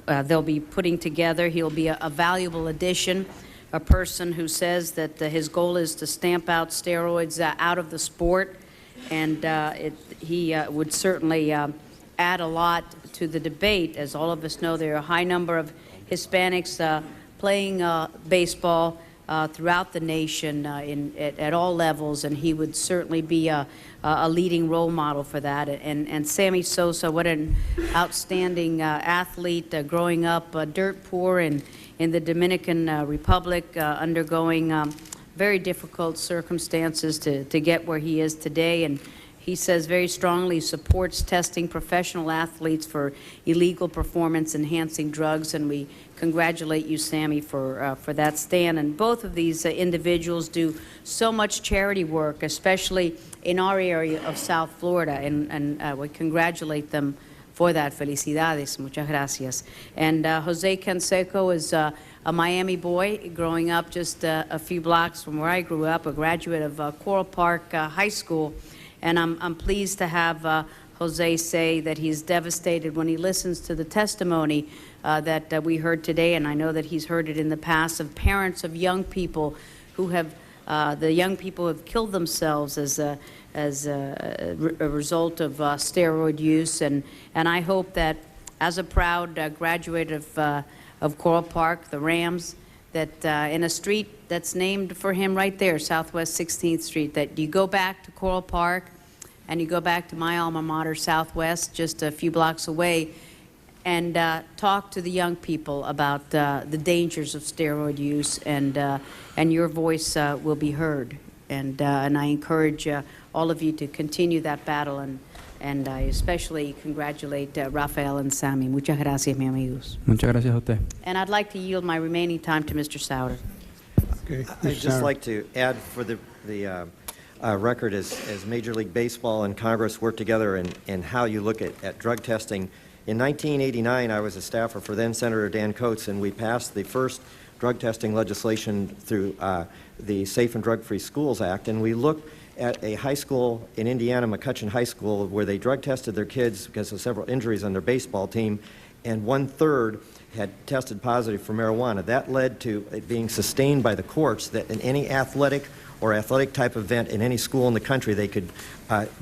they'll be putting together. He'll be a valuable addition, a person who says that his goal is to stamp out steroids out of the sport. And he would certainly add a lot to the debate. As all of us know, there are a high number of Hispanics playing baseball throughout the nation at all levels, and he would certainly be a leading role model for that. And Sammy Sosa, what an outstanding athlete, growing up dirt poor in the Dominican Republic, undergoing very difficult circumstances to get where he is today. And he says very strongly supports testing professional athletes for illegal performance-enhancing drugs, and we congratulate you, Sammy, for that stand. And both of these individuals do so much charity work, especially in our area of South Florida, and we congratulate them for that. Felicidades, muchas gracias. And Jose Canseco is a Miami boy growing up just a few blocks from where I grew up, a graduate of Coral Park High School. And I'm pleased to have Jose say that he's devastated when he listens to the testimony that we heard today, and I know that he's heard it in the past, of parents of young people who have, the young people have killed themselves as a result of steroid use. And I hope that as a proud graduate of Coral Park, the Rams, that in a street that's named for him right there, Southwest 16th Street, that you go back to Coral Park and you go back to my alma mater, Southwest, just a few blocks away, and talk to the young people about the dangers of steroid use, and your voice will be heard. And I encourage all of you to continue that battle, and I especially congratulate Rafael and Sammy. Muchas gracias, mi amigos. Muchas gracias a usted. And I'd like to yield my remaining time to Mr. Souder. Okay. I'd just like to add for the record, as Major League Baseball and Congress work together and how you look at drug testing. In 1989, I was a staffer for then Senator Dan Coates, and we passed the first drug testing legislation through the Safe and Drug-Free Schools Act, and we looked at a high school in Indiana, McCutcheon High School, where they drug tested their kids because of several injuries on their baseball team, and 1/3 had tested positive for marijuana. That led to it being sustained by the courts that in any athletic type event in any school in the country, they could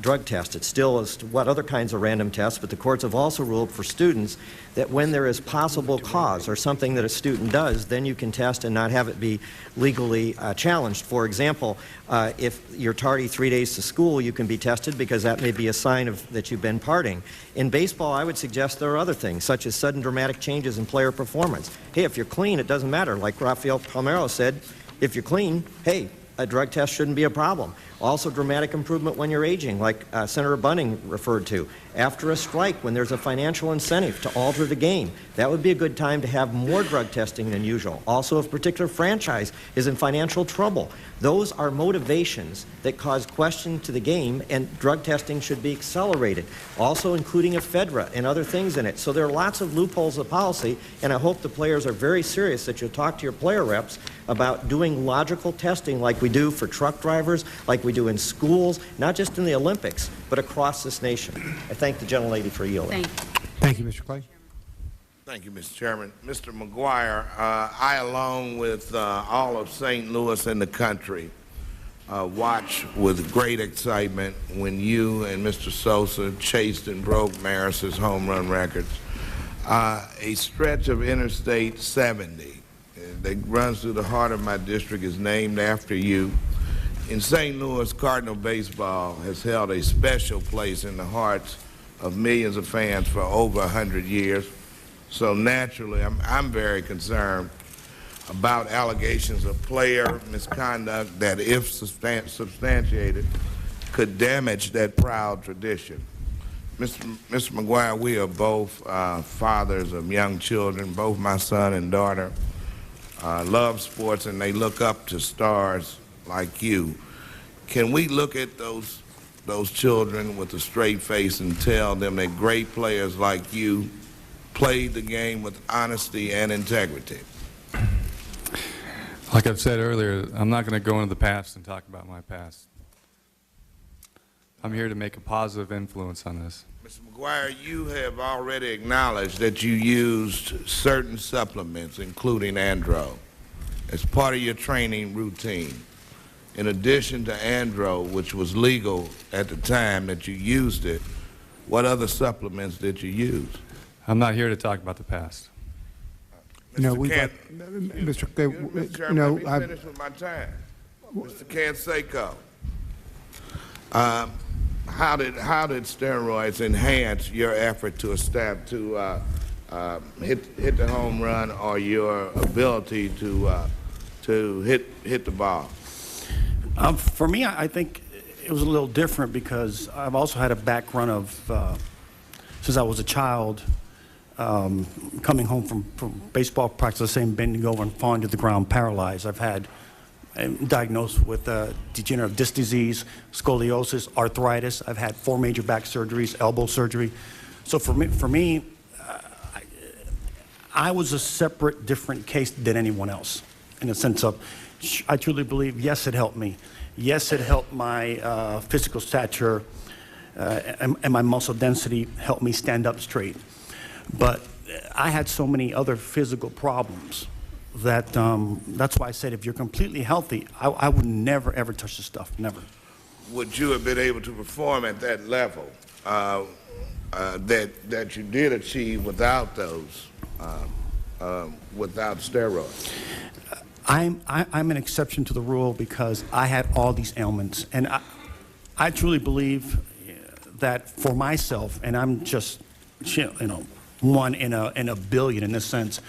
drug test. It still is what other kinds of random tests, but the courts have also ruled for students that when there is possible cause or something that a student does, then you can test and not have it be legally challenged. For example, if you're tardy 3 days to school, you can be tested because that may be a sign of that you've been partying. In baseball, I would suggest there are other things, such as sudden dramatic changes in player performance. Hey, if you're clean, it doesn't matter. Like Rafael Palmeiro said, if you're clean, hey, a drug test shouldn't be a problem. Also, dramatic improvement when you're aging, like Senator Bunning referred to. After a strike, when there's a financial incentive to alter the game, that would be a good time to have more drug testing than usual. Also, if a particular franchise is in financial trouble, those are motivations that cause question to the game, and drug testing should be accelerated. Also, including a FEDRA and other things in it. So there are lots of loopholes of policy, and I hope the players are very serious that you'll talk to your player reps about doing logical testing like we do for truck drivers, like we do in schools, not just in the Olympics, but across this nation. I thank the gentlelady for yielding. Thank you, Mr. Clay. Thank you, Mr. Chairman. Mr. McGwire, I, along with all of St. Louis and the country, watch with great excitement when you and Mr. Sosa chased and broke Maris's home run records. A stretch of Interstate 70 that runs through the heart of my district is named after you. In St. Louis, Cardinal baseball has held a special place in the hearts of millions of fans for over 100 years. So naturally, I'm very concerned about allegations of player misconduct that, if substantiated, could damage that proud tradition. Mr. McGwire, we are both fathers of young children. Both my son and daughter love sports, and they look up to stars like you. Can we look at those children with a straight face and tell them that great players like you played the game with honesty and integrity? Like I've said earlier, I'm not going to go into the past and talk about my past. I'm here to make a positive influence on this. Mr. McGwire, you have already acknowledged that you used certain supplements, including Andro, as part of your training routine. In addition to Andro, which was legal at the time that you used it, what other supplements did you use? I'm not here to talk about the past. No, Mr. we've got, Mr. Mr. Chairman, No, let me finish with my time. Mr. Canseco, how did steroids enhance your effort to hit the home run or your ability to hit the ball? For me, I think it was a little different because I've also had a background of, since I was a child, coming home from baseball practice, the same bending over and falling to the ground paralyzed. I'm diagnosed with degenerative disc disease, scoliosis, arthritis. I've had 4 major back surgeries, elbow surgery. So for me, I was a separate, different case than anyone else in the sense of, I truly believe, yes, it helped me. Yes, it helped my physical stature and my muscle density helped me stand up straight. But I had so many other physical problems that that's why I said if you're completely healthy, I would never, ever touch the stuff, never. Would you have been able to perform at that level that you did achieve without those, without steroids? I'm an exception to the rule because I had all these ailments, and I truly believe that for myself, and I'm just, one in a billion in this sense,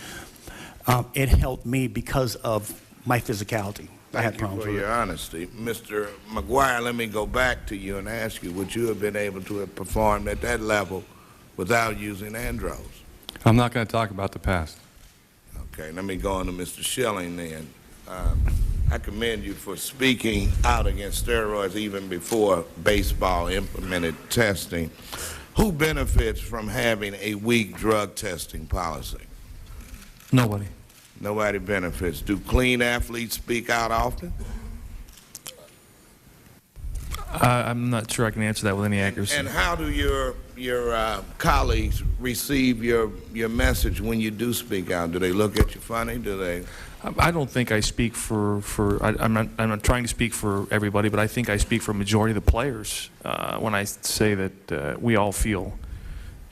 it helped me because of my physicality. I had problems with it. Thank you for your honesty. Mr. McGwire, let me go back to you and ask you, would you have been able to have performed at that level without using andros? I'm not going to talk about the past. Okay, let me go on to Mr. Schilling then. I commend you for speaking out against steroids even before baseball implemented testing. Who benefits from having a weak drug testing policy? Nobody. Nobody benefits. Do clean athletes speak out often? I'm not sure I can answer that with any accuracy. And how do your colleagues receive your message when you do speak out? Do they look at you funny? Do they? I don't think I speak I'm not trying to speak for everybody, but I think I speak for a majority of the players when I say that we all feel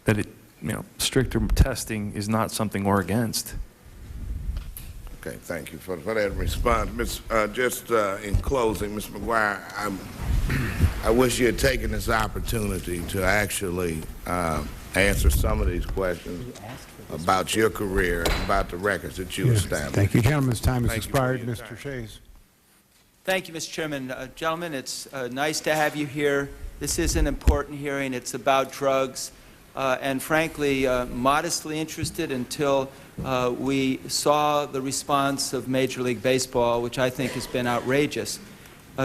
that stricter testing is not something we're against. Okay, thank you for that response. Just in closing, Mr. McGwire, I wish you had taken this opportunity to actually answer some of these questions about your career and about the records that you established. Thank you, gentlemen. Time has Thank you expired. for your Mr. Shays. Thank you, Mr. Chairman. Gentlemen, it's nice to have you here. This is an important hearing. It's about drugs. And frankly, modestly interested until we saw the response of Major League Baseball, which I think has been outrageous.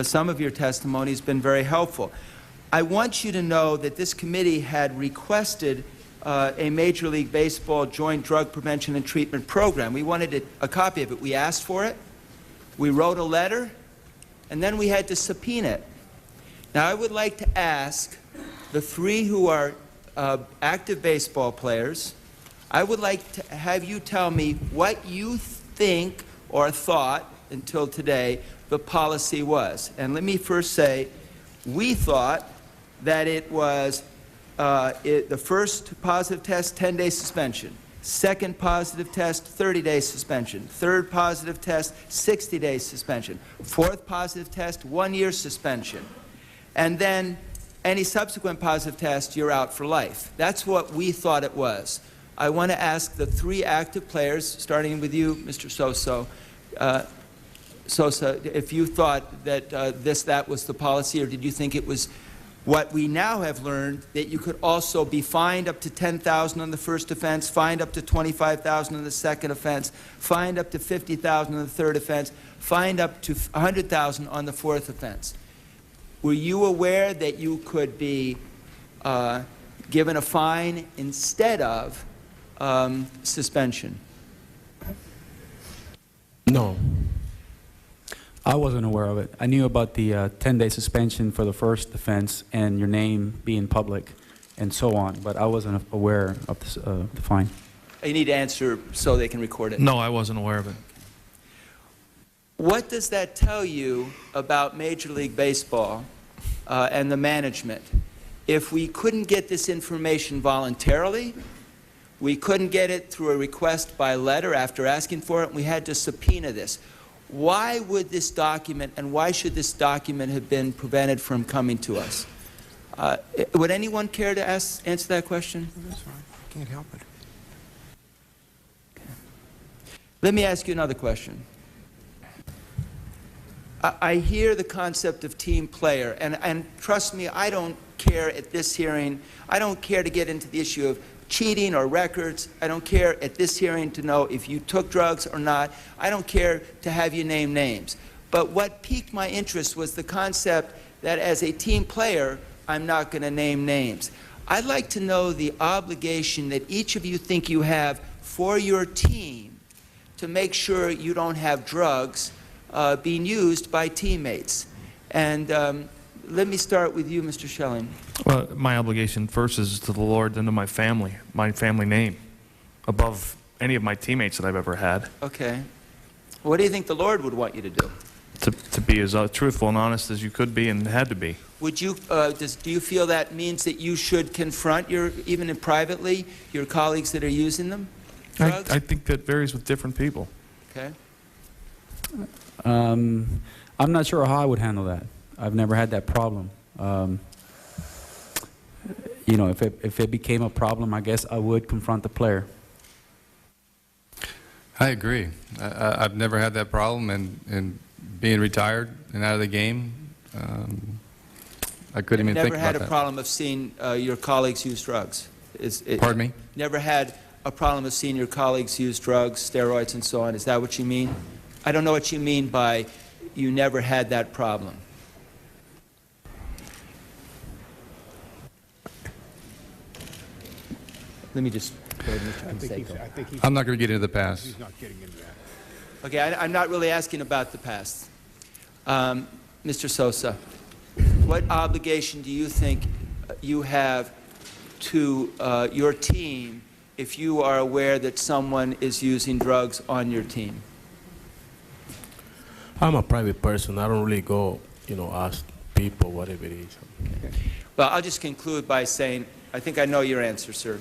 Some of your testimony has been very helpful. I want you to know that this committee had requested a Major League Baseball joint drug prevention and treatment program. We wanted a copy of it. We asked for it. We wrote a letter, and then we had to subpoena it. Now, I would like to ask the 3 who are active baseball players, I would like to have you tell me what you think or thought until today the policy was. And let me first say, we thought that it was the first positive test, 10-day suspension. Second positive test, 30-day suspension. Third positive test, 60-day suspension. Fourth positive test, 1-year suspension. And then any subsequent positive test, you're out for life. That's what we thought it was. I want to ask the 3 active players, starting with you, Mr. Sosa, if you thought that that was the policy, or did you think it was what we now have learned, that you could also be fined up to $10,000 on the first offense, fined up to $25,000 on the second offense, fined up to $50,000 on the third offense, fined up to $100,000 on the fourth offense? Were you aware that you could be given a fine instead of suspension? No. I wasn't aware of it. I knew about the 10-day suspension for the first offense and your name being public and so on, but I wasn't aware of this, the fine. You need to answer so they can record it. No, I wasn't aware of it. What does that tell you about Major League Baseball and the management? If we couldn't get this information voluntarily, We couldn't get it through a request by letter after asking for it, and we had to subpoena this. Why would this document, and why should this document have been prevented from coming to us? Would anyone care to answer that question? That's fine. Can't help it. Let me ask you another question. I hear the concept of team player, and trust me, I don't care at this hearing, I don't care to get into the issue of cheating or records. I don't care at this hearing to know if you took drugs or not. I don't care to have you name names. But what piqued my interest was the concept that as a team player, I'm not going to name names. I'd like to know the obligation that each of you think you have for your team to make sure you don't have drugs being used by teammates. And let me start with you, Mr. Schilling. Well, my obligation first is to the Lord, then to my family name, above any of my teammates that I've ever had. Okay. What do you think the Lord would want you to do? To be as truthful and honest as you could be and had to be. Would you, do you feel that means that you should confront even privately, your colleagues that are using them? Drugs? I think that varies with different people. Okay. I'm not sure how I would handle that. I've never had that problem. You know, if it became a problem, I guess I would confront the player. I agree. I've never had that problem, and being retired and out of the game, I couldn't even think about that. Never had a problem of seeing your colleagues use drugs? Pardon me? Never had a problem of seeing your colleagues use drugs, steroids, and so on. Is that what you mean? I don't know what you mean by you never had that problem. Let me just go to Mr. Canseco. I'm not going to get into the past. He's not getting into that. Okay, I'm not really asking about the past. Mr. Sosa, what obligation do you think you have to your team if you are aware that someone is using drugs on your team? I'm a private person. I don't really go, ask people whatever it is. Okay. Well, I'll just conclude by saying, I think I know your answer, sir.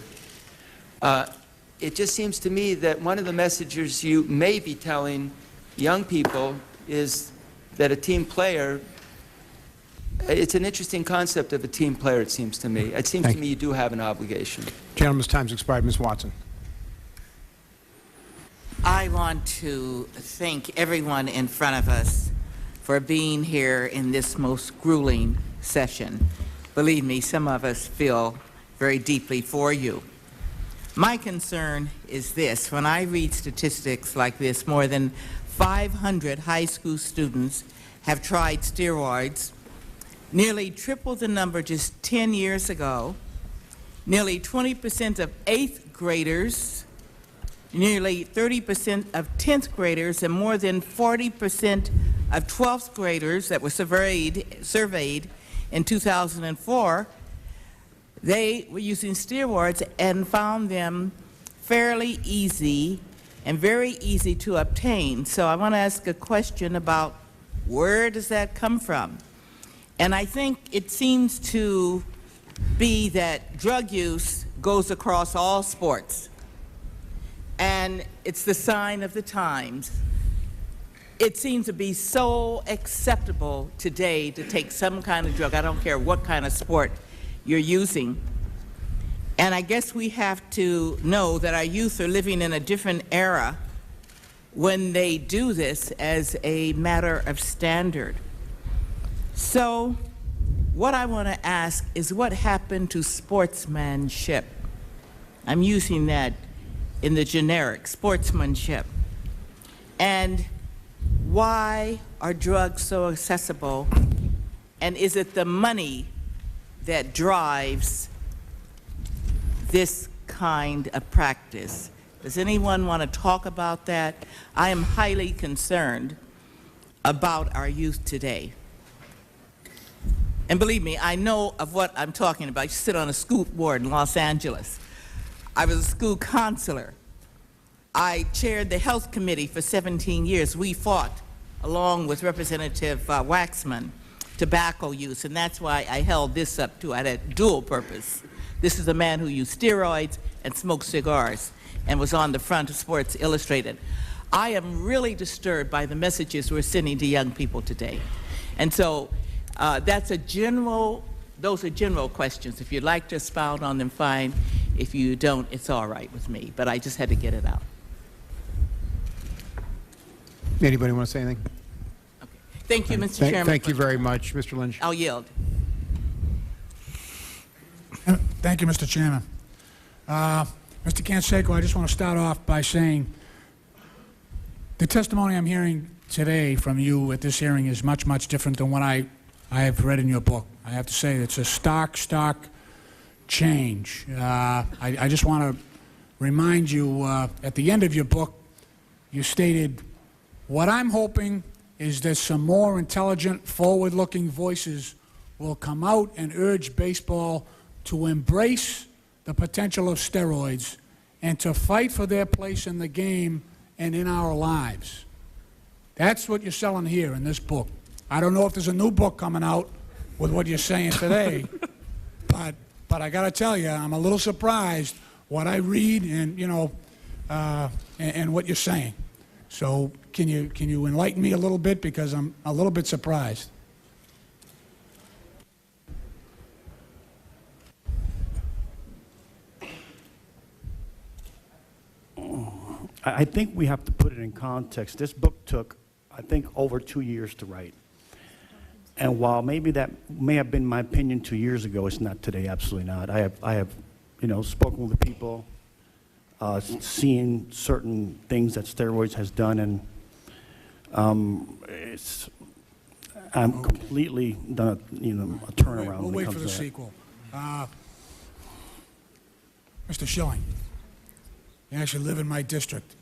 It just seems to me that one of the messages you may be telling young people is that a team player, it's an interesting concept of a team player, it seems to me. It seems to me you do have an obligation. Gentleman's time's expired. Ms. Watson. I want to thank everyone in front of us for being here in this most grueling session. Believe me, some of us feel very deeply for you. My concern is this. When I read statistics like this, more than 500 high school students have tried steroids, nearly triple the number just 10 years ago, nearly 20% of 8th graders, nearly 30% of 10th graders, and more than 40% of 12th graders that were surveyed in 2004, they were using steroids and found them fairly easy and very easy to obtain. So I want to ask a question about where does that come from? And I think it seems to be that drug use goes across all sports. And it's the sign of the times. It seems to be so acceptable today to take some kind of drug. I don't care what kind of sport you're using. And I guess we have to know that our youth are living in a different era when they do this as a matter of standard. So what I want to ask is what happened to sportsmanship? I'm using that in the generic, sportsmanship. And why are drugs so accessible? And is it the money that drives this kind of practice? Does anyone want to talk about that? I am highly concerned about our youth today. And believe me, I know of what I'm talking about. I sit on a school board in Los Angeles. I was a school counselor. I chaired the health committee for 17 years. We fought, along with Representative Waxman, tobacco use, and that's why I held this up too. I had a dual purpose This is a man who used steroids and smoked cigars and was on the front of Sports Illustrated. I am really disturbed by the messages we're sending to young people today. And so those are general questions. If you'd like to expound on them, fine. If you don't, it's all right with me. But I just had to get it out. Anybody want to say anything? Okay. Thank you, Mr. Chairman. Thank you very much. Mr. Lynch. I'll yield. Thank you, Mr. Chairman. Mr. Canseco, I just want to start off by saying the testimony I'm hearing today from you at this hearing is much, much different than what I have read in your book. I have to say it's a stark change. I just want to remind you, at the end of your book, you stated, "What I'm hoping is that some more intelligent, forward-looking voices will come out and urge baseball to embrace the potential of steroids and to fight for their place in the game and in our lives." That's what you're selling here in this book. I don't know if there's a new book coming out with what you're saying today, but I got to tell you, I'm a little surprised what I read and, you know, and what you're saying. So can you enlighten me a little bit, because I'm a little bit surprised. I think we have to put it in context. This book took, I think, over 2 years to write. And while maybe that may have been my opinion 2 years ago, it's not today, absolutely not. I have, you know, spoken with people, seen certain things that steroids has done, and I'm completely done a turnaround. We'll wait for the sequel. Mr. Schilling, you actually live in my district.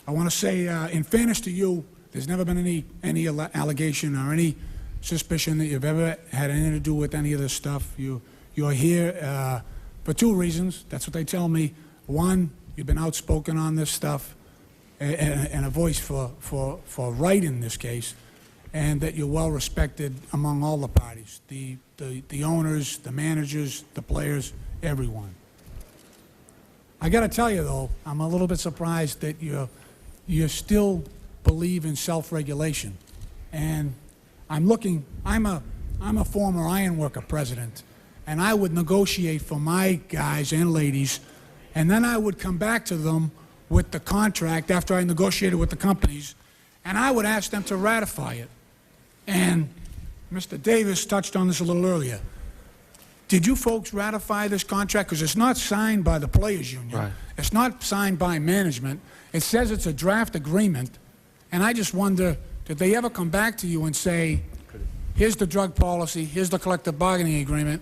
I want to say, in fairness to you, there's never been any allegation or any suspicion that you've ever had anything to do with any of this stuff. You're here for two reasons. That's what they tell me. One, you've been outspoken on this stuff and a voice for right in this case, and that you're well respected among all the parties, the owners, the managers, the players, everyone. I got to tell you, though, I'm a little bit surprised that you still believe in self-regulation. And I'm a former iron worker president, and I would negotiate for my guys and ladies, and then I would come back to them with the contract after I negotiated with the companies, and I would ask them to ratify it. And Mr. Davis touched on this a little earlier. Did you folks ratify this contract? Because it's not signed by the Players Union. Right. It's not signed by management. It says it's a draft agreement. And I just wonder, did they ever come back to you and say, here's the drug policy, here's the collective bargaining agreement?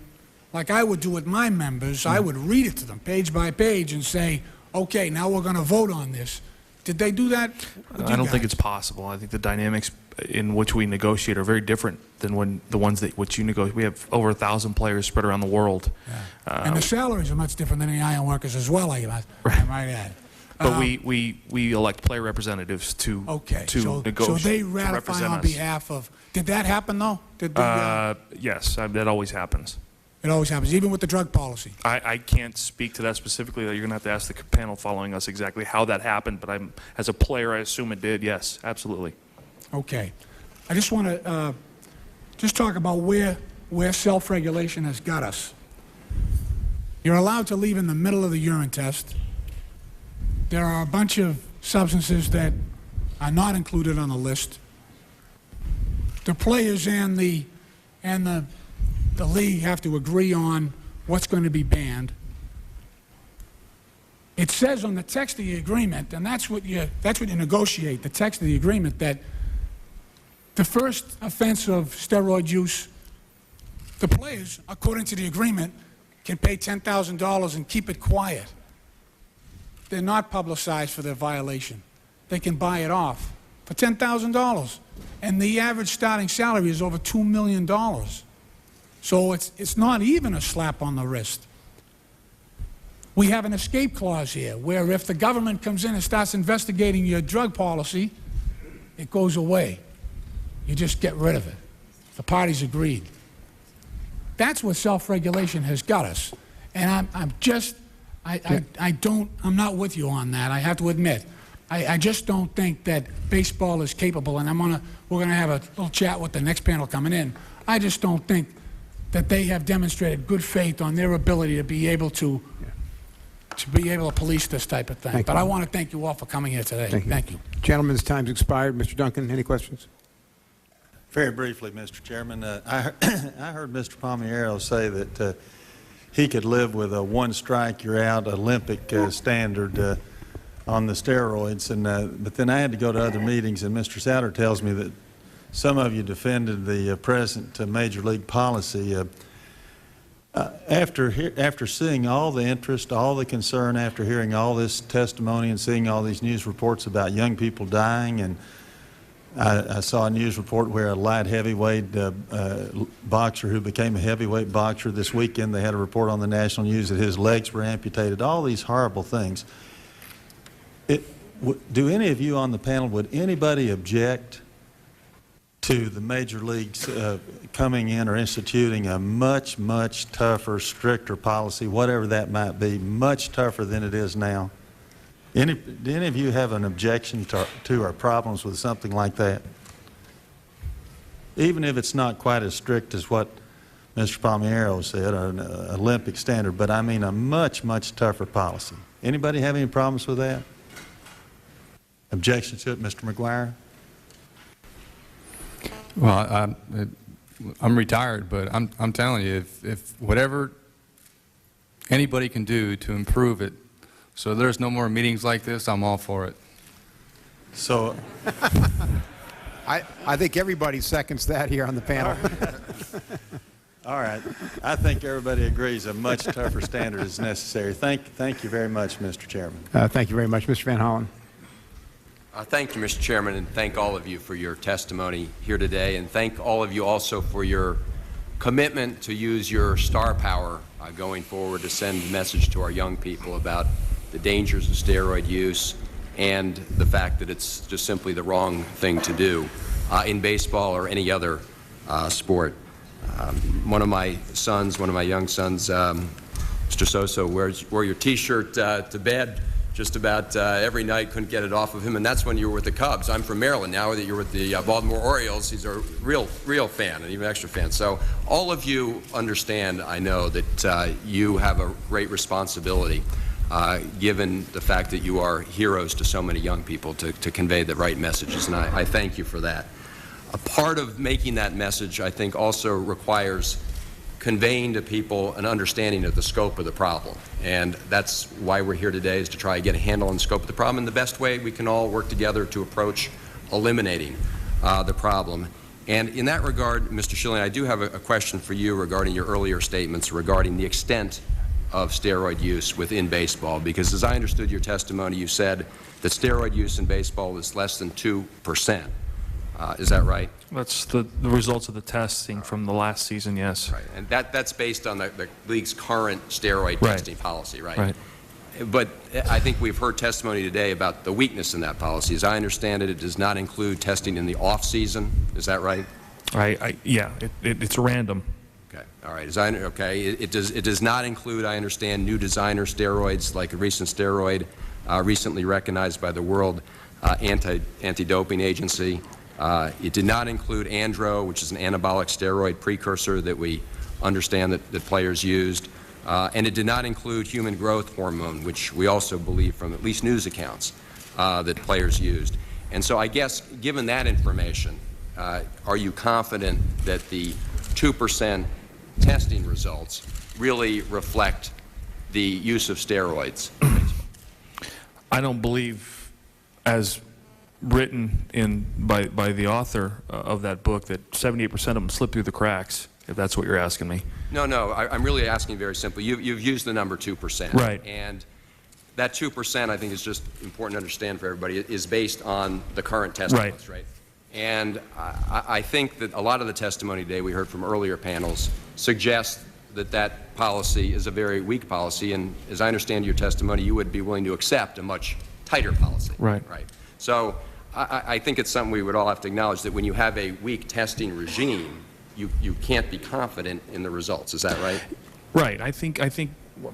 Like I would do with my members, I would read it to them page by page and say, okay, now we're going to vote on this. Did they do that with I you don't guys? think it's possible. I think the dynamics in which we negotiate are very different than the ones that which you negotiate. We have over 1,000 players spread around the world. Yeah. And the salaries are much different than the iron workers as well, I might add. But we elect player representatives to negotiate. So they ratify on behalf of. Did that happen though? Yes, that always happens. It always happens, even with the drug policy. I can't speak to that specifically. You're going to have to ask the panel following us exactly how that happened. But as a player, I assume it did. Yes, absolutely. Okay. I just want to just talk about where self-regulation has got us. You're allowed to leave in the middle of the urine test. There are a bunch of substances that are not included on the list. The players and the league have to agree on what's going to be banned. It says on the text of the agreement, and that's what you negotiate, the text of the agreement, that the first offense of steroid use, the players, according to the agreement, can pay $10,000 and keep it quiet. They're not publicized for their violation. They can buy it off for $10,000. And the average starting salary is over $2 million. So it's not even a slap on the wrist. We have an escape clause here, where if the government comes in and starts investigating your drug policy, it goes away. You just get rid of it. The parties agreed. That's what self-regulation has got us. And I'm not with you on that, I have to admit. I just don't think that baseball is capable, and we're gonna have a little chat with the next panel coming in. I just don't think that they have demonstrated good faith on their ability to be able to police this type of thing. Thank But you. I want to thank you all for coming here today. Thank you. Gentlemen's time's expired. Mr. Duncan, any questions? Very briefly, Mr. Chairman, I heard Mr. Palmeiro say that he could live with a one strike, you're out Olympic standard on the steroids, but then I had to go to other meetings, and Mr. Souter tells me that some of you defended the present Major League policy. After seeing all the interest, all the concern, after hearing all this testimony and seeing all these news reports about young people dying, and I saw a news report where a light heavyweight boxer who became a heavyweight boxer this weekend, they had a report on the national news that his legs were amputated, all these horrible things. Do any of you on the panel, would anybody object to the major leagues coming in or instituting a much, much tougher, stricter policy, whatever that might be, much tougher than it is now? Do any of you have an objection to or problems with something like that? Even if it's not quite as strict as what Mr. Palmeiro said, or an Olympic standard, but I mean a much, much tougher policy. Anybody have any problems with that? Objection to it, Mr. McGwire? Well, I'm retired, but I'm telling you, if whatever anybody can do to improve it, so there's no more meetings like this, I'm all for it. So, I think everybody seconds that here on the panel. all right. I think everybody agrees a much tougher standard is necessary. Thank you very much, Mr. Chairman. Thank you very much, Mr. Van Hollen. Thank you, Mr. Chairman, and thank all of you for your testimony here today, and thank all of you also for your commitment to use your star power going forward to send a message to our young people about the dangers of steroid use and the fact that it's just simply the wrong thing to do in baseball or any other sport. One of my young sons, Mr. Sosa, wore your T-shirt to bed just about every night, couldn't get it off of him, and that's when you were with the Cubs. I'm from Maryland now that you're with the Baltimore Orioles. He's a real fan, and even extra fan. So all of you understand, I know, that you have a great responsibility given the fact that you are heroes to so many young people to convey the right messages, and I thank you for that. A part of making that message, I think, also requires conveying to people an understanding of the scope of the problem. And that's why we're here today, is to try to get a handle on the scope of the problem and the best way we can all work together to approach eliminating the problem. And in that regard, Mr. Schilling, I do have a question for you regarding your earlier statements regarding the extent of steroid use within baseball, because as I understood your testimony, you said that steroid use in baseball is less than 2%. Is that right? That's the results of the testing from the last season, yes. Right, and that's based on the league's current steroid testing policy, right? Right. But I think we've heard testimony today about the weakness in that policy. As I understand it, it does not include testing in the off-season. Is that right? Yeah, it's random. Okay, all right. It does not include, I understand, new designer steroids like a recent steroid recently recognized by the World Anti-Doping Agency. It did not include andro, which is an anabolic steroid precursor that we understand that players used. And it did not include human growth hormone, which we also believe from at least news accounts that players used. And so I guess, given that information, are you confident that the 2% testing results really reflect the use of steroids? I don't believe, as written by the author of that book, that 78% of them slip through the cracks, if that's what you're asking me. No, I'm really asking very simply. You've used the number 2%. Right. And that 2%, I think, is just important to understand for everybody, is based on the current testimonies, right? And I think that a lot of the testimony today we heard from earlier panels suggests that that policy is a very weak policy, and as I understand your testimony, you would be willing to accept a much tighter policy. Right. So I think it's something we would all have to acknowledge, that when you have a weak testing regime, you can't be confident in the results. Is that right? Right. I think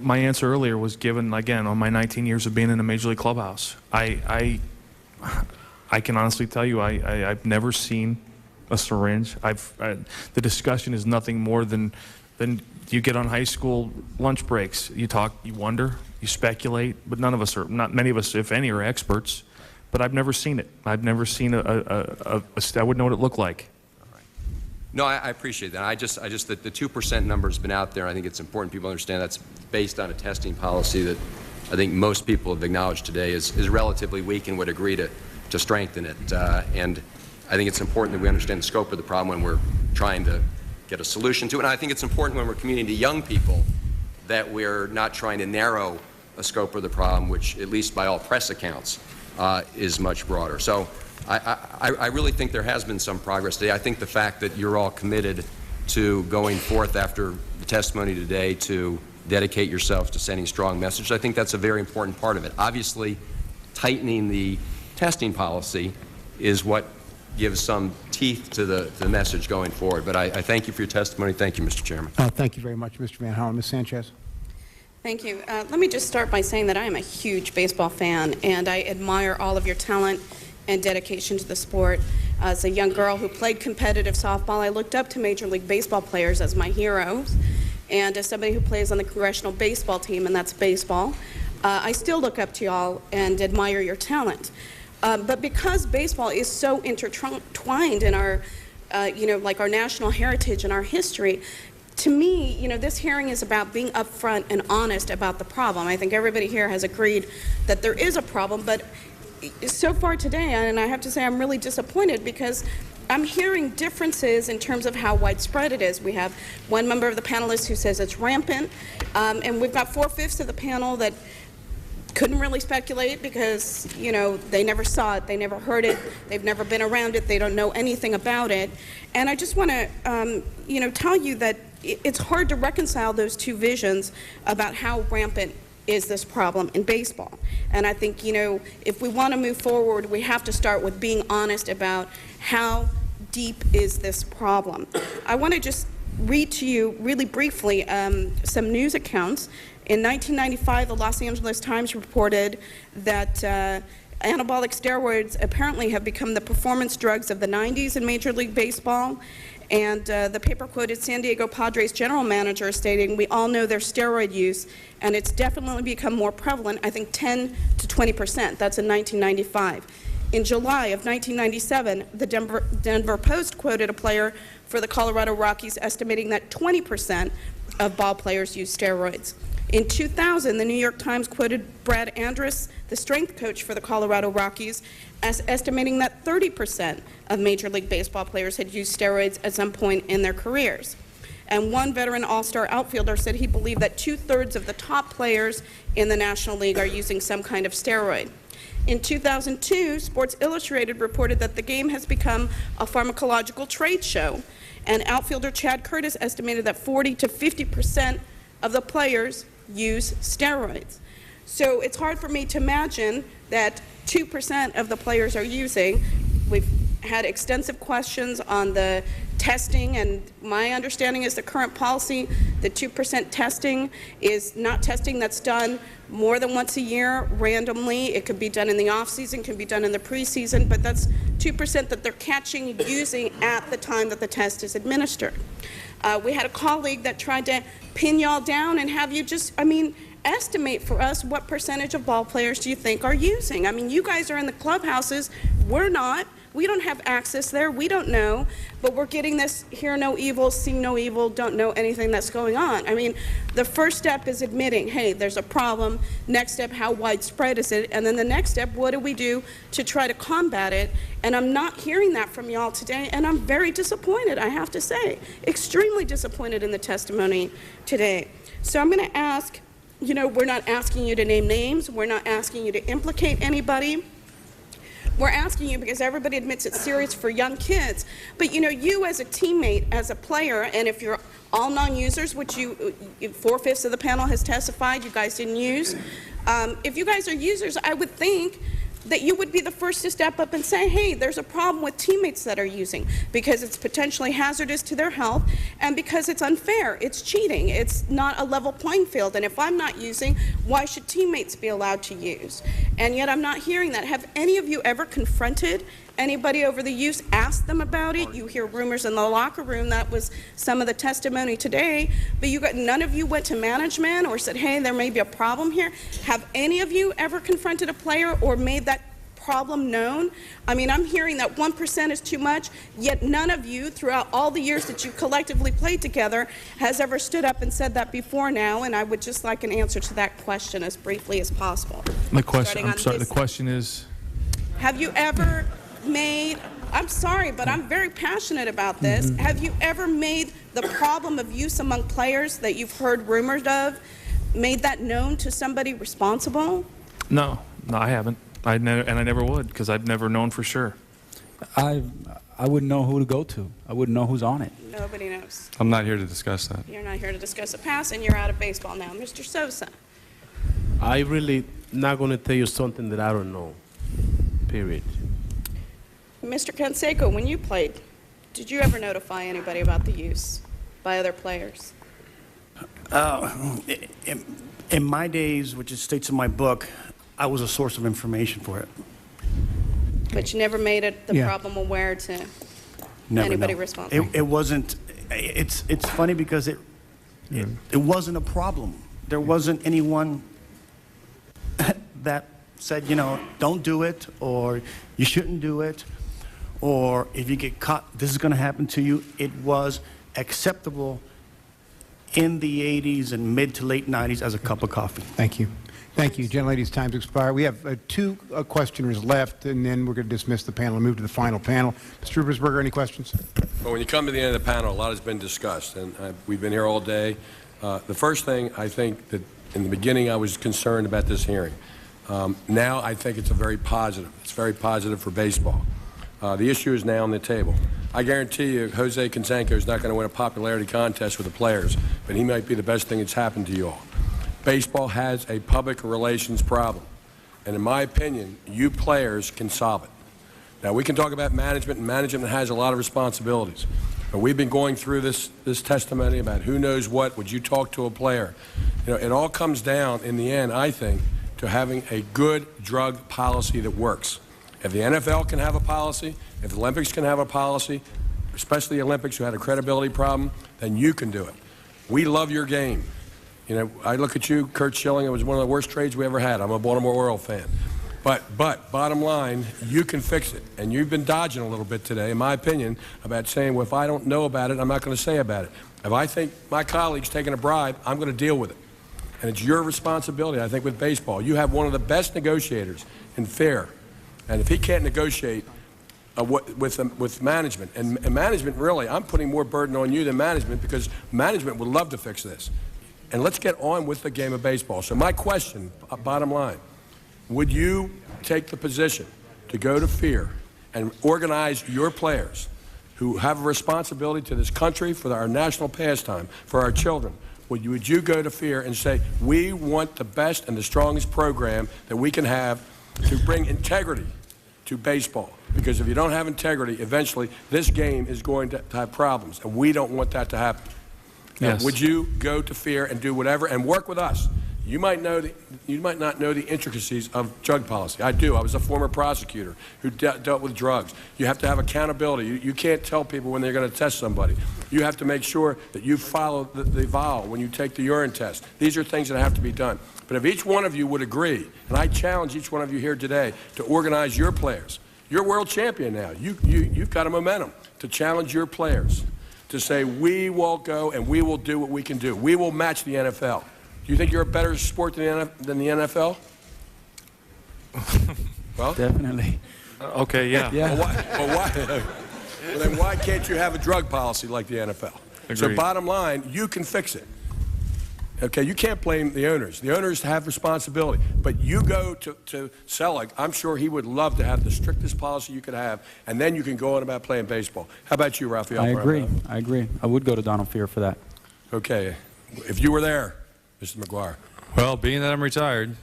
my answer earlier was given, again, on my 19 years of being in a Major League clubhouse. I can honestly tell you I've never seen a syringe. The discussion is nothing more than you get on high school lunch breaks. You talk, you wonder, you speculate, but not many of us, if any, are experts. But I've never seen it. I've never seen I wouldn't know what it looked like. No, I appreciate that. I just that the 2% number has been out there. I think it's important people understand that's based on a testing policy that I think most people have acknowledged today is relatively weak and would agree to strengthen it. And I think it's important that we understand the scope of the problem when we're trying to get a solution to it. And I think it's important when we're communicating to young people that we're not trying to narrow a scope of the problem, which, at least by all press accounts, is much broader. So I really think there has been some progress today. I think the fact that you're all committed to going forth after the testimony today to dedicate yourselves to sending strong messages, I think that's a very important part of it. Obviously, tightening the testing policy is what gives some teeth to the message going forward. But I thank you for your testimony. Thank you, Mr. Chairman. Thank you very much, Mr. Van Hollen. Ms. Sanchez. Thank you. Let me just start by saying that I am a huge baseball fan, and I admire all of your talent and dedication to the sport. As a young girl who played competitive softball, I looked up to Major League Baseball players as my heroes. And as somebody who plays on the Congressional baseball team, and that's baseball, I still look up to y'all and admire your talent. But because baseball is so intertwined in our, like our national heritage and our history, to me, this hearing is about being upfront and honest about the problem. I think everybody here has agreed that there is a problem, but so far today, and I have to say I'm really disappointed because I'm hearing differences in terms of how widespread it is. We have one member of the panelists who says it's rampant, and we've got 4/5 of the panel that couldn't really speculate because, they never saw it, they never heard it, they've never been around it, they don't know anything about it. And I just want to, tell you that it's hard to reconcile those two visions about how rampant is this problem in baseball. And I think, if we want to move forward, we have to start with being honest about how deep is this problem. I want to just read to you really briefly some news accounts. In 1995, the Los Angeles Times reported that anabolic steroids apparently have become the performance drugs of the 90s in Major League Baseball. And the paper quoted San Diego Padres general manager stating, "We all know their steroid use, and it's definitely become more prevalent, I think 10 to 20%. That's in 1995. In July of 1997, the Denver Post quoted a player for the Colorado Rockies estimating that 20% of ball players use steroids. In 2000, the New York Times quoted Brad Andrus, the strength coach for the Colorado Rockies, as estimating that 30% of Major League Baseball players had used steroids at some point in their careers. And one veteran all-star outfielder said he believed that 2/3 of the top players in the National League are using some kind of steroid. In 2002, Sports Illustrated reported that the game has become a pharmacological trade show, and outfielder Chad Curtis estimated that 40 to 50% of the players use steroids. So it's hard for me to imagine that 2% of the players are using. We've had extensive questions on the testing, and my understanding is the current policy, the 2% testing is not testing that's done more than once a year randomly. It could be done in the off-season, can be done in the preseason, but that's 2% that they're catching using at the time that the test is administered. We had a colleague that tried to pin y'all down and have you just, estimate for us what percentage of ball players do you think are using. You guys are in the clubhouses, we're not. We don't have access there, we don't know, but we're getting this hear no evil, see no evil, don't know anything that's going on. The first step is admitting, hey, there's a problem. Next step, how widespread is it? And then the next step, what do we do to try to combat it? And I'm not hearing that from y'all today, and I'm very disappointed, I have to say. Extremely disappointed in the testimony today. So I'm going to ask, we're not asking you to name names, we're not asking you to implicate anybody. We're asking you because everybody admits it's serious for young kids. But you as a teammate, as a player, and if you're all non-users, which 4/5 of the panel has testified you guys didn't use, if you guys are users, I would think that you would be the first to step up and say, hey, there's a problem with teammates that are using because it's potentially hazardous to their health and because it's unfair, it's cheating, it's not a level playing field, and if I'm not using, why should teammates be allowed to use? And yet I'm not hearing that. Have any of you ever confronted anybody over the use, asked them about it? You hear rumors in the locker room. That was some of the testimony today, but none of you went to management or said, hey, there may be a problem here. Have any of you ever confronted a player or made that problem known? I mean, I'm hearing that 1% is too much, yet none of you throughout all the years that you collectively played together has ever stood up and said that before now, and I would just like an answer to that question as briefly as possible. The question is, have you ever made, I'm sorry, but I'm very passionate about this. Have you ever made the problem of use among players that you've heard rumors of, made that known to somebody responsible? No, I haven't. And I never would, because I've never known for sure. I wouldn't know who to go to. I wouldn't know who's on it. Nobody knows. I'm not here to discuss that. You're not here to discuss a pass, and you're out of baseball now. Mr. Sosa. I really not going to tell you something that I don't know, period. Mr. Canseco, when you played, did you ever notify anybody about the use by other players? In my days, which it states in my book, I was a source of information for it. But you never made it the problem aware to anybody responsible? It wasn't. It's funny because it wasn't a problem. There wasn't anyone that said, don't do it, or you shouldn't do it, or if you get caught, this is going to happen to you. It was acceptable in the 80s and mid to late 90s as a cup of coffee. Thank you. Thank you. Gentlelady's time's expired. We have two questioners left, and then we're going to dismiss the panel and move to the final panel. Mr. Ruppersberger, any questions? Well, when you come to the end of the panel, a lot has been discussed, and we've been here all day. The first thing, I think that in the beginning I was concerned about this hearing. Now I think it's very positive. It's very positive for baseball. The issue is now on the table. I guarantee you Jose Canseco is not going to win a popularity contest with the players, but he might be the best thing that's happened to you all. Baseball has a public relations problem, and in my opinion, you players can solve it. Now, we can talk about management, and management has a lot of responsibilities. But we've been going through this testimony about who knows what. Would you talk to a player? It all comes down, in the end, I think, to having a good drug policy that works. If the NFL can have a policy, if the Olympics can have a policy, especially the Olympics who had a credibility problem, then you can do it. We love your game. I look at you, Curt Schilling, it was one of the worst trades we ever had. I'm a Baltimore Orioles fan. But bottom line, you can fix it. And you've been dodging a little bit today, in my opinion, about saying, well, if I don't know about it, I'm not going to say about it. If I think my colleague's taking a bribe, I'm going to deal with it. And it's your responsibility, I think, with baseball. You have one of the best negotiators in fair. And if he can't negotiate with management, and management, really, I'm putting more burden on you than management, because management would love to fix this. And let's get on with the game of baseball. So my question, bottom line, would you take the position to go to FEAR and organize your players who have a responsibility to this country, for our national pastime, for our children? Would you go to FEAR and say, we want the best and the strongest program that we can have to bring integrity to baseball? Because if you don't have integrity, eventually this game is going to have problems, and we don't want that to happen. Yes. Would you go to FEAR and do whatever and work with us? You might not know the intricacies of drug policy. I do. I was a former prosecutor who dealt with drugs. You have to have accountability. You can't tell people when they're going to test somebody. You have to make sure that you follow the vial when you take the urine test. These are things that have to be done. But if each one of you would agree, and I challenge each one of you here today to organize your players. You're world champion now. You've got a momentum to challenge your players, to say, we will go and we will do what we can do. We will match the NFL. Do you think you're a better sport than the NFL? Well, definitely. Okay, yeah. Well, then why can't you have a drug policy like the NFL? So Agreed. bottom line, you can fix it. Okay, you can't blame the owners. The owners have responsibility. But you go to Selig, I'm sure he would love to have the strictest policy you could have, and then you can go on about playing baseball. How about you, Rafael? I agree. I would go to Donald Fear for that. Okay. If you were there, Mr. McGwire. Well, being that I'm retired,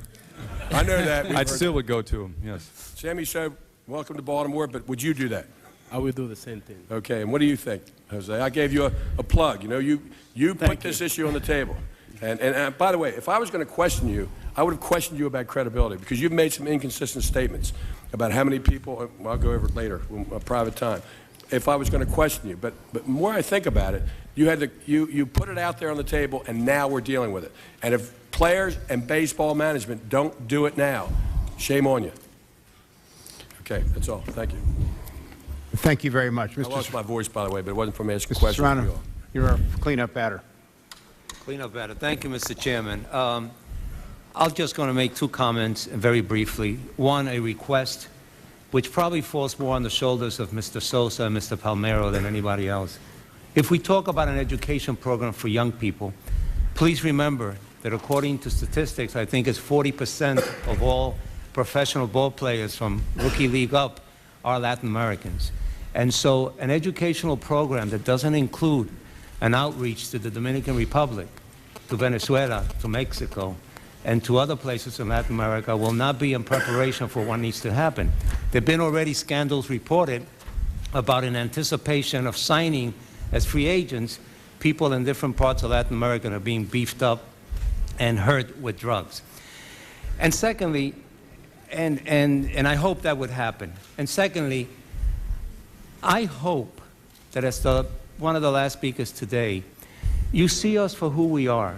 I know that. I still would go to him, yes. Sammy said, welcome to Baltimore, but would you do that? I will do the same thing. Okay, and what do you think, Jose? I gave you a plug. You know, you put this issue on the table. And by the way, if I was going to question you, I would have questioned you about credibility, because you've made some inconsistent statements about how many people, well, I'll go over it later, a private time, if I was going to question you. But the more I think about it, you put it out there on the table, and now we're dealing with it. And if players and baseball management don't do it now, shame on you. Okay, that's all. Thank you. Thank you very much. I lost my voice, by the way, but it wasn't from asking questions. Mr. Serrano, you're our cleanup batter. Cleanup batter. Thank you, Mr. Chairman. I'm just going to make two comments very briefly. One, a request, which probably falls more on the shoulders of Mr. Sosa and Mr. Palmeiro than anybody else. If we talk about an education program for young people, please remember that according to statistics, I think it's 40% of all professional ball players from rookie league up are Latin Americans. And so an educational program that doesn't include an outreach to the Dominican Republic, to Venezuela, to Mexico, and to other places in Latin America will not be in preparation for what needs to happen. There have been already scandals reported about in anticipation of signing as free agents, people in different parts of Latin America are being beefed up and hurt with drugs. And secondly, and I hope that would happen. And secondly, I hope that as one of the last speakers today, you see us for who we are.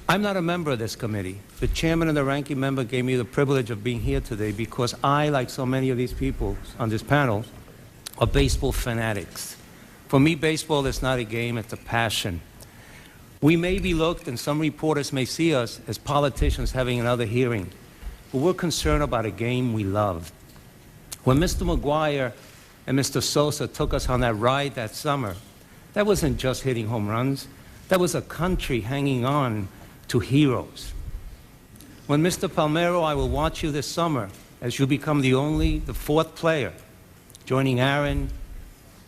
I'm not a member of this committee. The chairman and the ranking member gave me the privilege of being here today because I, like so many of these people on this panel, are baseball fanatics. For me, baseball is not a game, it's a passion. We may be looked, and some reporters may see us as politicians having another hearing, but we're concerned about a game we love. When Mr. McGwire and Mr. Sosa took us on that ride that summer, that wasn't just hitting home runs. That was a country hanging on to heroes. When Mr. Palmeiro, I will watch you this summer as you become the fourth player, joining Aaron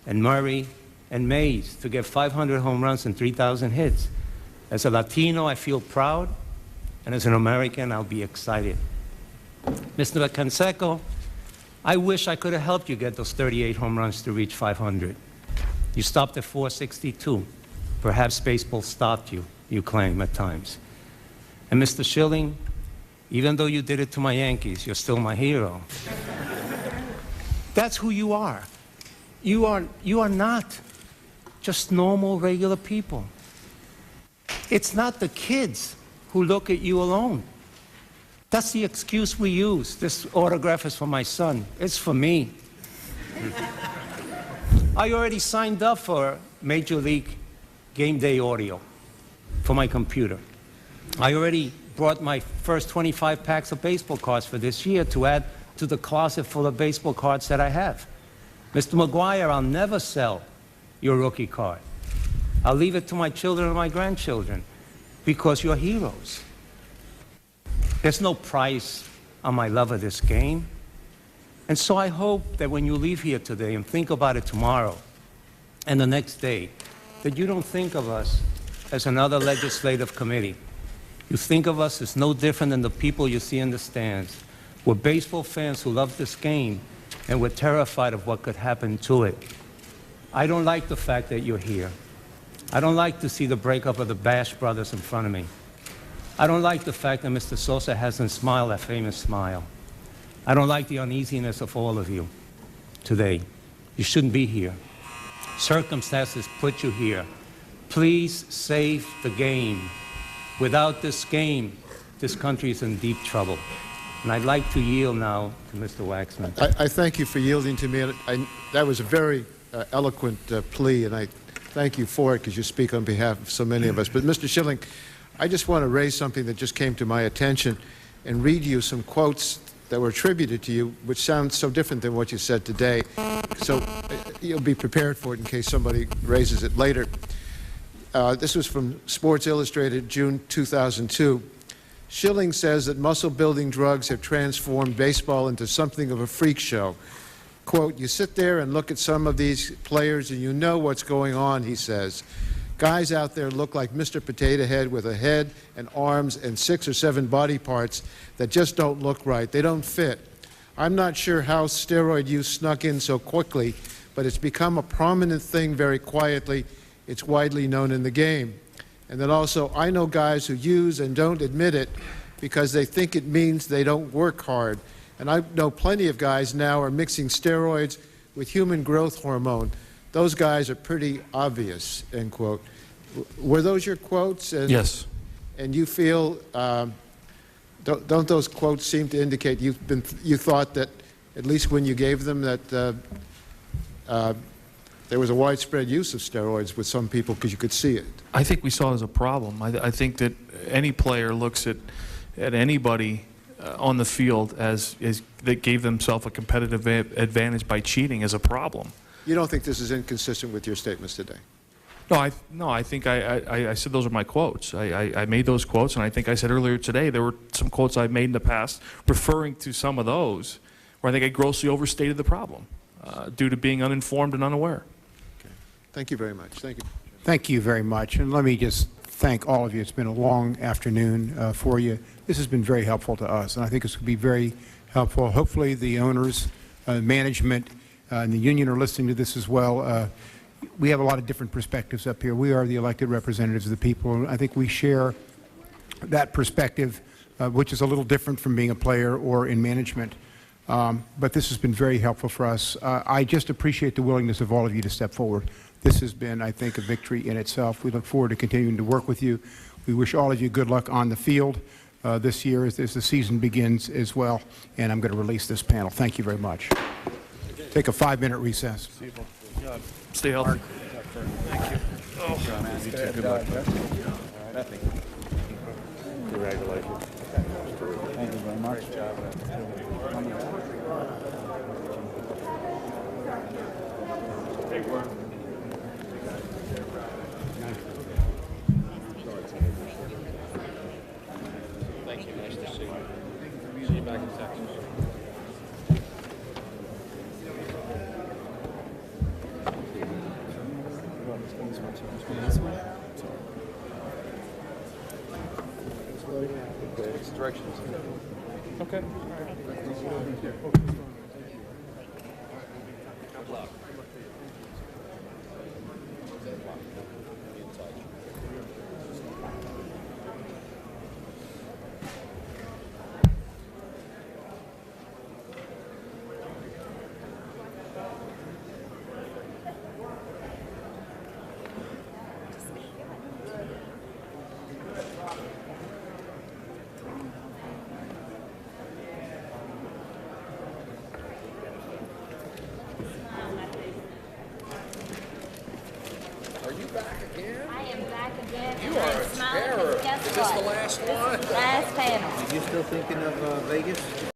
and Murray and Mays to get 500 home runs and 3,000 hits. As a Latino, I feel proud, and as an American, I'll be excited. Mr. Canseco, I wish I could have helped you get those 38 home runs to reach 500. You stopped at 462. Perhaps baseball stopped you, you claim at times. And Mr. Schilling, even though you did it to my Yankees, you're still my hero. That's who you are. You are not just normal, regular people. It's not the kids who look at you alone. That's the excuse we use. This autograph is for my son. It's for me. I already signed up for Major League Game Day audio for my computer. I already brought my first 25 packs of baseball cards for this year to add to the closet full of baseball cards that I have. Mr. McGwire, I'll never sell your rookie card. I'll leave it to my children and my grandchildren because you're heroes. There's no price on my love of this game. And so I hope that when you leave here today and think about it tomorrow and the next day, that you don't think of us as another legislative committee. You think of us as no different than the people you see in the stands. We're baseball fans who love this game, and we're terrified of what could happen to it. I don't like the fact that you're here. I don't like to see the breakup of the Bash brothers in front of me. I don't like the fact that Mr. Sosa hasn't smiled that famous smile. I don't like the uneasiness of all of you today. You shouldn't be here. Circumstances put you here. Please save the game. Without this game, this country is in deep trouble. And I'd like to yield now to Mr. Waxman. I thank you for yielding to me. That was a very eloquent plea, and I thank you for it because you speak on behalf of so many of us. But Mr. Schilling, I just want to raise something that just came to my attention and read you some quotes that were attributed to you, which sound so different than what you said today. So you'll be prepared for it in case somebody raises it later. This was from Sports Illustrated, June 2002. Schilling says that muscle-building drugs have transformed baseball into something of a freak show. Quote, you sit there and look at some of these players and you know what's going on, he says. Guys out there look like Mr. Potato Head with a head and arms and 6 or 7 body parts that just don't look right. They don't fit. I'm not sure how steroid use snuck in so quickly, but it's become a prominent thing very quietly. It's widely known in the game. And then also, I know guys who use and don't admit it because they think it means they don't work hard. And I know plenty of guys now are mixing steroids with human growth hormone. Those guys are pretty obvious, end quote. Were those your quotes? And, Yes. And you feel, don't those quotes seem to indicate you thought that, at least when you gave them, that there was a widespread use of steroids with some people because you could see it? I think we saw it as a problem. I think that any player looks at anybody on the field as that gave themselves a competitive advantage by cheating as a problem. You don't think this is inconsistent with your statements today? No, I think I said those are my quotes. I made those quotes, and I think I said earlier today there were some quotes I've made in the past referring to some of those where I think I grossly overstated the problem due to being uninformed and unaware. Okay. Thank you very much. Thank you. Thank you very much. And let me just thank all of you. It's been a long afternoon for you. This has been very helpful to us, and I think this could be very helpful. Hopefully the owners, management, and the union are listening to this as well. We have a lot of different perspectives up here. We are the elected representatives of the people. I think we share that perspective, which is a little different from being a player or in management. But this has been very helpful for us. I just appreciate the willingness of all of you to step forward. This has been, I think, a victory in itself. We look forward to continuing to work with you. We wish all of you good luck on the field this year as the season begins as well. And I'm going to release this panel. Thank you very much. Take a 5-minute recess. Stay healthy. Thank you. Good luck. Congratulations. Thank you very much. Thank you. Nice to see you. See you back in Texas. It's directions. Okay. Is this the last one? Last panel. Are you still thinking of Vegas?